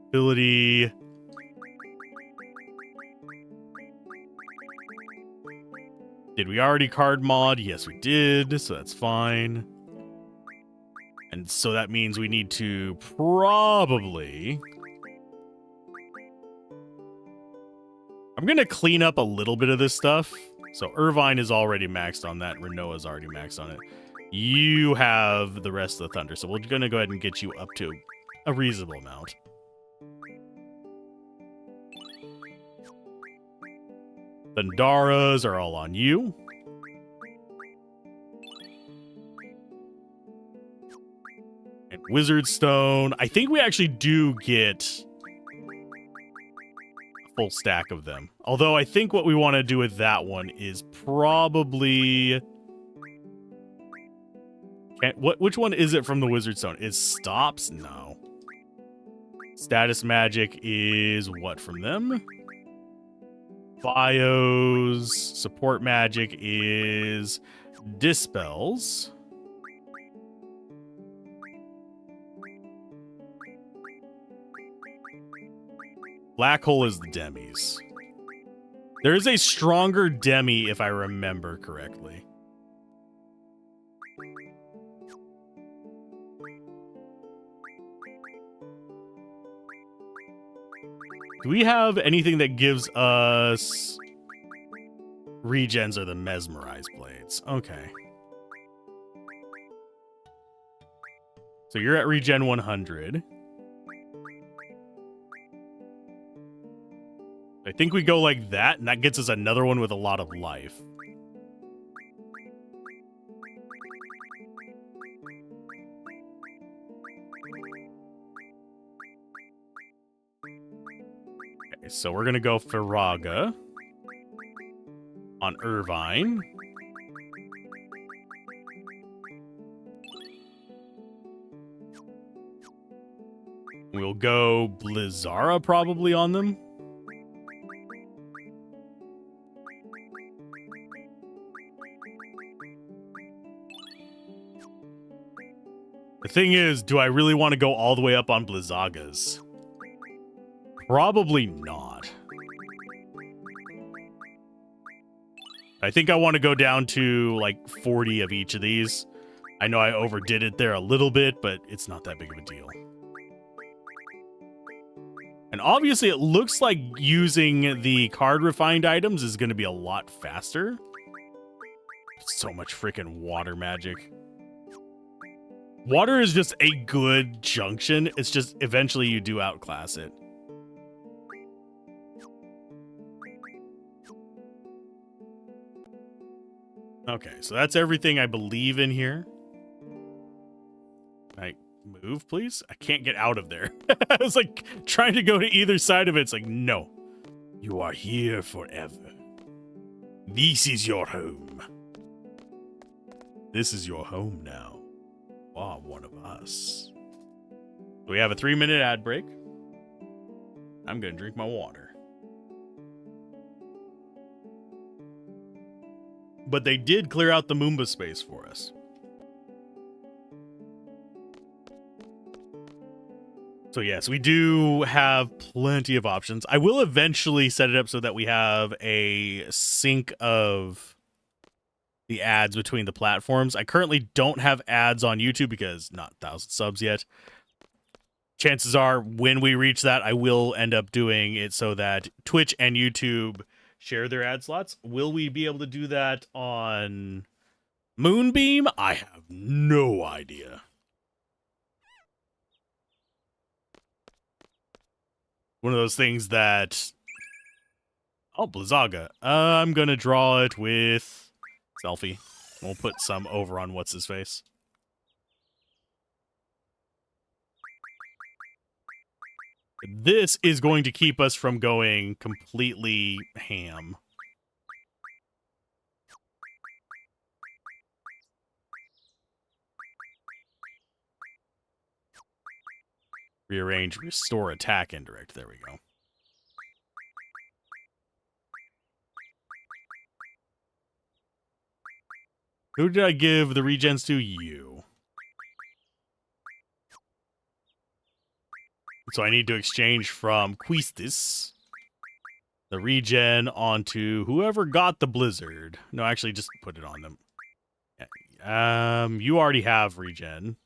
Ability. Did we already card mod? Yes, we did, so that's fine. And so that means we need to probably... I'm going to clean up a little bit of this stuff. So Irvine is already maxed on that. Renoa's already maxed on it. You have the rest of the Thunder. So we're going to go ahead and get you up to a reasonable amount. Thundaras are all on you. And Wizard Stone. I think we actually do get a full stack of them. Although I think what we want to do with that one is probably... Which one is it from the Wizard Stone? Is Stops? No. Status Magic is what from them? Bios. Support Magic is Dispels. Black Hole is the Demis. There is a stronger Demi if I remember correctly. Do we have anything that gives us regens or the mesmerized blades? Okay. So you're at regen 100. I think we go like that, and that gets us another one with a lot of life. Okay, so we're gonna go Firaga on Irvine. We'll go Blizzara probably on them. The thing is, do I really want to go all the way up on Blizzagas? Probably not. I think I want to go down to like 40 of each of these. I know I overdid it there a little bit, but it's not that big of a deal. And obviously it looks like using the card refined items is going to be a lot faster. So much freaking water magic. Water is just a good junction. It's just eventually you do outclass it. Okay, so that's everything I believe in here. Can I move, please? I can't get out of there. I was like trying to go to either side of it. It's like, no. You are here forever. This is your home. This is your home now. You are one of us. We have a 3-minute ad break. I'm gonna drink my water. But they did clear out the Moomba space for us. So yes, we do have plenty of options. I will eventually set it up so that we have a sync of the ads between the platforms. I currently don't have ads on YouTube because not 1,000 subs yet. Chances are when we reach that, I will end up doing it so that Twitch and YouTube share their ad slots. Will we be able to do that on Moonbeam? I have no idea. One of those things that... Oh, Blizzaga. I'm going to draw it with Selfie. We'll put some over on what's-his-face. This is going to keep us from going completely ham. Rearrange, restore, attack, indirect. There we go. Who did I give the regens to? You. So I need to exchange from Quistis the regen onto whoever got the blizzard. No, actually, just put it on them. Yeah. You already have regen.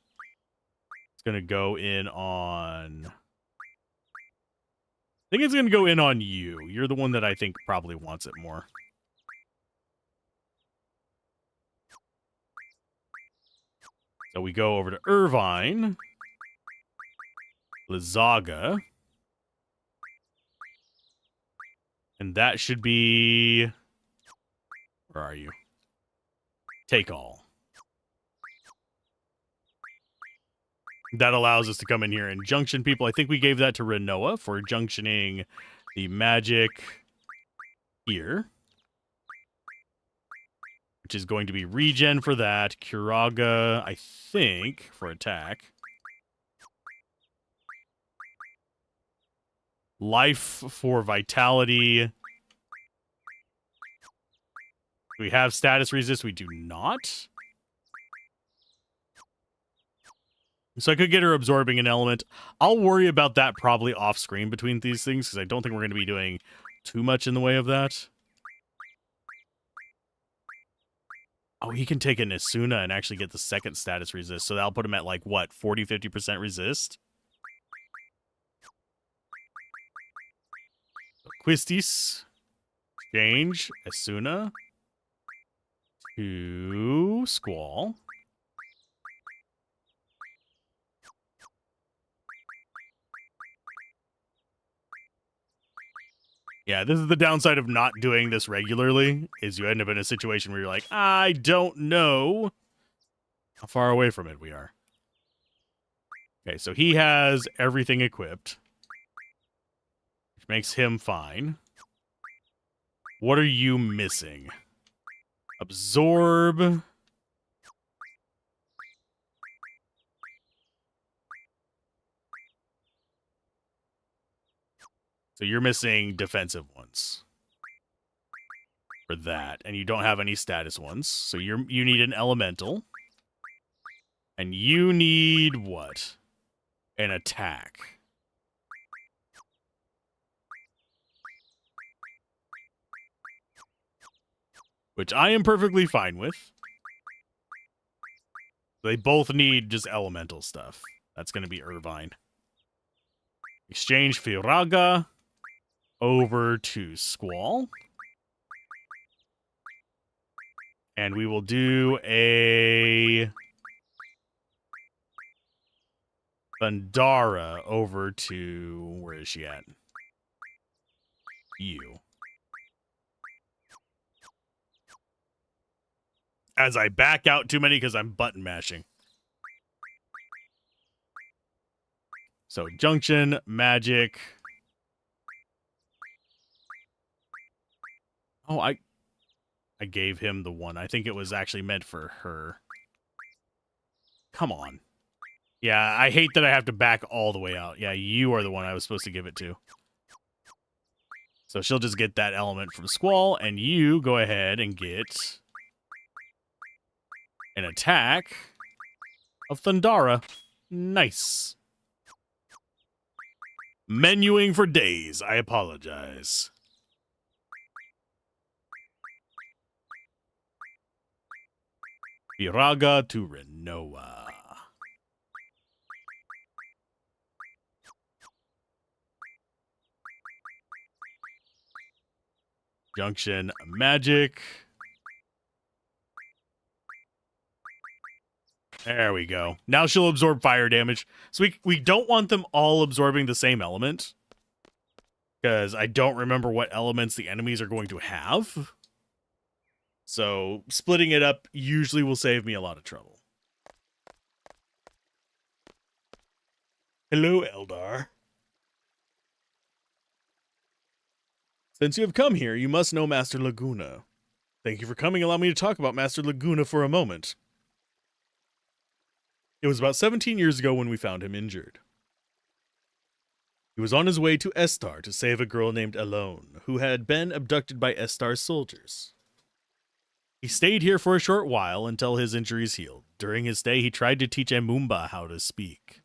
It's gonna go in on... I think it's gonna go in on you. You're the one that I think probably wants it more. So we go over to Irvine. Blizzaga. And that should be... Where are you? Take all. That allows us to come in here and junction people. I think we gave that to Renoa for junctioning the magic here. Which is going to be regen for that. Curaga, I think, for attack. Life for vitality. Do we have status resist? We do not. So I could get her absorbing an element. I'll worry about that probably off screen between these things because I don't think we're going to be doing too much in the way of that. Oh, he can take an Asuna and actually get the second status resist. So that'll put him at like, what, 40-50% resist? Quistis. Change Asuna to Squall. Yeah, this is the downside of not doing this regularly, is you end up in a situation where you're like, I don't know how far away from it we are. Okay, so he has everything equipped, which makes him fine. What are you missing? Absorb. So you're missing defensive ones for that, and you don't have any status ones. So you need an elemental, and you need what? An attack. Which I am perfectly fine with. They both need just elemental stuff. That's going to be Irvine. Exchange Firaga over to Squall. And we will do a Thundara over to... Where is she at? You. As I back out too many because I'm button mashing. So, Junction, Magic... Oh, I gave him the one. I think it was actually meant for her. Come on. Yeah, I hate that I have to back all the way out. Yeah, you are the one I was supposed to give it to. So she'll just get that element from Squall, and you go ahead and get an attack of Thundara. Nice. Menuing for days. I apologize. Viraga to Renoa. Junction magic. There we go. Now she'll absorb fire damage. So we don't want them all absorbing the same element, because I don't remember what elements the enemies are going to have. So splitting it up usually will save me a lot of trouble. Hello, Eldar. Since you have come here, you must know Master Laguna. Thank you for coming. Allow me to talk about Master Laguna for a moment. It was about 17 years ago when we found him injured. He was on his way to Estar to save a girl named Elone, who had been abducted by Estar's soldiers. He stayed here for a short while until his injuries healed. During his stay, he tried to teach Amumba how to speak.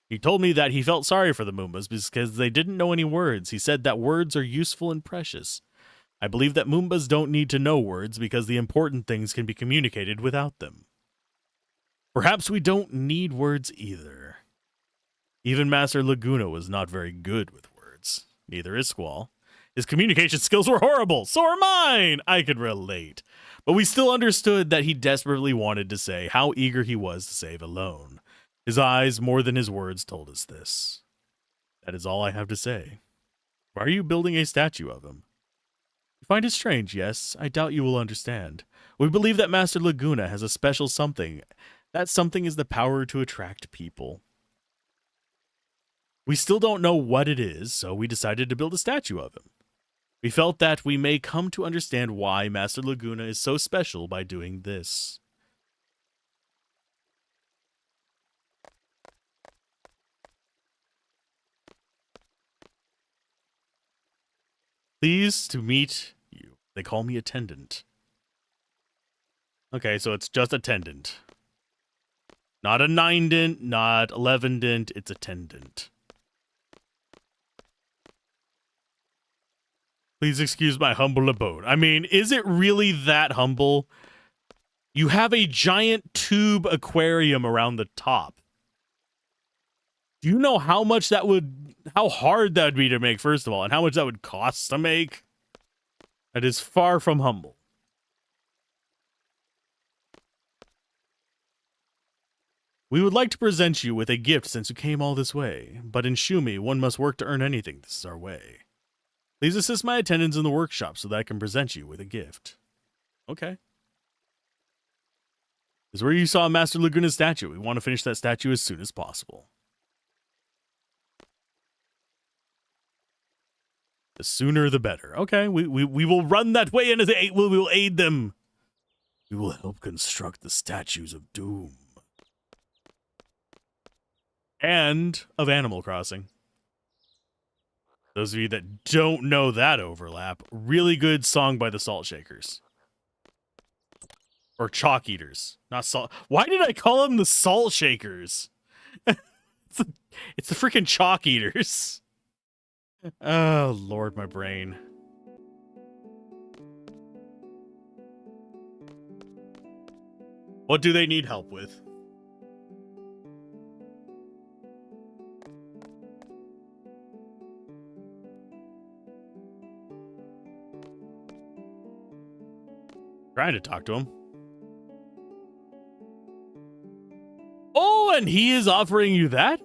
He told me that he felt sorry for the Moombas because they didn't know any words. He said that words are useful and precious. I believe that Moombas don't need to know words because the important things can be communicated without them. Perhaps we don't need words either. Even Master Laguna was not very good with words. Neither is Squall. His communication skills were horrible. So are mine. I could relate. But we still understood that he desperately wanted to say how eager he was to save Elone. His eyes, more than his words, told us this. That is all I have to say. Why are you building a statue of him? You find it strange, yes. I doubt you will understand. We believe that Master Laguna has a special something. That something is the power to attract people. We still don't know what it is, so we decided to build a statue of him. We felt that we may come to understand why Master Laguna is so special by doing this. Pleased to meet you. They call me attendant. Okay, so it's just attendant. Not a 9-dent, not 11-dent, it's attendant. Please excuse my humble abode. I mean, is it really that humble? You have a giant tube aquarium around the top. Do you know how much that would, how hard that would be to make, first of all, and how much that would cost to make? That is far from humble. We would like to present you with a gift since you came all this way, but in Shumi, one must work to earn anything. This is our way. Please assist my attendants in the workshop so that I can present you with a gift. Okay. This is where you saw Master Laguna's statue. We want to finish that statue as soon as possible. The sooner the better. Okay, we will run that way and we will aid them. We will help construct the statues of doom. And of Animal Crossing. Those of you that don't know that overlap, really good song by the Salt Shakers. Or Chalk Eaters. Not salt. Why did I call them the Salt Shakers? It's the freaking Chalk Eaters. Oh, Lord, my brain. What do they need help with? Trying to talk to him. Oh, and he is offering you that?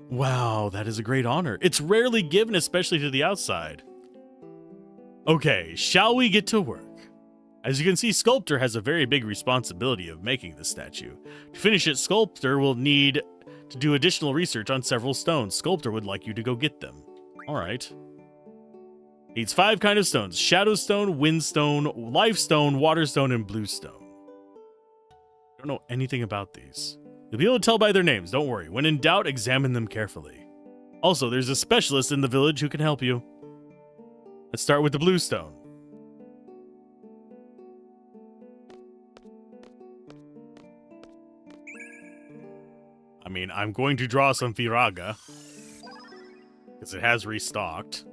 Wow, that is a great honor. It's rarely given, especially to the outside. Okay, shall we get to work? As you can see, Sculptor has a very big responsibility of making this statue. To finish it, Sculptor will need to do additional research on several stones. Sculptor would like you to go get them. All right. Needs 5 kind of stones: shadow stone, wind stone, life stone, water stone, and blue stone. Don't know anything about these. You'll be able to tell by their names, don't worry. When in doubt, examine them carefully. Also, there's a specialist in the village who can help you. Let's start with the blue stone. I mean, I'm going to draw some Firaga, because it has restocked.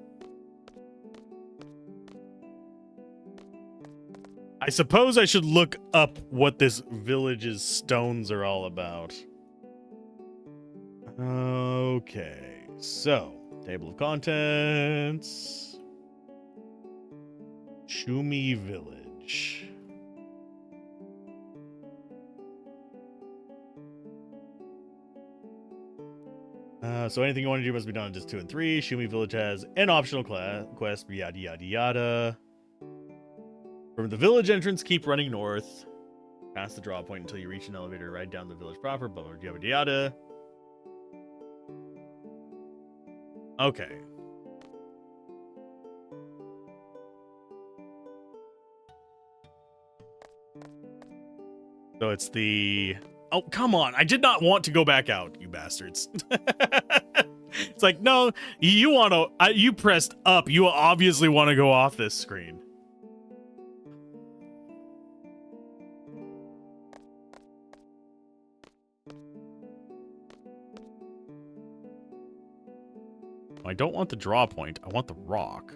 I suppose I should look up what this village's stones are all about. Okay, so, table of contents. Shumi Village. So anything you want to do must be done on just 2 and 3. Shumi Village has an optional quest, yada yada yada. From the village entrance, keep running north. Past the draw point until you reach an elevator, ride down the village proper, blah, blah, yada yada. Okay. So it's the... Oh, come on. I did not want to go back out, you bastards. It's like, no, you want to... you pressed up. You obviously want to go off this screen. I don't want the draw point. I want the rock.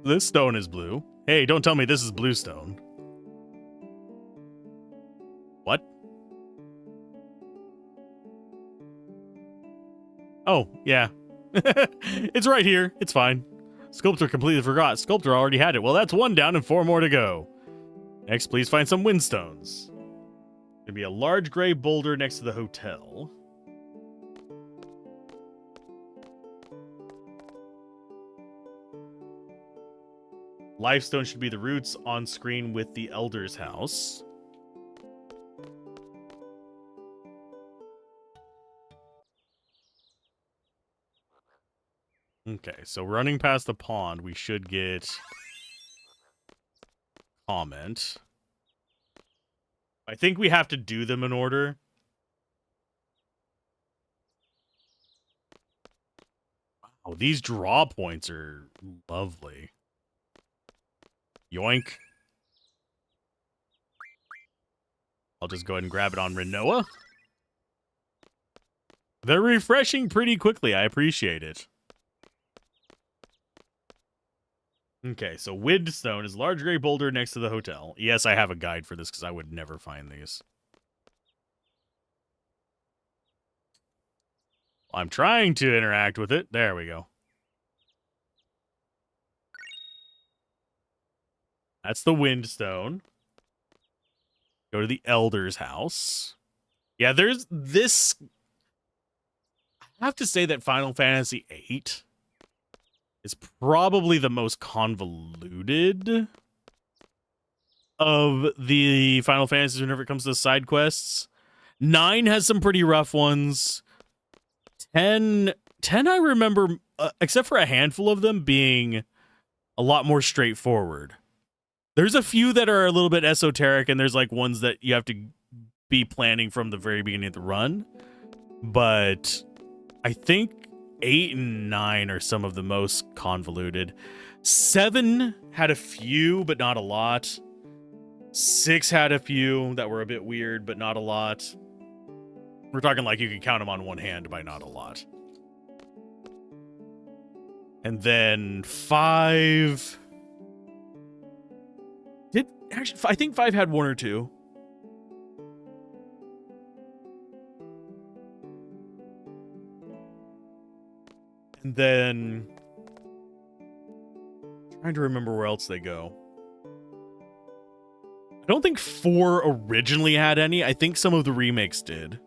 This stone is blue. Hey, don't tell me this is blue stone. What? Oh, yeah. It's right here. It's fine. Sculptor completely forgot. Sculptor already had it. Well, that's 1 down and 4 more to go. Next, please find some windstones. Gonna be a large gray boulder next to the hotel. Lifestone should be the roots on screen with the Elder's house. Okay, so running past the pond, we should get comment. I think we have to do them in order. Wow, these draw points are lovely. Yoink. I'll just go ahead and grab it on Renoa. They're refreshing pretty quickly. I appreciate it. Okay, so Widstone is a large gray boulder next to the hotel. Yes, I have a guide for this because I would never find these. I'm trying to interact with it. There we go. That's the Windstone. Go to the Elder's house. Yeah, there's this... I have to say that Final Fantasy VIII is probably the most convoluted of the Final Fantasies whenever it comes to side quests. 9 has some pretty rough ones. 10 I remember, except for a handful of them, being a lot more straightforward. There's a few that are a little bit esoteric, and there's like ones that you have to be planning from the very beginning of the run. But I think 8 and 9 are some of the most convoluted. 7 had a few, but not a lot. 6 had a few that were a bit weird, but not a lot. We're talking like you can count them on one hand by not a lot. And then 5... Actually, I think 5 had 1 or 2. And then... trying to remember where else they go. I don't think 4 originally had any. I think some of the remakes did.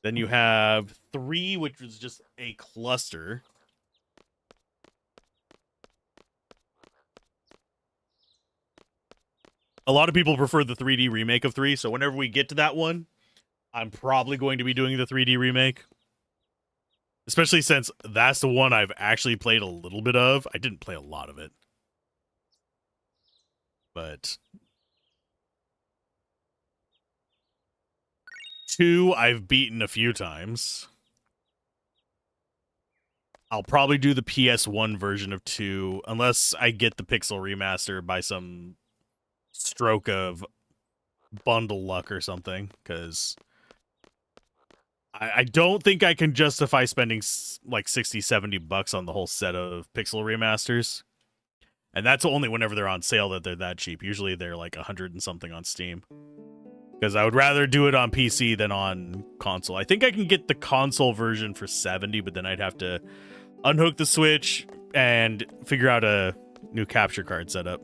Then you have 3, which was just a cluster. A lot of people prefer the 3D remake of 3, so whenever we get to that one, I'm probably going to be doing the 3D remake. Especially since that's the one I've actually played a little bit of. I didn't play a lot of it. But 2 I've beaten a few times. I'll probably do the PS1 version of 2 unless I get the Pixel remaster by some stroke of bundle luck or something, because I don't think I can justify spending like 60, 70 bucks on the whole set of Pixel remasters. And that's only whenever they're on sale that they're that cheap. Usually they're like 100 and something on Steam. Because I would rather do it on PC than on console. I think I can get the console version for 70, but then I'd have to unhook the Switch and figure out a new capture card setup.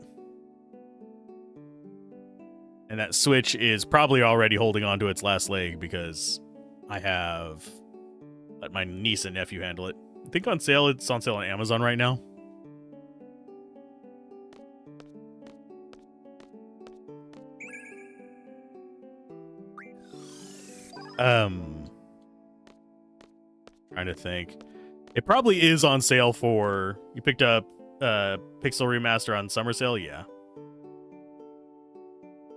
And that Switch is probably already holding on to its last leg because I have let my niece and nephew handle it. I think on sale, it's on sale on Amazon right now. Trying to think. It probably is on sale for... You picked up Pixel Remaster on summer sale? Yeah.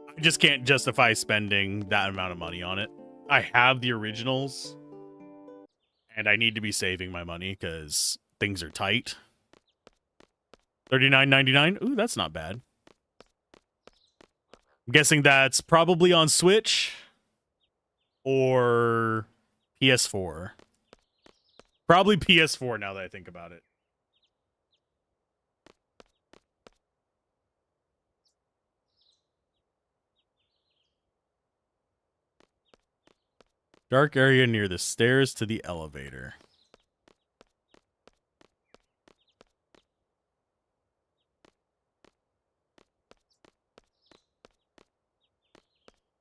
I just can't justify spending that amount of money on it. I have the originals, and I need to be saving my money because things are tight. $39.99? Ooh, that's not bad. I'm guessing that's probably on Switch or PS4. Probably PS4 now that I think about it. Dark area near the stairs to the elevator.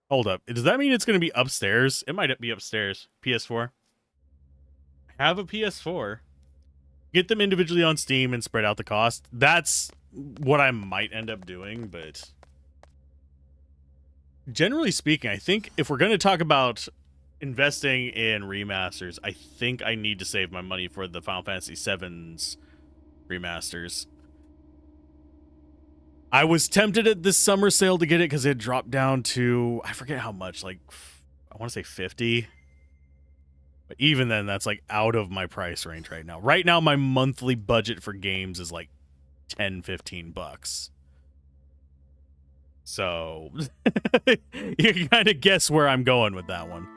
Hold up. Does that mean it's going to be upstairs? It might be upstairs. PS4. Have a PS4. Get them individually on Steam and spread out the cost. That's what I might end up doing, but generally speaking, I think if we're going to talk about investing in remasters, I think I need to save my money for the Final Fantasy VII's remasters. I was tempted at this summer sale to get it because it dropped down to, I forget how much, like, I want to say 50. But even then, that's like out of my price range right now. Right now, my monthly budget for games is like 10, 15 bucks. So you can kind of guess where I'm going with that one.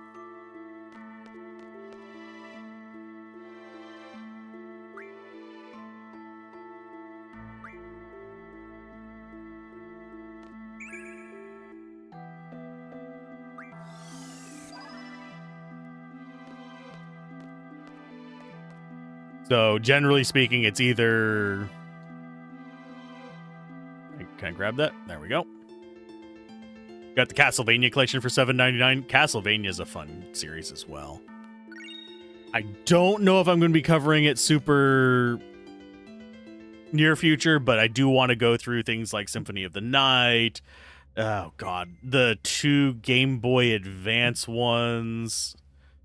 So generally speaking, it's either... Can I grab that? There we go. Got the Castlevania collection for $7.99. Castlevania is a fun series as well. I don't know if I'm going to be covering it super near future, but I do want to go through things like Symphony of the Night. Oh, God. The 2 Game Boy Advance ones.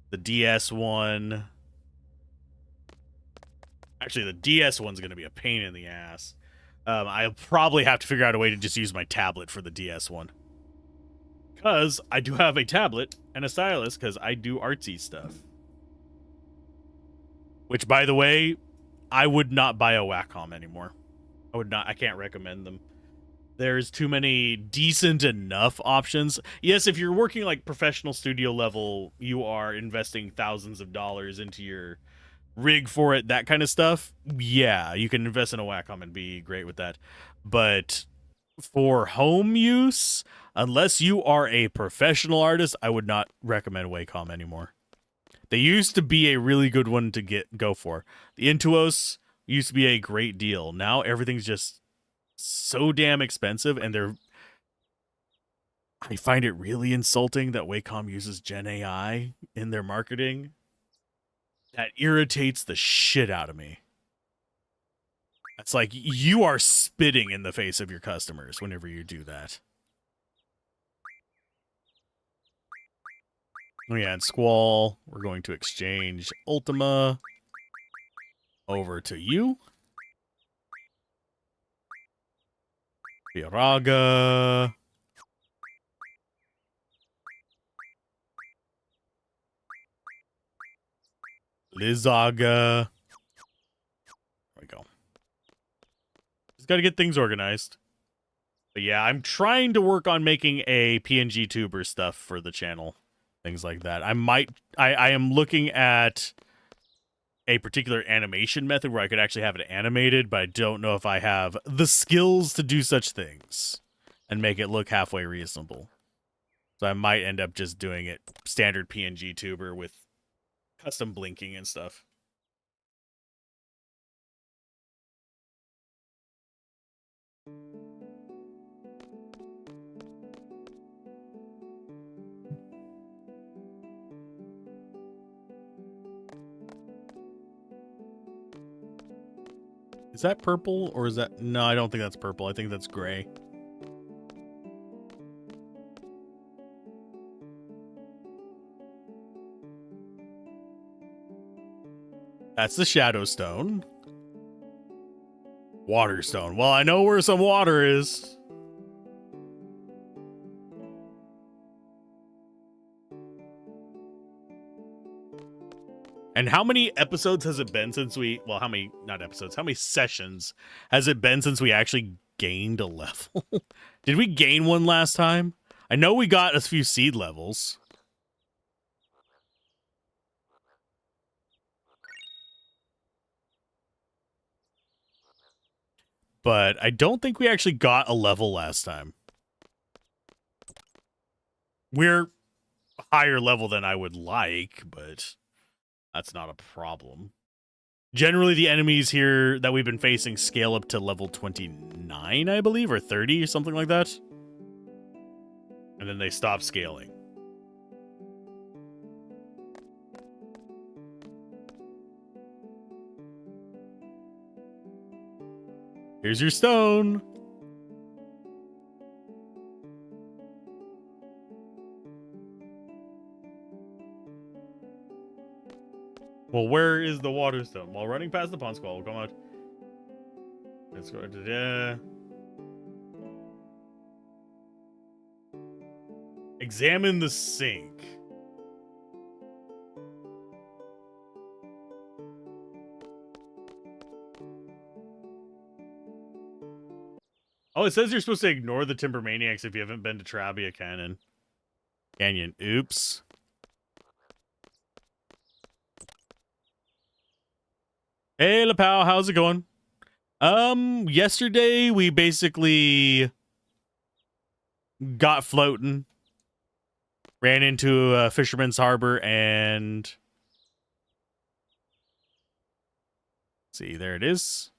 The DS one. Actually, the DS one's going to be a pain in the ass. I'll probably have to figure out a way to just use my tablet for the DS one. Because I do have a tablet and a stylus because I do artsy stuff. Which, by the way, I would not buy a Wacom anymore. I would not. I can't recommend them. There's too many decent enough options. Yes, if you're working like professional studio level, you are investing thousands of dollars into your rig for it, that kind of stuff. Yeah, you can invest in a Wacom and be great with that. But for home use, unless you are a professional artist, I would not recommend Wacom anymore. They used to be a really good one to go for. The Intuos used to be a great deal. Now everything's just so damn expensive, and I find it really insulting that Wacom uses Gen AI in their marketing. That irritates the shit out of me. It's like you are spitting in the face of your customers whenever you do that. Oh yeah, and Squall, we're going to exchange Ultima over to you. Viraga. Lizaga. There we go. Just got to get things organized. But yeah, I'm trying to work on making a PNG tuber stuff for the channel. Things like that. I am looking at a particular animation method where I could actually have it animated, but I don't know if I have the skills to do such things and make it look halfway reasonable. So I might end up just doing it standard PNG tuber with custom blinking and stuff. Is that purple or is that... No, I don't think that's purple. I think that's gray. That's the Shadow Stone. Water Stone. Well, I know where some water is. And how many episodes has it been since we... Well, how many... Not episodes. How many sessions has it been since we actually gained a level? Did we gain one last time? I know we got a few seed levels. But I don't think we actually got a level last time. We're higher level than I would like, but that's not a problem. Generally, the enemies here that we've been facing scale up to level 29, I believe, or 30, or something like that. And then they stop scaling. Here's your stone. Well, where is the water stone? While running past the pond squall, come on. Let's go to the... Examine the sink. Oh, it says you're supposed to ignore the Timber Maniacs if you haven't been to Trabia Canyon. Oops. Hey, LaPow, how's it going? Yesterday we basically got floating, ran into a Fisherman's Harbor, and see, there it is.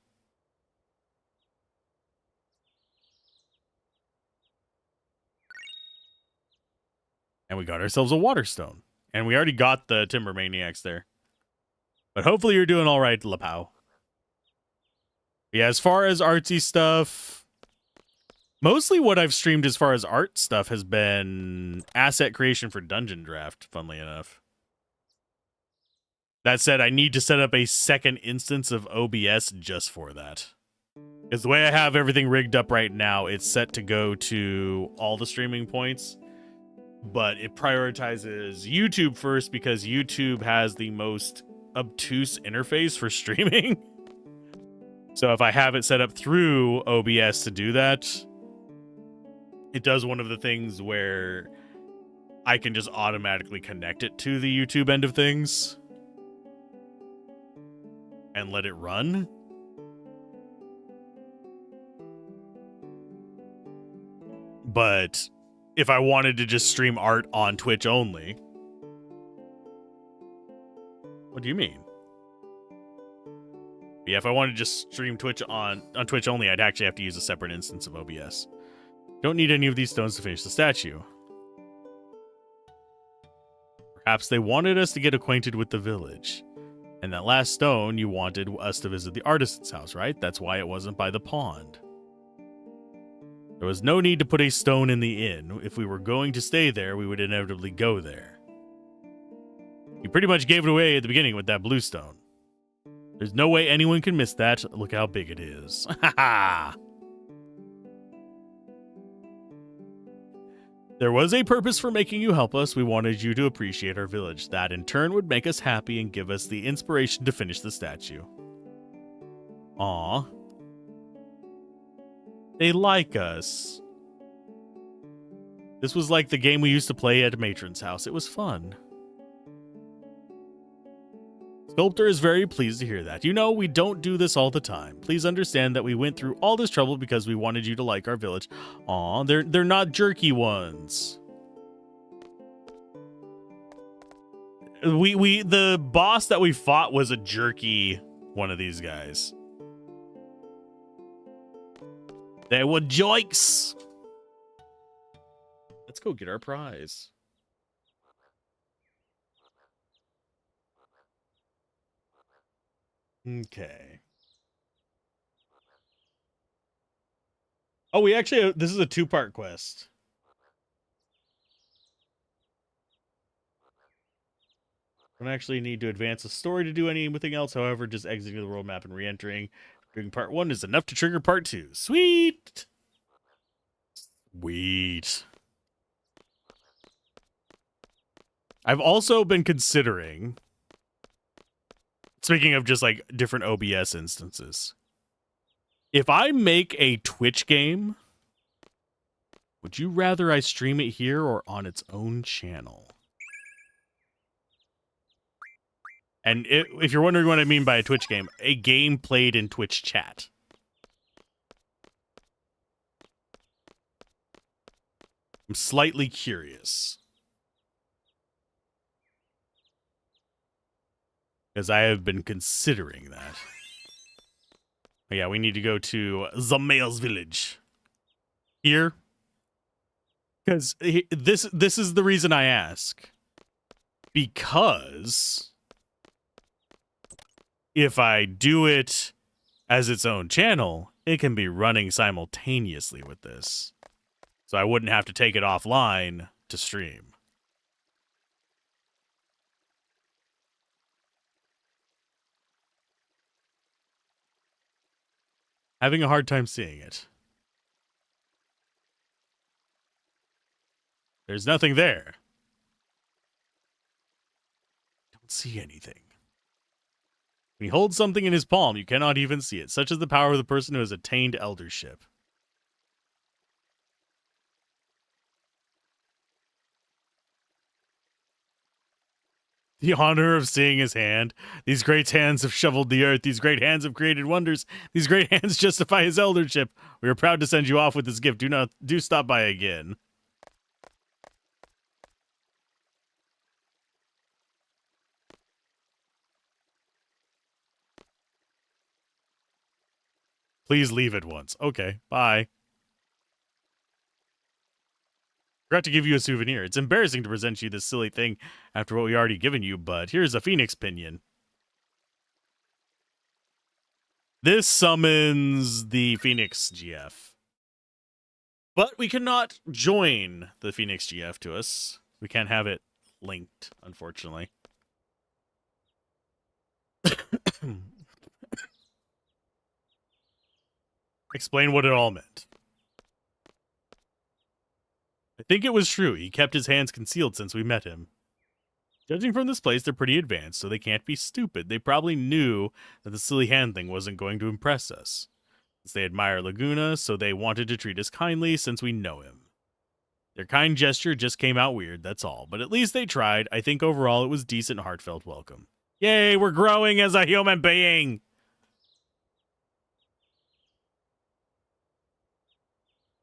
And we got ourselves a water stone. And we already got the Timber Maniacs there. But hopefully you're doing all right, LaPow. Yeah, as far as artsy stuff, mostly what I've streamed as far as art stuff has been asset creation for Dungeon Draft, funnily enough. That said, I need to set up a second instance of OBS just for that. Because the way I have everything rigged up right now, it's set to go to all the streaming points. But it prioritizes YouTube first because YouTube has the most obtuse interface for streaming. So if I have it set up through OBS to do that, it does one of the things where I can just automatically connect it to the YouTube end of things and let it run. But if I wanted to just stream art on Twitch only... What do you mean? Yeah, if I wanted to just stream Twitch on Twitch only, I'd actually have to use a separate instance of OBS. Don't need any of these stones to finish the statue. Perhaps they wanted us to get acquainted with the village. And that last stone, you wanted us to visit the artisan's house, right? That's why it wasn't by the pond. There was no need to put a stone in the inn. If we were going to stay there, we would inevitably go there. You pretty much gave it away at the beginning with that blue stone. There's no way anyone can miss that. Look how big it is. Ha ha! There was a purpose for making you help us. We wanted you to appreciate our village. That in turn would make us happy and give us the inspiration to finish the statue. Aw. They like us. This was like the game we used to play at Matron's house. It was fun. Sculptor is very pleased to hear that. You know, we don't do this all the time. Please understand that we went through all this trouble because we wanted you to like our village. Aw, they're not jerky ones. The boss that we fought was a jerky one of these guys. They were joiks. Let's go get our prize. Okay. Oh, we actually, this is a 2-part quest. Don't actually need to advance the story to do anything else. However, just exiting the world map and re-entering during part 1 is enough to trigger part 2. Sweet. Sweet. I've also been considering, speaking of just like different OBS instances, if I make a Twitch game, would you rather I stream it here or on its own channel? And if you're wondering what I mean by a Twitch game, a game played in Twitch chat. I'm slightly curious. Because I have been considering that. But yeah, we need to go to the male's village. Here. Because this is the reason I ask. Because if I do it as its own channel, it can be running simultaneously with this. So I wouldn't have to take it offline to stream. Having a hard time seeing it. There's nothing there. Don't see anything. When he holds something in his palm, you cannot even see it. Such is the power of the person who has attained eldership. The honor of seeing his hand. These great hands have shoveled the earth. These great hands have created wonders. These great hands justify his eldership. We are proud to send you off with this gift. Do stop by again. Please leave at once. Okay, bye. Forgot to give you a souvenir. It's embarrassing to present you this silly thing after what we already given you, but here's a phoenix pinion. This summons the Phoenix GF. But we cannot join the Phoenix GF to us. We can't have it linked, unfortunately. Explain what it all meant. I think it was true. He kept his hands concealed since we met him. Judging from this place, they're pretty advanced, so they can't be stupid. They probably knew that the silly hand thing wasn't going to impress us. Since they admire Laguna, so they wanted to treat us kindly since we know him. Their kind gesture just came out weird, that's all. But at least they tried. I think overall it was decent, heartfelt welcome. Yay, we're growing as a human being!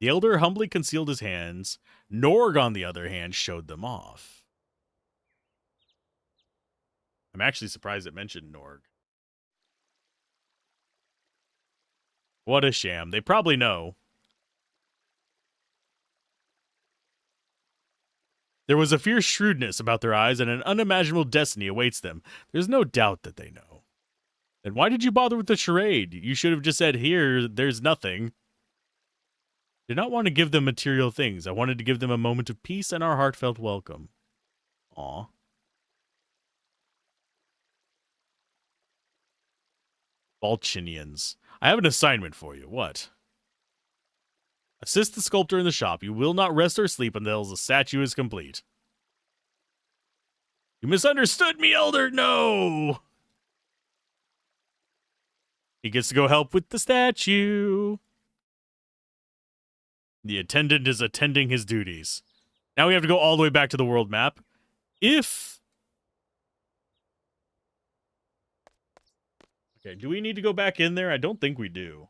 The elder humbly concealed his hands. Norg, on the other hand, showed them off. I'm actually surprised it mentioned Norg. What a sham. They probably know. There was a fierce shrewdness about their eyes, and an unimaginable destiny awaits them. There's no doubt that they know. Then why did you bother with the charade? You should have just said, here, there's nothing. Did not want to give them material things. I wanted to give them a moment of peace and our heartfelt welcome. Aw. Balchinians. I have an assignment for you. What? Assist the sculptor in the shop. You will not rest or sleep until the statue is complete. You misunderstood me, Elder. No! He gets to go help with the statue. The attendant is attending his duties. Now we have to go all the way back to the world map. If... Okay, do we need to go back in there? I don't think we do.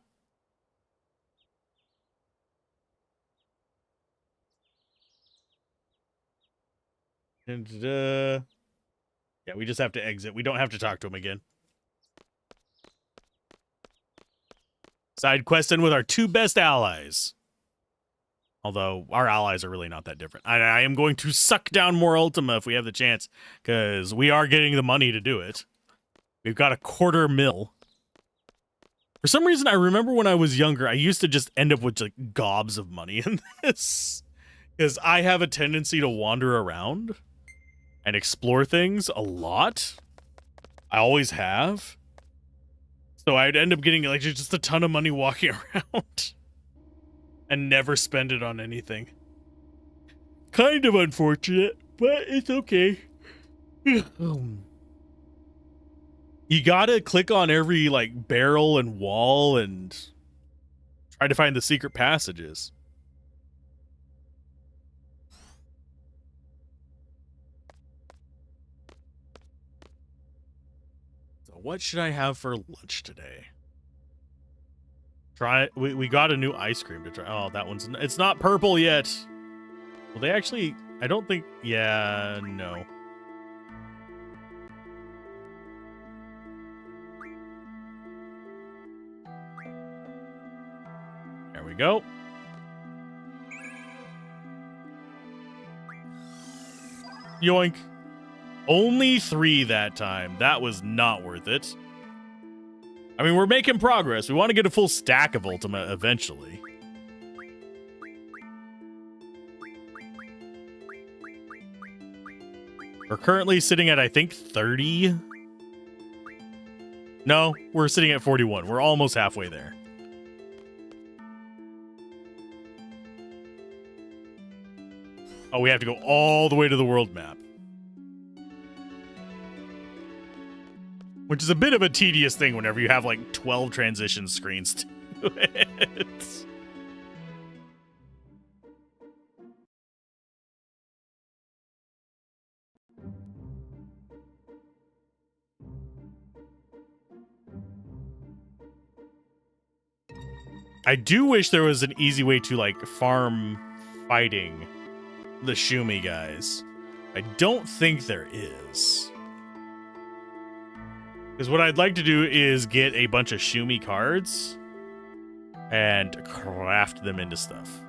And, yeah, we just have to exit. We don't have to talk to him again. Side questing with our two best allies. Although, our allies are really not that different. I am going to suck down more Ultima if we have the chance, because we are getting the money to do it. We've got $250,000. For some reason, I remember when I was younger, I used to just end up with like gobs of money in this. Because I have a tendency to wander around and explore things a lot. I always have. So I'd end up getting like just a ton of money walking around. And never spend it on anything. Kind of unfortunate, but it's okay. You gotta click on every like barrel and wall and try to find the secret passages. So what should I have for lunch today? We got a new ice cream to try. Oh, that one's... It's not purple yet. Well, they actually... I don't think... Yeah, no. There we go. Yoink. Only 3 that time. That was not worth it. I mean, we're making progress. We want to get a full stack of Ultima eventually. We're currently sitting at, I think, 30. No, we're sitting at 41. We're almost halfway there. Oh, we have to go all the way to the world map. Which is a bit of a tedious thing whenever you have like 12 transition screens to it. I do wish there was an easy way to like farm fighting the Shumi guys. I don't think there is. Because what I'd like to do is get a bunch of Shumi cards and craft them into stuff.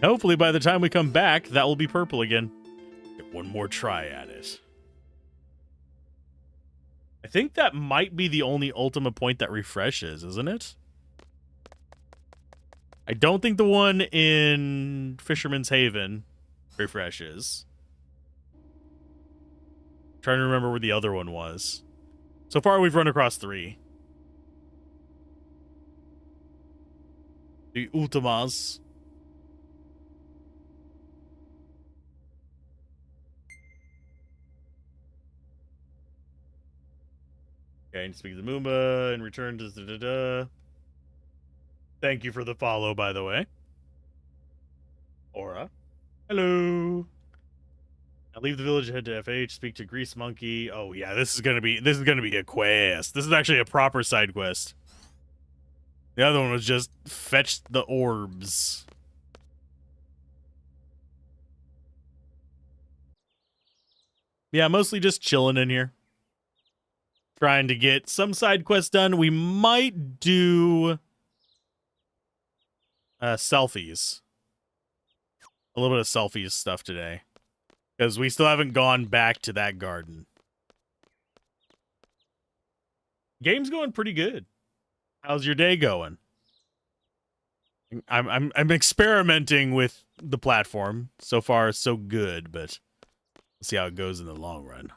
Hopefully by the time we come back, that will be purple again. Get one more try at it. I think that might be the only Ultima point that refreshes, isn't it? I don't think the one in Fisherman's Haven refreshes. I'm trying to remember where the other one was. So far, we've run across 3. The Ultimas. Okay, and speak to the Moomba and return to da-da-da. Thank you for the follow, by the way. Aura. Hello. Now leave the village, head to FH, speak to Grease Monkey. Oh yeah, this is gonna be a quest. This is actually a proper side quest. The other one was just fetch the orbs. Yeah, mostly just chilling in here. Trying to get some side quests done. We might do selfies. A little bit of selfies stuff today. Because we still haven't gone back to that garden. Game's going pretty good. How's your day going? I'm experimenting with the platform. So far, so good, but we'll see how it goes in the long run.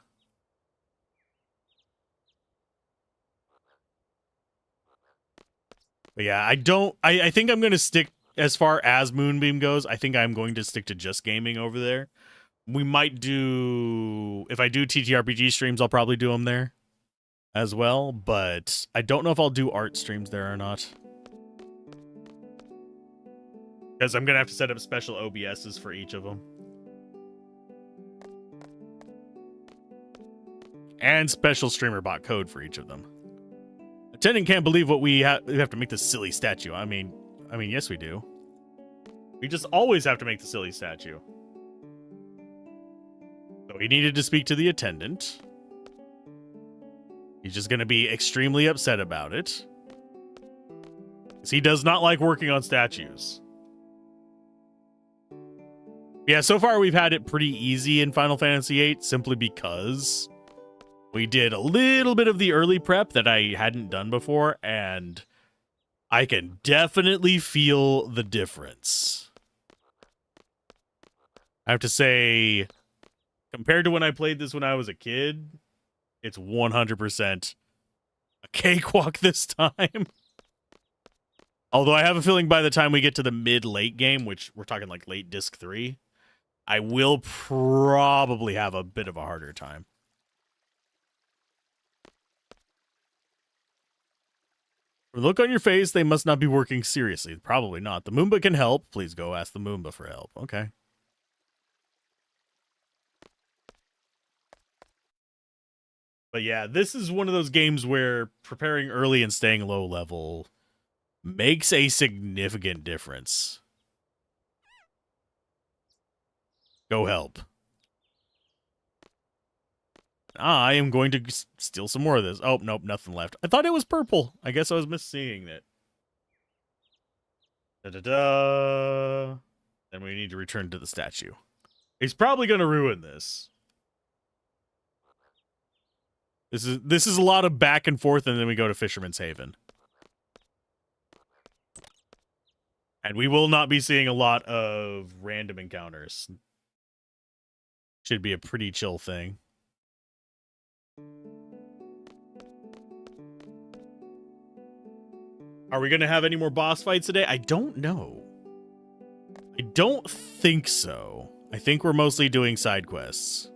But yeah, I think I'm gonna stick as far as Moonbeam goes. I think I'm going to stick to just gaming over there. We might do, if I do TTRPG streams, I'll probably do them there as well. But I don't know if I'll do art streams there or not. Because I'm going to have to set up special OBSs for each of them. And special streamer bot code for each of them. Attendant can't believe what we have to make this silly statue. I mean, yes, we do. We just always have to make the silly statue. So he needed to speak to the attendant. He's just going to be extremely upset about it. Because he does not like working on statues. Yeah, so far we've had it pretty easy in Final Fantasy VIII, simply because we did a little bit of the early prep that I hadn't done before, and I can definitely feel the difference. I have to say, compared to when I played this when I was a kid, it's 100% a cakewalk this time. Although I have a feeling by the time we get to the mid-late game, which we're talking like late Disc 3, I will probably have a bit of a harder time. Look on your face, they must not be working seriously. Probably not. The Moomba can help. Please go ask the Moomba for help. Okay. But yeah, this is one of those games where preparing early and staying low level makes a significant difference. Go help. I am going to steal some more of this. Oh, nope, nothing left. I thought it was purple. I guess I was misseeing it. Da-da-da. Then we need to return to the statue. He's probably going to ruin this. This is a lot of back and forth, and then we go to Fisherman's Haven. And we will not be seeing a lot of random encounters. Should be a pretty chill thing. Are we going to have any more boss fights today? I don't know. I don't think so. I think we're mostly doing side quests.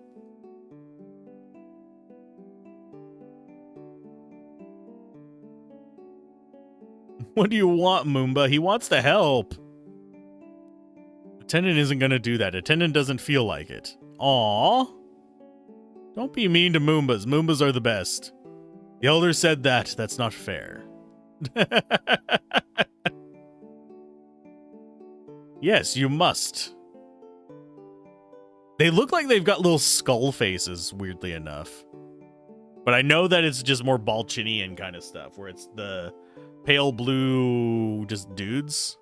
What do you want, Moomba? He wants to help. Attendant isn't going to do that. Attendant doesn't feel like it. Aww. Don't be mean to Moombas. Moombas are the best. The elder said that. That's not fair. Yes, you must. They look like they've got little skull faces, weirdly enough. But I know that it's just more Balchinian kind of stuff, where it's the pale blue, just dudes.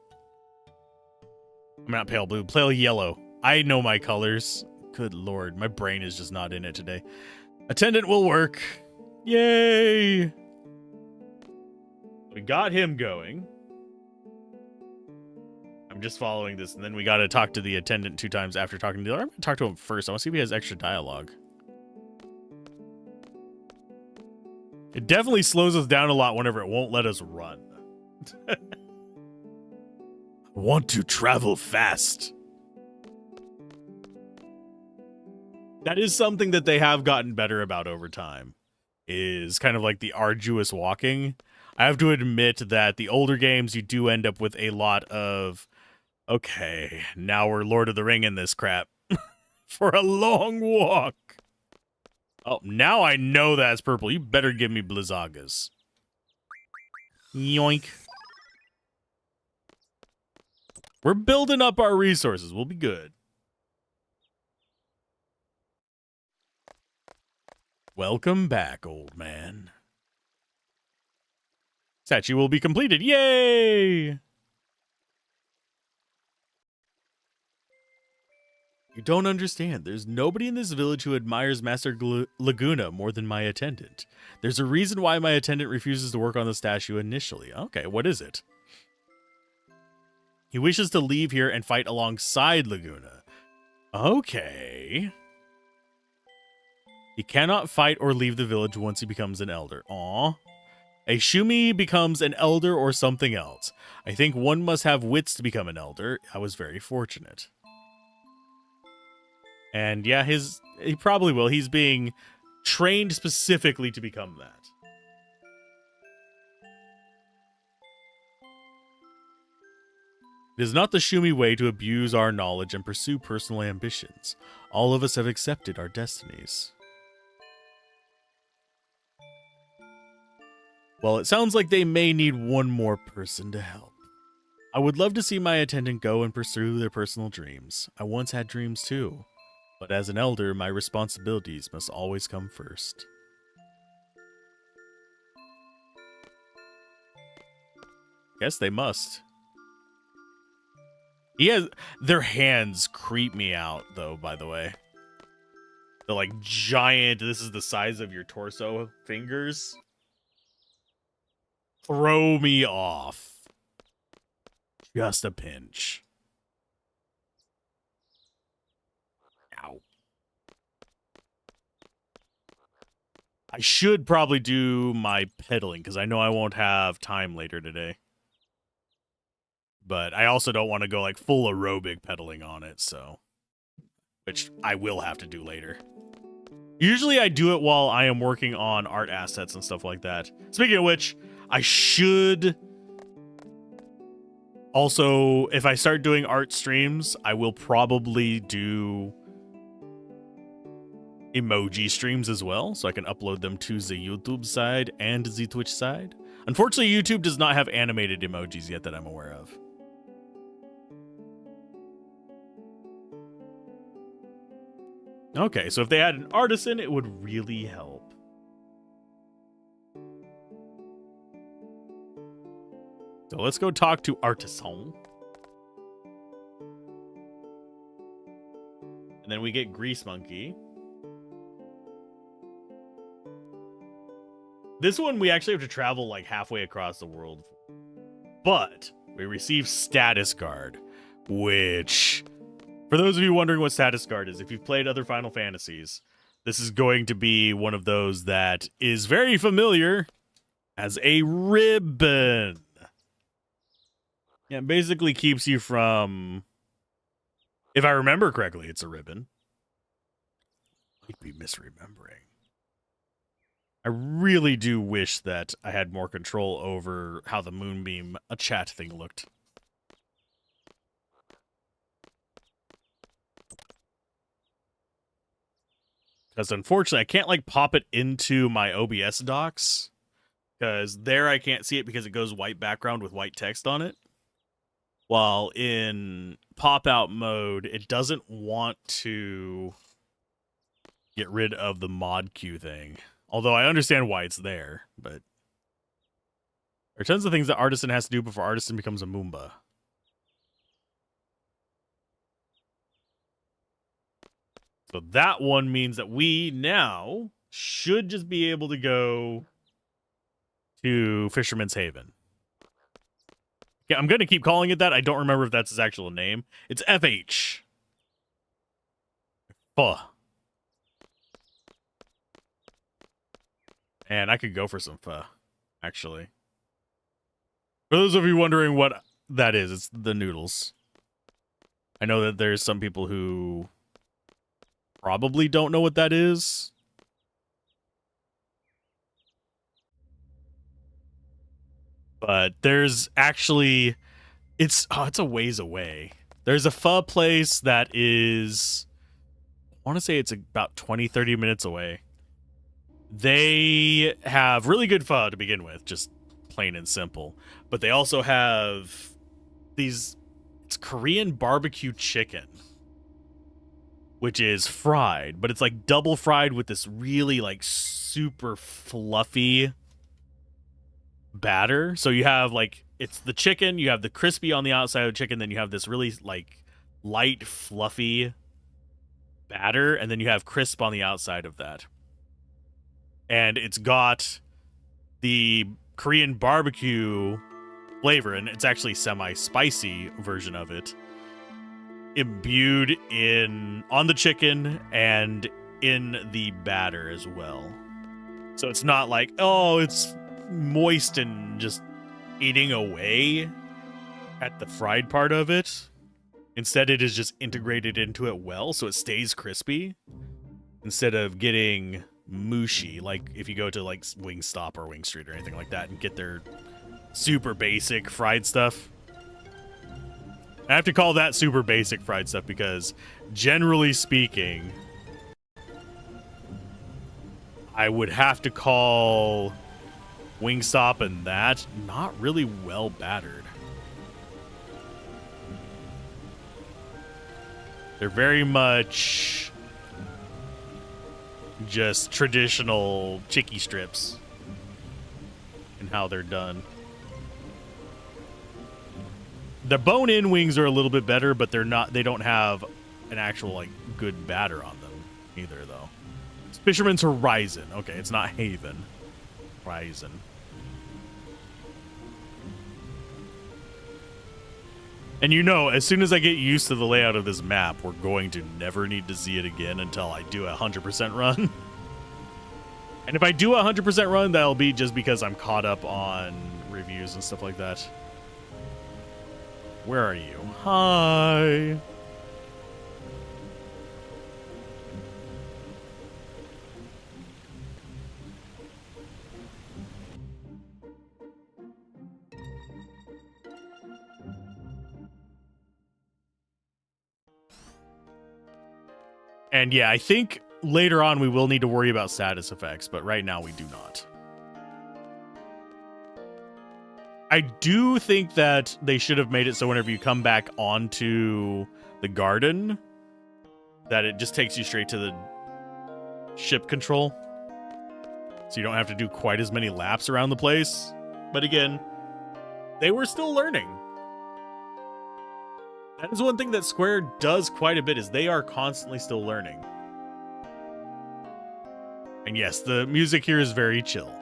I'm not pale blue, pale yellow. I know my colors. Good lord, my brain is just not in it today. Attendant will work. Yay! We got him going. I'm just following this, and then we got to talk to the attendant 2 times after talking to the other. I'm going to talk to him first. I want to see if he has extra dialogue. It definitely slows us down a lot whenever it won't let us run. I want to travel fast. That is something that they have gotten better about over time, is kind of like the arduous walking. I have to admit that the older games, you do end up with a lot of, okay, now we're Lord of the Ring in this crap for a long walk. Oh, now I know that's purple. You better give me Blizzagas. Yoink. We're building up our resources. We'll be good. Welcome back, old man. Statue will be completed. Yay! You don't understand. There's nobody in this village who admires Master Laguna more than my attendant. There's a reason why my attendant refuses to work on the statue initially. Okay, what is it? He wishes to leave here and fight alongside Laguna. Okay. He cannot fight or leave the village once he becomes an elder. Aw. A Shumi becomes an elder or something else. I think one must have wits to become an elder. I was very fortunate. And yeah, he probably will. He's being trained specifically to become that. It is not the Shumi way to abuse our knowledge and pursue personal ambitions. All of us have accepted our destinies. Well, it sounds like they may need one more person to help. I would love to see my attendant go and pursue their personal dreams. I once had dreams too. But as an elder, my responsibilities must always come first. Yes, they must. Their hands creep me out, though, by the way. They're like giant, this is the size of your torso fingers. Throw me off. Just a pinch. Ow. I should probably do my pedaling, because I know I won't have time later today. But I also don't want to go like full aerobic pedaling on it, so. Which I will have to do later. Usually I do it while I am working on art assets and stuff like that. Speaking of which, I should also, if I start doing art streams, I will probably do emoji streams as well, so I can upload them to the YouTube side and the Twitch side. Unfortunately, YouTube does not have animated emojis yet that I'm aware of. Okay, so if they had an artisan, it would really help. So let's go talk to Artisan. And then we get Grease Monkey. This one we actually have to travel like halfway across the world. But we receive Status Guard, which, for those of you wondering what Status Guard is, if you've played other Final Fantasies, this is going to be one of those that is very familiar as a ribbon. Yeah, it basically keeps you from, if I remember correctly, it's a ribbon. Might be misremembering. I really do wish that I had more control over how the Moonbeam chat thing looked. Because unfortunately, I can't like pop it into my OBS docs. Because there I can't see it because it goes white background with white text on it. While in pop-out mode, it doesn't want to get rid of the mod queue thing. Although I understand why it's there, but there are tons of things that Artisan has to do before Artisan becomes a Moomba. So that one means that we now should just be able to go to Fisherman's Haven. Yeah, I'm going to keep calling it that. I don't remember if that's his actual name. It's FH. Pho. And I could go for some pho, actually. For those of you wondering what that is, it's the noodles. I know that there's some people who probably don't know what that is. But there's actually, it's a ways away. There's a pho place that is, I want to say it's about 20, 30 minutes away. They have really good pho to begin with, just plain and simple. But they also have it's Korean barbecue chicken, which is fried, but it's like double fried with this really like super fluffy batter. So you have like, it's the chicken, you have the crispy on the outside of the chicken, then you have this really like light, fluffy batter, and then you have crisp on the outside of that. And it's got the Korean barbecue flavor, and it's actually semi-spicy version of it, imbued in on the chicken and in the batter as well. So it's not like, oh, it's moist and just eating away at the fried part of it. Instead, it is just integrated into it well, so it stays crispy instead of getting mushy, like if you go to like Wingstop or Wing Street or anything like that and get their super basic fried stuff. I have to call that super basic fried stuff because generally speaking, I would have to call Wingstop and that not really well battered. They're very much just traditional chicky strips and how they're done. The bone-in wings are a little bit better, but they don't have an actual like good batter on them either though. It's Fisherman's Horizon. Okay, it's not Haven. Horizon. And you know, as soon as I get used to the layout of this map, we're going to never need to see it again until I do a 100% run. And if I do a 100% run, that'll be just because I'm caught up on reviews and stuff like that. Where are you? Hi. And yeah, I think later on we will need to worry about status effects, but right now we do not. I do think that they should have made it so whenever you come back onto the garden, that it just takes you straight to the ship control. So you don't have to do quite as many laps around the place. But again, they were still learning. That is one thing that Square does quite a bit, is they are constantly still learning. And yes, the music here is very chill.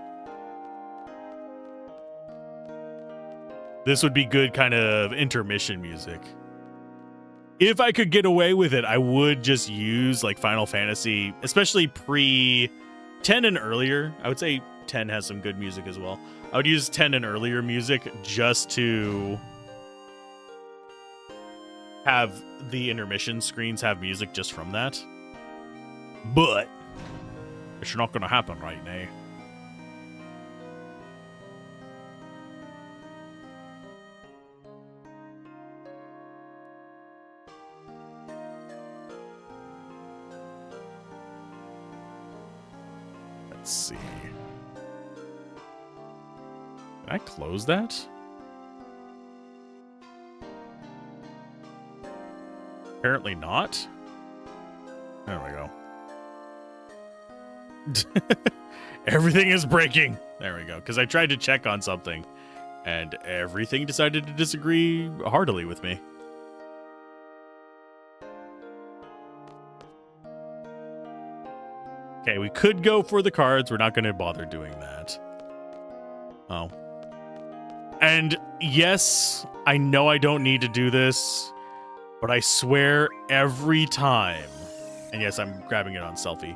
This would be good kind of intermission music. If I could get away with it, I would just use like Final Fantasy, especially pre-10 and earlier. I would say 10 has some good music as well. I would use 10 and earlier music just to have the intermission screens have music just from that. But it's not going to happen right now. Let's see. Did I close that? Apparently not. There we go. Everything is breaking. There we go. Because I tried to check on something, and everything decided to disagree heartily with me. Okay, we could go for the cards. We're not going to bother doing that. Oh. And yes, I know I don't need to do this, but I swear every time, and yes, I'm grabbing it on selfie,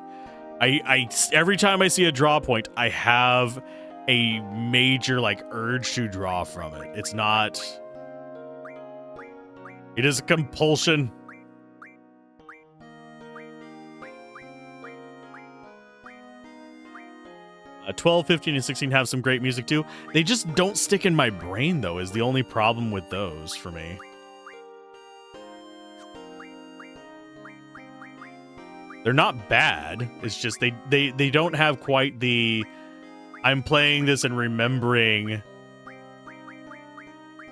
every time I see a draw point, I have a major like urge to draw from it. It's not, it is a compulsion. 12, 15, and 16 have some great music too. They just don't stick in my brain though, is the only problem with those for me. They're not bad. It's just they don't have quite the I'm playing this and remembering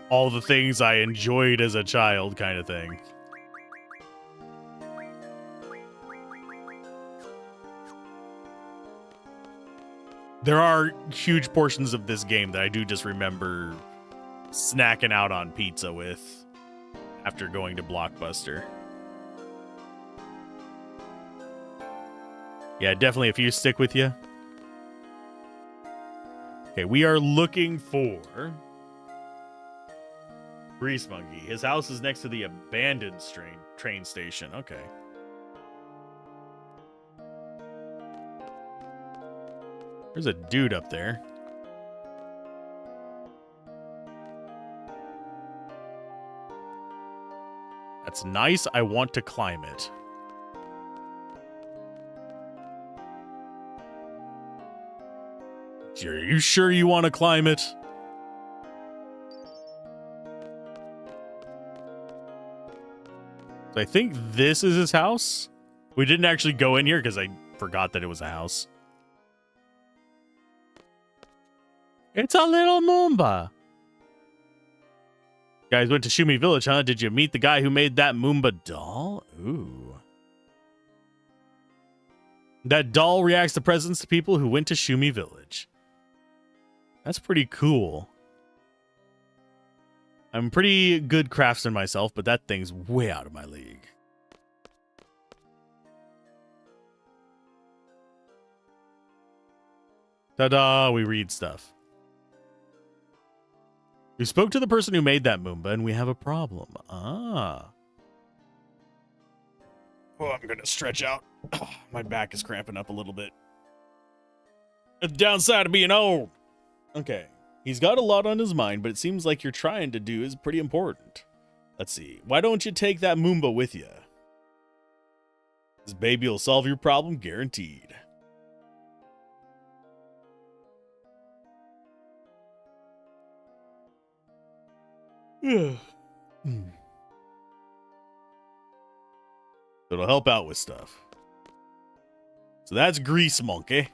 all the things I enjoyed as a child kind of thing. There are huge portions of this game that I do just remember snacking out on pizza with after going to Blockbuster. Yeah, definitely if you stick with you. Okay, we are looking for Grease Monkey. His house is next to the abandoned train station. Okay. There's a dude up there. That's nice. I want to climb it. Are you sure you want to climb it? So I think this is his house. We didn't actually go in here because I forgot that it was a house. It's a little Moomba. You guys went to Shumi Village, huh? Did you meet the guy who made that Moomba doll? Ooh. That doll reacts to presents to people who went to Shumi Village. That's pretty cool. I'm pretty good craftsman myself, but that thing's way out of my league. Ta-da, we read stuff. We spoke to the person who made that Moomba, and we have a problem. Ah. Oh, I'm going to stretch out. Oh, my back is cramping up a little bit. The downside of being old. Okay. He's got a lot on his mind, but it seems like you're trying to do is pretty important. Let's see. Why don't you take that Moomba with you? This baby will solve your problem, guaranteed. It'll help out with stuff. So that's Grease Monkey.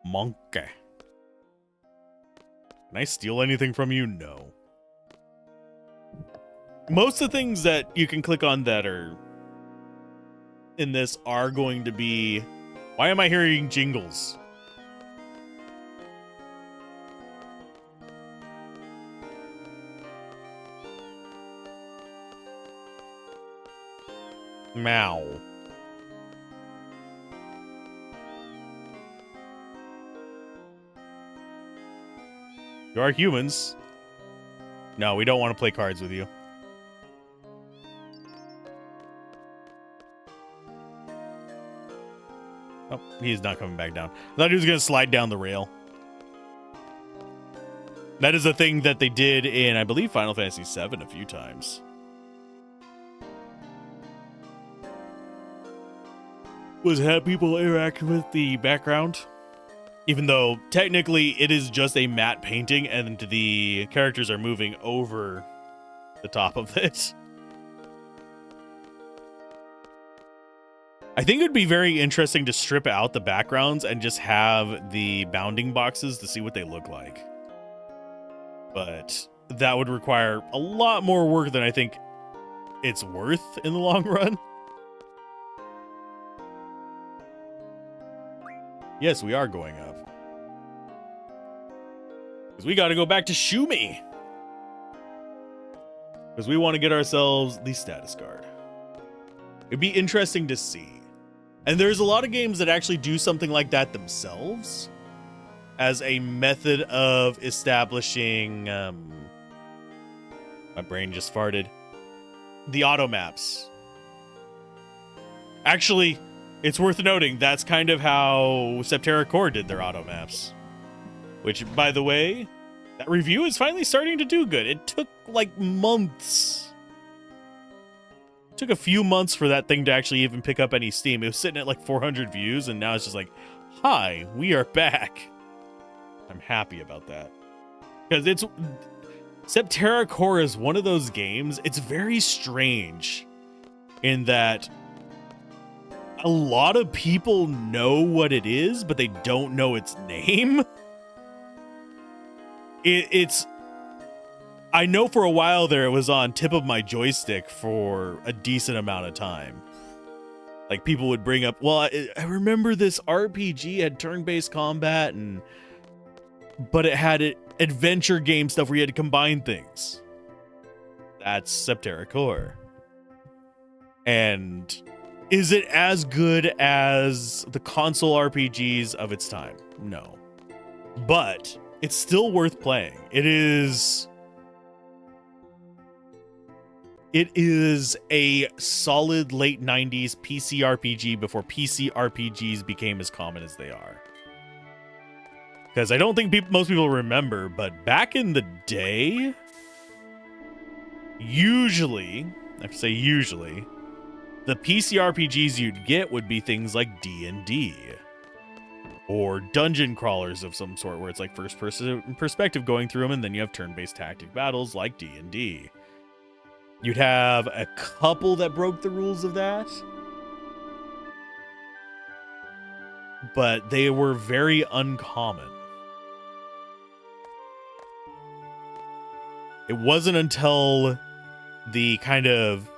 Monkey. Can I steal anything from you? No. Most of the things that you can click on that are in this are going to be... Why am I hearing jingles? Meow. You are humans. No, we don't want to play cards with you. Oh, he's not coming back down. I thought he was going to slide down the rail. That is a thing that they did in, I believe, Final Fantasy VII a few times. Was have people interact with the background, even though technically it is just a matte painting and the characters are moving over the top of it. I think it would be very interesting to strip out the backgrounds and just have the bounding boxes to see what they look like. But that would require a lot more work than I think it's worth in the long run. Yes, we are going up. Because we got to go back to Shumi. Because we want to get ourselves the status card. It'd be interesting to see. And there's a lot of games that actually do something like that themselves as a method of establishing... my brain just farted. The auto maps. Actually... It's worth noting, that's kind of how Septerra Core did their auto maps. Which, by the way, that review is finally starting to do good. It took, like, months. It took a few months for that thing to actually even pick up any steam. It was sitting at, like, 400 views, and now it's just like, hi, we are back. I'm happy about that. Because it's... Septerra Core is one of those games, it's very strange in that... A lot of people know what it is, but they don't know its name. It's... I know for a while there it was on tip of my joystick for a decent amount of time. Like, people would bring up, well, I remember this RPG had turn-based combat, but it had adventure game stuff where you had to combine things. That's Septerra Core. And... Is it as good as the console RPGs of its time? No. But it's still worth playing. It is a solid late 90s PC RPG before PC RPGs became as common as they are. Because I don't think most people remember, but back in the day, usually, I have to say usually, the PC RPGs you'd get would be things like D&D or dungeon crawlers of some sort, where it's like first-person perspective going through them, and then you have turn-based tactic battles like D&D. You'd have a couple that broke the rules of that, but they were very uncommon. It wasn't until the kind of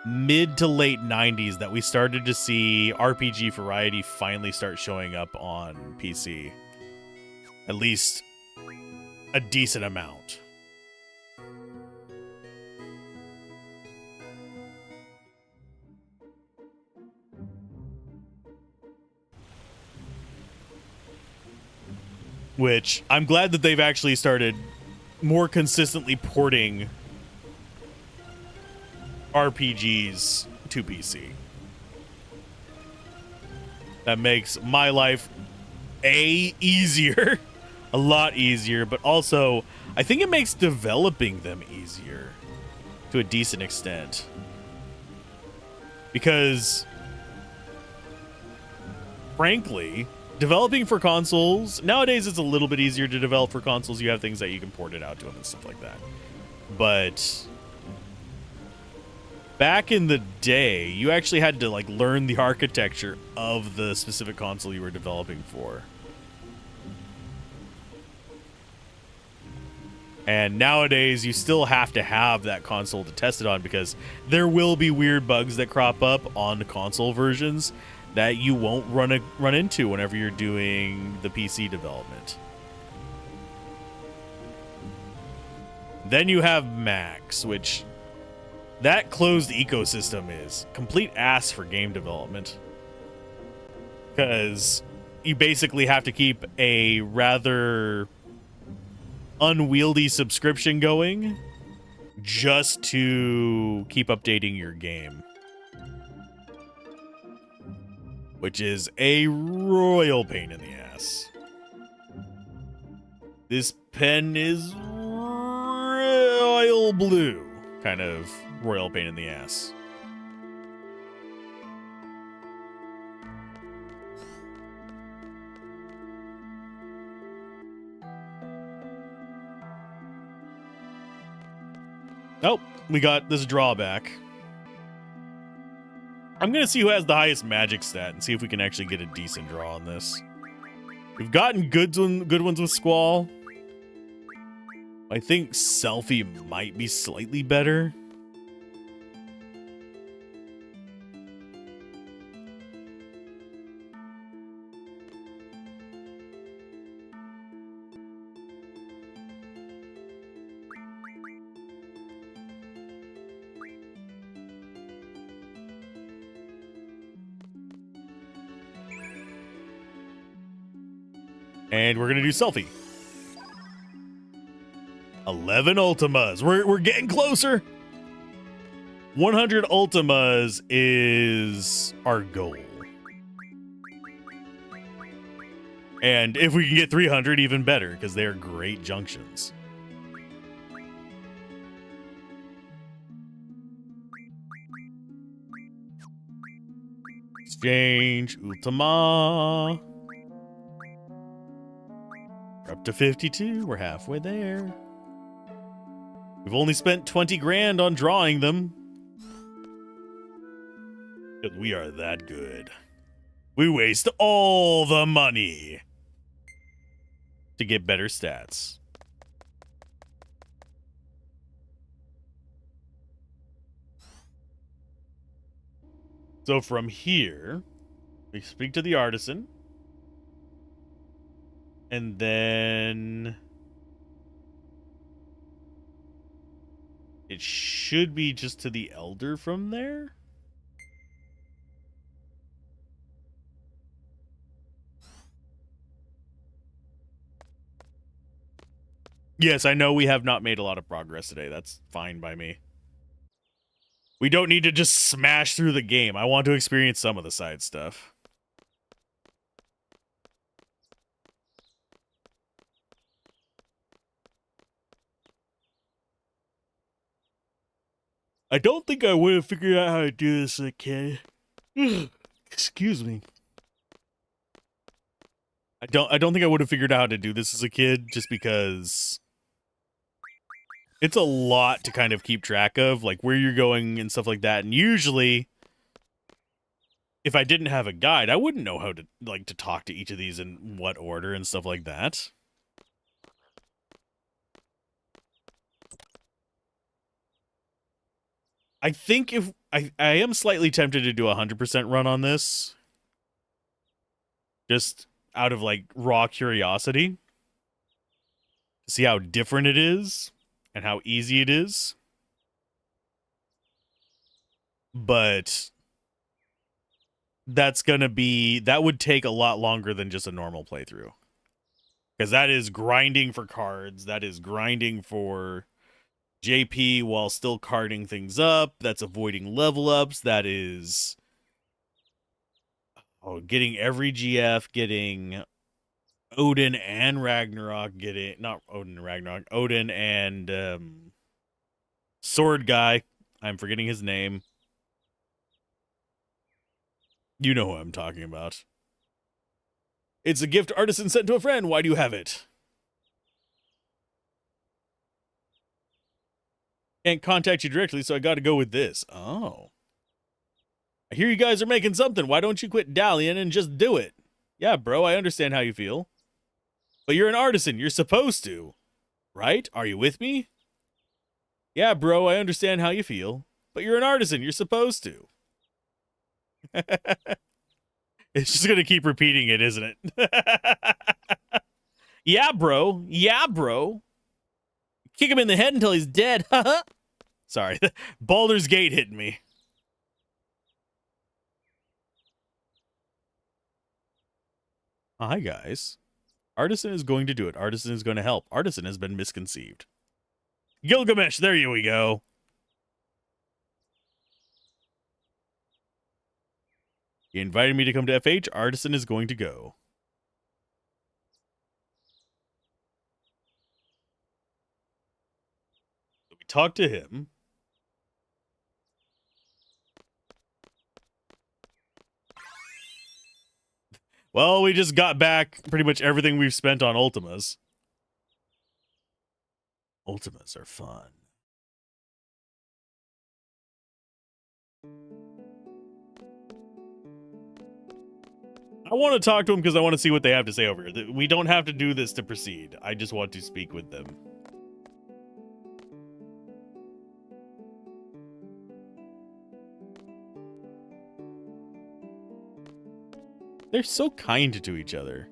mid to late 90s that we started to see RPG variety finally start showing up on PC. At least a decent amount. Which I'm glad that they've actually started more consistently porting RPGs to PC. That makes my life easier, a lot easier, but also I think it makes developing them easier to a decent extent. Because frankly, developing for consoles, nowadays it's a little bit easier to develop for consoles. You have things that you can port it out to them and stuff like that. But back in the day, you actually had to like learn the architecture of the specific console you were developing for. And nowadays, you still have to have that console to test it on, because there will be weird bugs that crop up on the console versions that you won't run into whenever you're doing the PC development. Then you have Macs, which that closed ecosystem is complete ass for game development, because you basically have to keep a rather unwieldy subscription going just to keep updating your game, which is a royal pain in the ass. This pen is royal blue, kind of royal pain in the ass. Oh, we got this drawback. I'm going to see who has the highest magic stat and see if we can actually get a decent draw on this. We've gotten good ones with Squall. I think Selfie might be slightly better. And we're going to do Selfie. 11 Ultimas. We're getting closer. 100 Ultimas is our goal. And if we can get 300, even better, because they are great junctions. Exchange Ultima. We're up to 52. We're halfway there. We've only spent 20 grand on drawing them. Because we are that good. We waste all the money to get better stats. So from here, we speak to the artisan. And then it should be just to the elder from there. Yes, I know we have not made a lot of progress today. That's fine by me. We don't need to just smash through the game. I want to experience some of the side stuff. I don't think I would have figured out how to do this as a kid. Excuse me. I don't think I would have figured out how to do this as a kid just because it's a lot to kind of keep track of, like where you're going and stuff like that. And usually if I didn't have a guide, I wouldn't know how to to talk to each of these in what order and stuff like that. I think if I am slightly tempted to do a 100% run on this, just out of like raw curiosity, to see how different it is and how easy it is. But that would take a lot longer than just a normal playthrough. Because that is grinding for cards, that is grinding for JP while still carding things up, that's avoiding level ups, that is getting every GF, getting Odin and Ragnarok, getting not Odin and Ragnarok, Odin and Sword Guy. I'm forgetting his name. You know who I'm talking about. It's a gift artisan sent to a friend. Why do you have it? Can't contact you directly, so I got to go with this. Oh. I hear you guys are making something. Why don't you quit dallying and just do it? Yeah, bro, I understand how you feel. But you're an artisan. You're supposed to. Right? Are you with me? Yeah, bro, I understand how you feel. But you're an artisan. You're supposed to. It's just going to keep repeating it, isn't it? Yeah, bro. Yeah, bro. Kick him in the head until he's dead. Sorry. Baldur's Gate hit me. Hi, guys. Artisan is going to do it. Artisan is going to help. Artisan has been misconceived. Gilgamesh, there we go. He invited me to come to FH. Artisan is going to go. We talked to him. Well, we just got back pretty much everything we've spent on Ultimas. Ultimas are fun. I want to talk to them because I want to see what they have to say over here. We don't have to do this to proceed. I just want to speak with them. They're so kind to each other.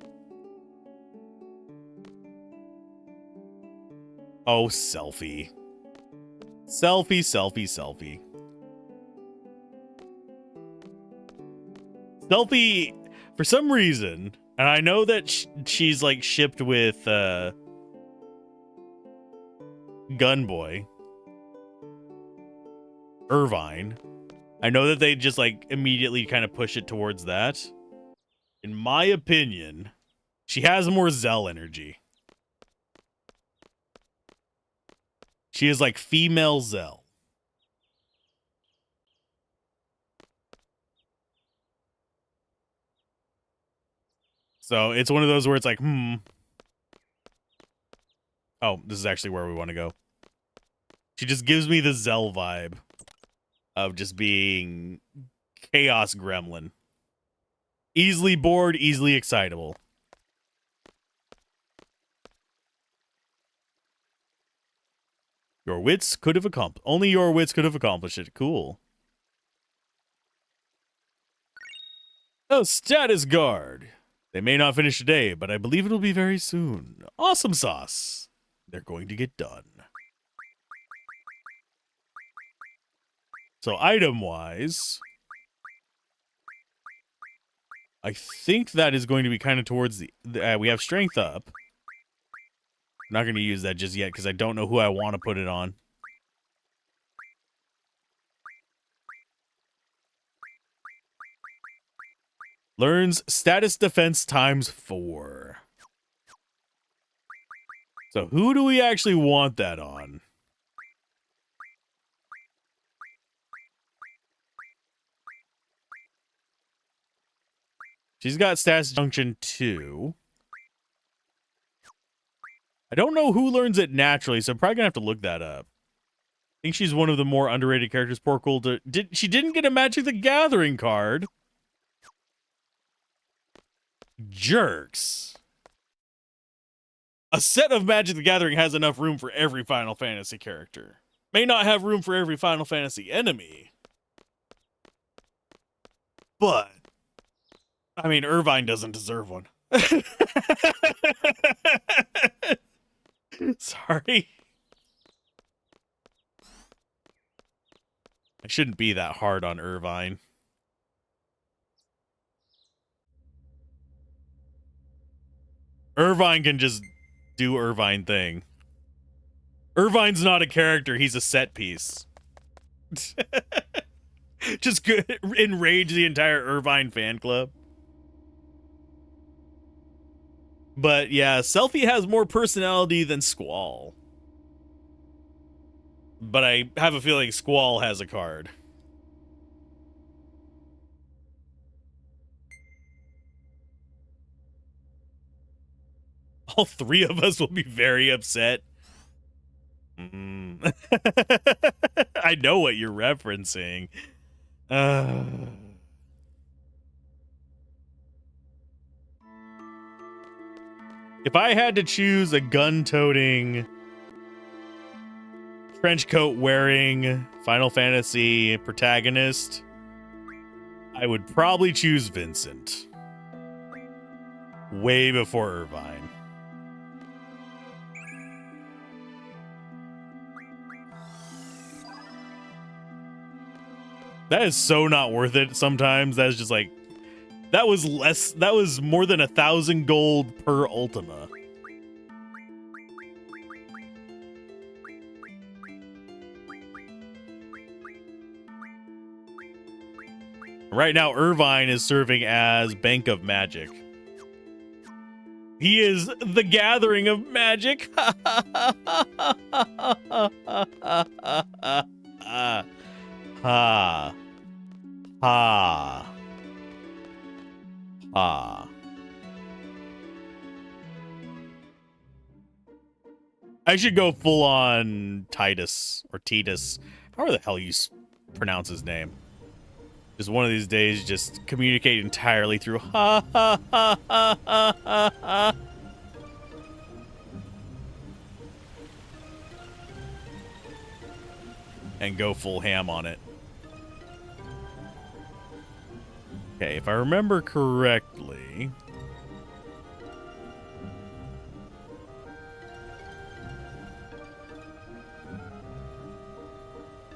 Oh, selfie. Selfie, selfie, selfie. Selfie, for some reason, and I know that she's like shipped with Gunboy, Irvine. I know that they just like immediately kind of push it towards that. In my opinion, she has more Zell energy. She is like female Zell. So it's one of those where it's like, Oh, this is actually where we want to go. She just gives me the Zell vibe of just being chaos gremlin. Easily bored, easily excitable. Your wits could have accomplished. Only your wits could have accomplished it. Cool. Oh, status guard. They may not finish today, but I believe it'll be very soon. Awesome sauce. They're going to get done. So item-wise, I think that is going to be kind of towards the... we have strength up. Not going to use that just yet because I don't know who I want to put it on. Learns status defense ×4. So who do we actually want that on? She's got status junction 2. I don't know who learns it naturally, so I'm probably gonna have to look that up. I think she's one of the more underrated characters. Poor cool. She didn't get a Magic the Gathering card. Jerks. A set of Magic the Gathering has enough room for every Final Fantasy character. May not have room for every Final Fantasy enemy. But, I mean, Irvine doesn't deserve one. Sorry. I shouldn't be that hard on Irvine. Irvine can just do Irvine thing. Irvine's not a character, he's a set piece. Just enrage the entire Irvine fan club. But yeah, Selfie has more personality than Squall. But I have a feeling Squall has a card. All three of us will be very upset. I know what you're referencing. If I had to choose a gun-toting, trench coat wearing Final Fantasy protagonist, I would probably choose Vincent. Way before Irvine. That is so not worth it sometimes. That is just like, that was more than 1,000 gold per Ultima. Right now, Irvine is serving as Bank of Magic. He is the gathering of magic. I should go full on Titus or Titus. However the hell you pronounce his name. Just one of these days, just communicate entirely through ha ha ha ha ha ha ha. And go full ham on it. Okay, if I remember correctly,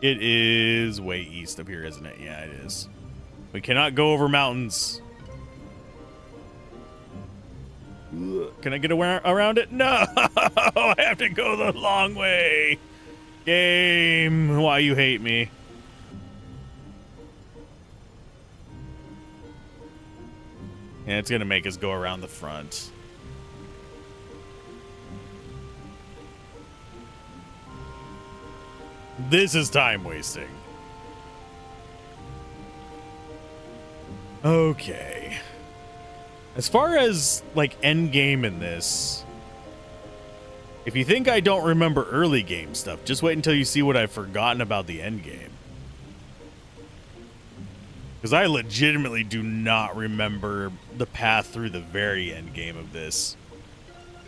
it is way east up here, isn't it? Yeah, it is. We cannot go over mountains. Can I get around it? No! I have to go the long way. Game, why you hate me? And it's gonna make us go around the front. This is time wasting. Okay. As far as like end game in this, if you think I don't remember early game stuff, just wait until you see what I've forgotten about the end game. Because I legitimately do not remember the path through the very end game of this.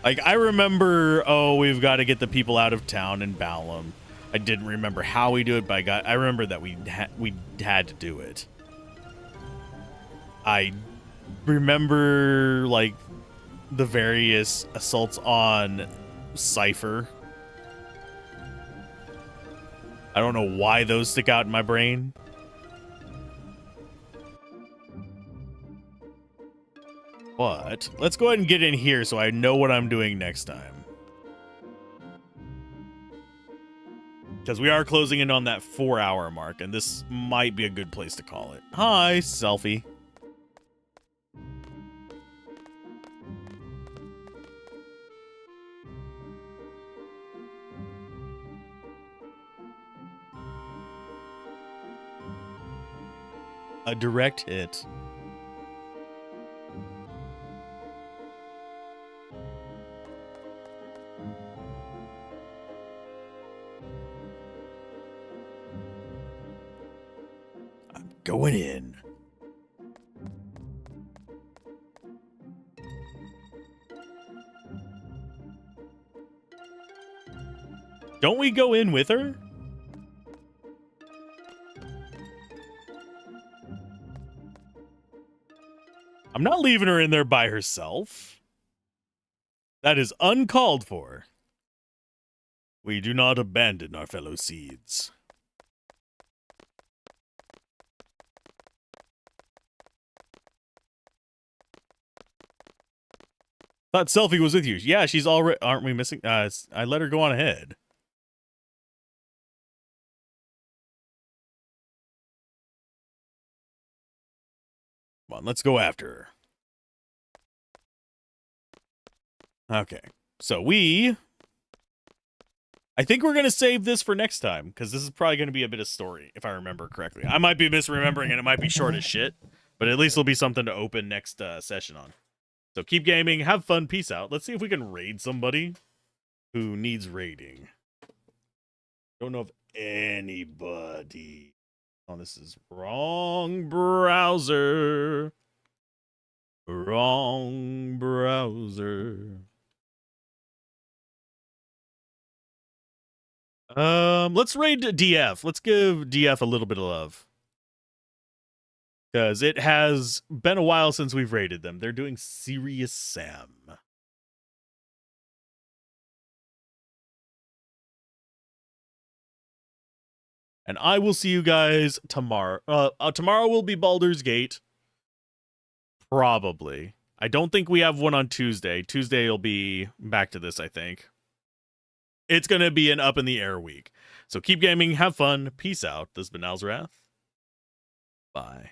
Like, I remember, oh, we've got to get the people out of town in Balam. I didn't remember how we do it, but I remember that we had to do it. I remember, like, the various assaults on Cypher. I don't know why those stick out in my brain. But let's go ahead and get in here so I know what I'm doing next time. Because we are closing in on that 4-hour mark, and this might be a good place to call it. Hi, selfie. A direct hit. I'm going in. Don't we go in with her? I'm not leaving her in there by herself. That is uncalled for. We do not abandon our fellow seeds. Thought Selfie was with you. Yeah, she's already. Aren't we missing? I let her go on ahead. Come on, let's go after her. Okay, so I think we're going to save this for next time, because this is probably going to be a bit of story, if I remember correctly. I might be misremembering, and it might be short as shit, but at least it'll be something to open next session on. So keep gaming, have fun, peace out. Let's see if we can raid somebody who needs raiding. Don't know of anybody. Oh, this is wrong browser. Wrong browser. Let's raid DF. Let's give DF a little bit of love. Because it has been a while since we've raided them. They're doing Serious Sam. And I will see you guys tomorrow. Tomorrow will be Baldur's Gate. Probably. I don't think we have one on Tuesday. Tuesday will be back to this, I think. It's going to be an up in the air week. So keep gaming, have fun, peace out. This has been Alzorath. Bye.